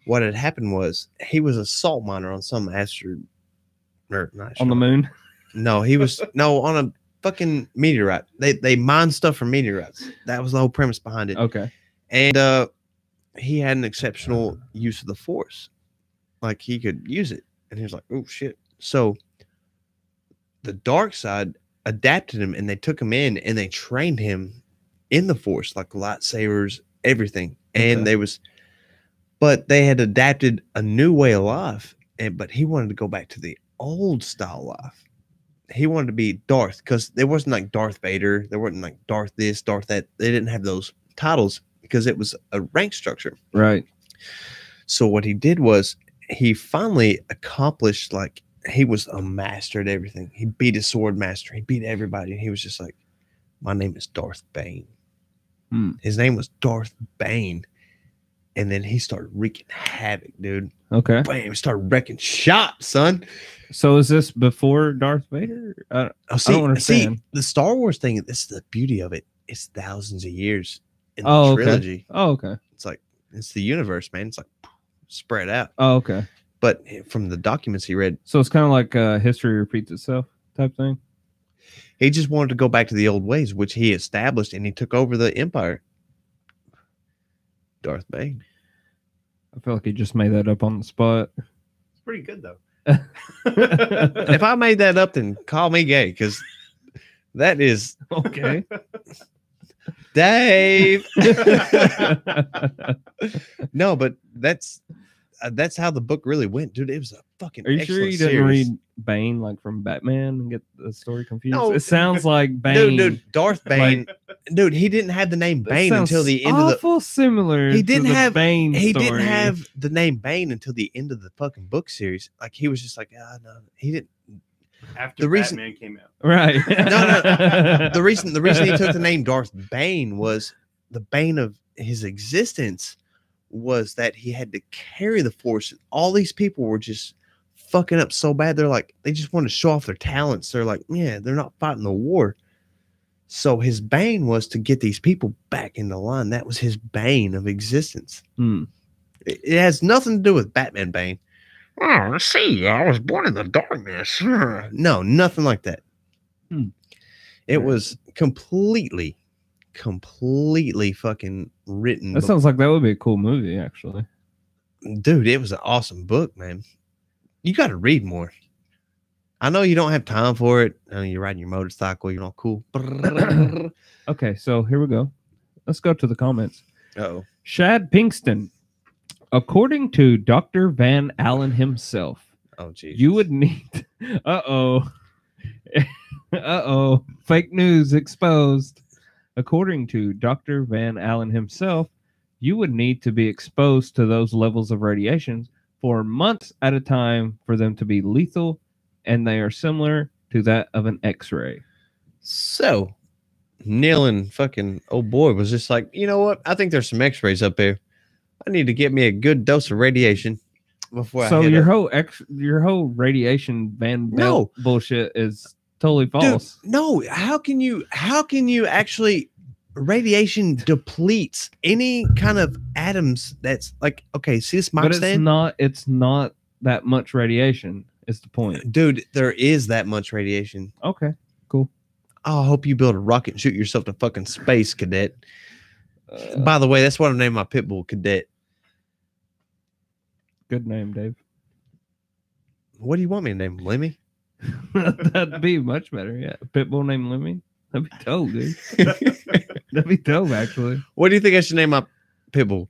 S1: What had happened was he was a salt miner on some asteroid. Or not
S2: on the
S1: asteroid.
S2: moon.
S1: No, he was on a fucking meteorite. They mined stuff from meteorites. That was the whole premise behind it.
S2: Okay.
S1: And he had an exceptional use of the Force. Like he could use it. And he was like, oh shit. So the dark side adapted him and they took him in and they trained him in the Force, like lightsabers, everything. And
S2: Okay.
S1: but they had adapted a new way of life. But he wanted to go back to the old style life. He wanted to be Darth because there wasn't like Darth Vader. There wasn't like Darth this, Darth that. They didn't have those titles because it was a rank structure.
S2: Right.
S1: So what he did was he finally accomplished, like, he was a master at everything. He beat his sword master. He beat everybody. And he was just like, my name is Darth Bane.
S2: Hmm.
S1: His name was Darth Bane. And then he started wreaking havoc, dude.
S2: Okay.
S1: Bam, started wrecking shop, son.
S2: So is this before Darth Vader?
S1: Oh,
S2: don't understand.
S1: the Star Wars thing, this is the beauty of it. It's thousands of years in the
S2: Oh, okay.
S1: trilogy.
S2: Oh, okay.
S1: It's like, it's the universe, man. It's like spread out.
S2: Oh, okay.
S1: But from the documents he read,
S2: So it's kind of like history repeats itself type thing.
S1: he just wanted to go back to the old ways, which he established, and he took over the empire. Darth Bane.
S2: I feel like he just made that up on the spot.
S4: It's pretty good though.
S1: If I made that up, then call me gay, because that is
S2: Okay.
S1: Dave. No, but that's how the book really went, dude. It was a fucking.
S2: Are you sure you
S1: excellent
S2: didn't
S1: series.
S2: read Bane like from Batman and get the story confused?
S1: No.
S2: It sounds like Bane.
S1: Dude, Darth Bane, dude, he didn't have the name
S2: That
S1: Bane
S2: sounds
S1: until the end of the.
S2: awful similar.
S1: He
S2: to
S1: didn't
S2: the
S1: have-
S2: Bane.
S1: He
S2: story.
S1: didn't have the name Bane until the end of the fucking book series. Like he was just like, ah, no, he didn't.
S4: After
S1: The reason-
S4: Batman came out.
S2: right.
S1: No. The reason he took the name Darth Bane was the bane of his existence was that he had to carry the Force. All these people were just fucking up so bad. They're like, they just want to show off their talents. They're like, yeah, they're not fighting the war. So his bane was to get these people back into line. That was his bane of existence.
S2: Hmm.
S1: It has nothing to do with Batman Bane. Oh, let's see. I was born in the darkness. No, nothing like that.
S2: Hmm.
S1: It was completely fucking written.
S2: That sounds like that would be a cool movie, actually.
S1: Dude, it was an awesome book, man. You got to read more. I know you don't have time for it. I know you're riding your motorcycle. You're all cool.
S2: Okay, so here we go. Let's go to the comments.
S1: Oh,
S2: Shad Pinkston. According to Dr. Van Allen himself,
S1: oh, geez.
S2: you would need. Uh-oh. Uh-oh. Fake news exposed. According to Dr. Van Allen himself, you would need to be exposed to those levels of radiation for months at a time for them to be lethal, and they are similar to that of an X-ray.
S1: So, Neil and fucking old boy was just like, you know what? I think there's some X-rays up there. I need to get me a good dose of radiation before
S2: So
S1: I head up.
S2: your whole radiation Van
S1: No.
S2: Belt bullshit is totally false.
S1: Dude, no, how can you actually radiation depletes any kind of atoms that's like, okay, see this mic
S2: But
S1: stand?
S2: it's not that much radiation is the point.
S1: Dude, there is that much radiation.
S2: Okay.
S1: Oh, I hope you build a rocket and shoot yourself to fucking space, Cadet. By the way, that's what I named my pit bull, Cadet.
S2: Good name, Dave.
S1: What do you want me to name him, Lemmy?
S2: That'd be much better. Yeah. Pitbull named Lemmy. That'd be dope, dude. That'd be dope, actually.
S1: What do you think I should name my pit bull?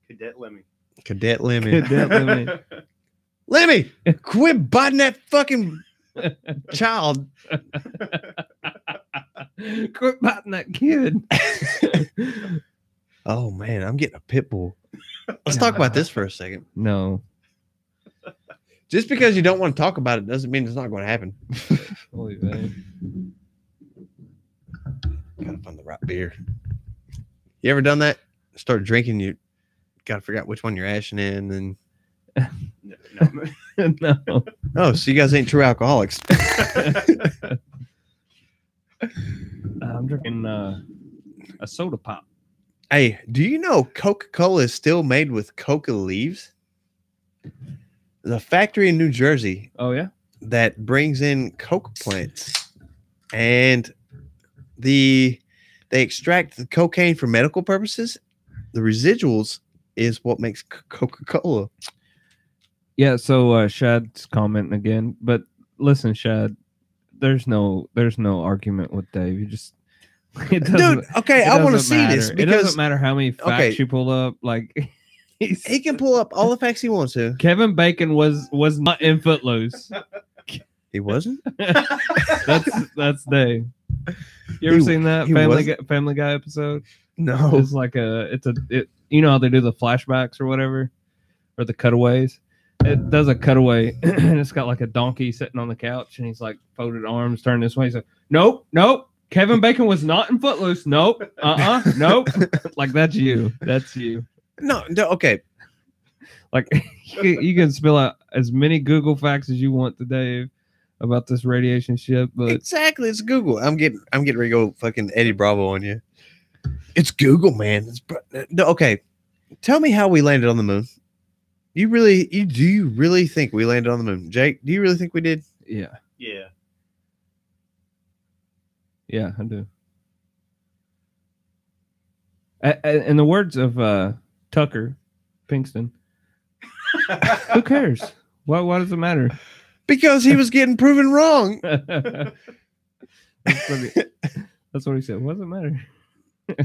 S4: Cadet Lemmy.
S1: Cadet Lemmy.
S2: Cadet Lemmy.
S1: Lemmy, quit biting that fucking child.
S2: Quit biting that kid.
S1: Oh man, I'm getting a pit bull. Let's talk about this for a second.
S2: No.
S1: Just because you don't want to talk about it doesn't mean it's not going to happen.
S2: Holy man.
S1: Gotta find the right beer. You ever done that? Start drinking, you gotta figure out which one you're ashing in, and
S2: No.
S1: oh, so you guys ain't true alcoholics.
S2: I'm drinking a soda pop.
S1: Hey, do you know Coca-Cola is still made with coca leaves? There's a factory in New Jersey
S2: Oh yeah.
S1: that brings in coca plants, and they extract the cocaine for medical purposes. The residuals is what makes Coca-Cola.
S2: Yeah, so Shad's commenting again, but listen, Shad, there's no argument with Dave. You just
S1: Dude, okay, I want to see this
S2: it
S1: because
S2: doesn't matter how many facts
S1: okay.
S2: you pull up. Like
S1: he can pull up all the facts he wants to.
S2: Kevin Bacon was not in Footloose.
S1: He wasn't.
S2: That's Dave. You ever seen that
S1: he
S2: Family Guy episode?
S1: No.
S2: It's like you know how they do the flashbacks or whatever, or the cutaways. It does a cutaway, and it's got like a donkey sitting on the couch, and he's like folded arms, turned this way. He's like, nope. Kevin Bacon was not in Footloose. Nope. Nope. Like that's you. That's you.
S1: No. Okay.
S2: Like you can spill out as many Google facts as you want to Dave about this radiation shit, but
S1: Exactly. It's Google. I'm getting ready to go fucking Eddie Bravo on you. It's Google, man. No, okay. Tell me how we landed on the moon. Do you really think we landed on the moon? Jake, do you really think we did?
S2: yeah,
S4: Yeah.
S2: I do. In the words of Tucker Pinkston, who cares? Why does it matter?
S1: Because he was getting proven wrong.
S2: That's what he said. What does it matter?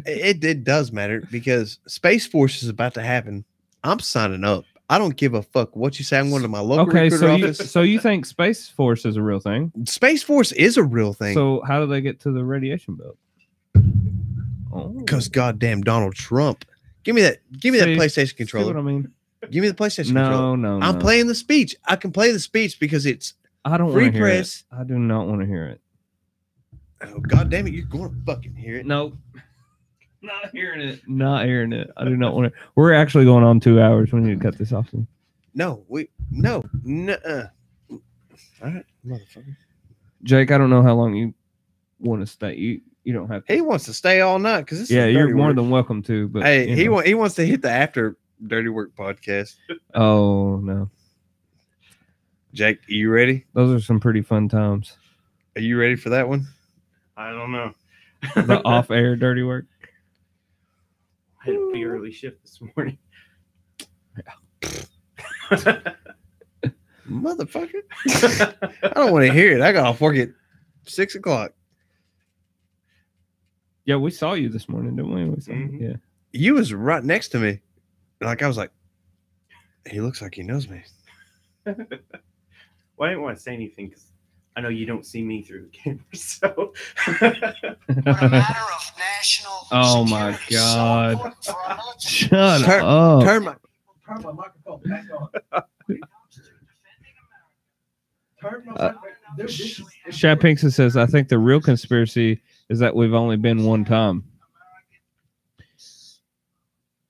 S1: It does matter because Space Force is about to happen. I'm signing up. I don't give a fuck what you say. I'm going to my local recruiter office.
S2: So you think Space Force is a real thing?
S1: Space Force is a real thing.
S2: So how do they get to the radiation belt? Oh,
S1: Because goddamn Donald Trump. Give me that PlayStation
S2: see
S1: controller.
S2: what I mean?
S1: Give me the PlayStation controller.
S2: No.
S1: I'm playing the speech. I can play the speech because it's
S2: I don't
S1: free
S2: want to hear
S1: press.
S2: it. I do not want to hear it.
S1: Oh god damn it, you're going to fucking hear it.
S2: No. Not hearing it. Not hearing it. I do not want to. We're actually going on 2 hours. We need to cut this off.
S1: No. All right, motherfucker.
S2: Jake, I don't know how long you want to stay. You don't have to.
S1: He wants to stay all night because this
S2: Yeah,
S1: is
S2: you're
S1: dirty
S2: more
S1: work.
S2: than welcome to. But
S1: Hey,
S2: you know.
S1: he wants to hit the after Dirty Work podcast.
S2: Oh no,
S1: Jake, are you ready?
S2: those are some pretty fun times.
S1: Are you ready for that one?
S4: I don't know.
S2: The off-air dirty work.
S4: I had a big early shift this morning.
S1: Motherfucker. I don't want to hear it. I got off work at 6 o'clock.
S2: Yeah, we saw you this morning, didn't we?
S4: Mhm.
S2: Yeah.
S1: You was right next to me. Like I was like, he looks like he knows me.
S4: Well, I didn't want to say anything because I know you don't see me through the camera. So
S2: Oh my God. Shut
S1: Turn-
S2: up.
S1: Turn my
S3: microphone back on. Turn my
S2: Shad Pinkston says, I think the real conspiracy is that we've only been one time.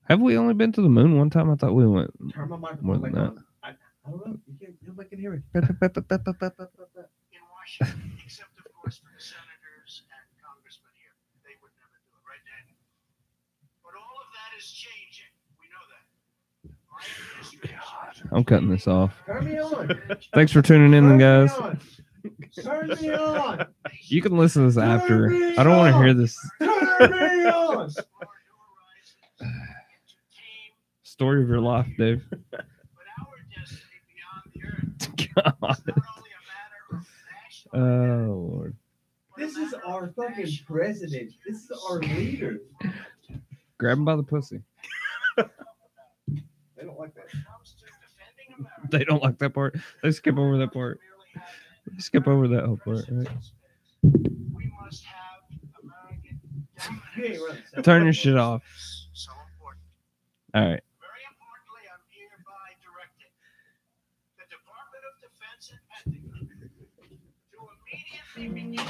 S2: Have we only been to the moon one time? I thought we went
S1: Turn my
S2: more
S1: microphone
S2: than
S1: back
S2: that.
S1: on. I don't know. Nobody can hear me.
S5: In Washington, except of course for the senators and congressmen here. They would never do it, right, Daniel? But all of that is changing. We know that. My administration-
S2: I'm cutting this off.
S1: Turn me on.
S2: Thanks for tuning in, guys.
S1: Turn me on.
S2: You can listen to this after. I don't want to hear this
S1: Turn me on.
S2: story of your life, Dave.
S5: But our destiny beyond the earth
S2: God.
S5: is not only a matter of national
S2: Oh, Lord.
S1: This is our fucking president. This is our leader.
S2: Grab him by the pussy.
S1: They don't like that.
S5: comes to defending America.
S2: They don't like that part. They skip over that part. They skip over that whole part, right?
S5: We must have American
S1: You ain't running.
S2: Turn your shit off.
S5: so important.
S2: All right.
S5: Very importantly, I'm hereby directing the Department of Defense and Pentagon to immediately begin the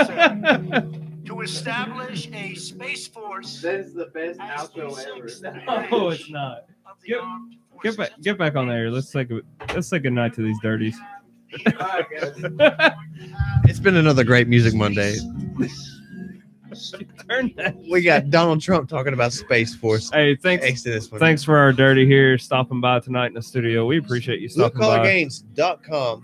S5: process to establish a space force
S1: That is the best
S5: as
S1: outro
S5: the
S1: ever.
S5: sixth
S2: No, it's not.
S5: of the
S2: Get-
S5: armed
S2: Get
S5: forces.
S2: back, get back on there. Let's say good night to these dirties.
S1: Alright, guys.
S3: It's been another great Music Monday.
S2: Turn that.
S3: We got Donald Trump talking about Space Force.
S2: Hey, thanks.
S3: Exodus. One.
S2: Thanks for our dirty here stopping by tonight in the studio. We appreciate you stopping by.
S3: BlueCollarGains.com.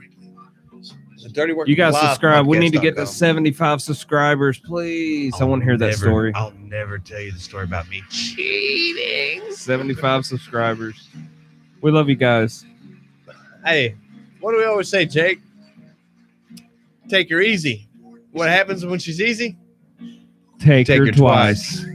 S3: The Dirty Work
S2: You guys
S3: Live
S2: subscribe. We need to get to
S3: podcast.com.
S2: 75 subscribers, please. I want to hear that
S3: Never-
S2: story.
S3: I'll never tell you the story about me cheating.
S2: 75 subscribers. We love you guys.
S3: Hey, what do we always say, Jake? Take her easy. What happens when she's easy?
S2: Take,
S3: Take
S2: her
S3: her
S2: twice.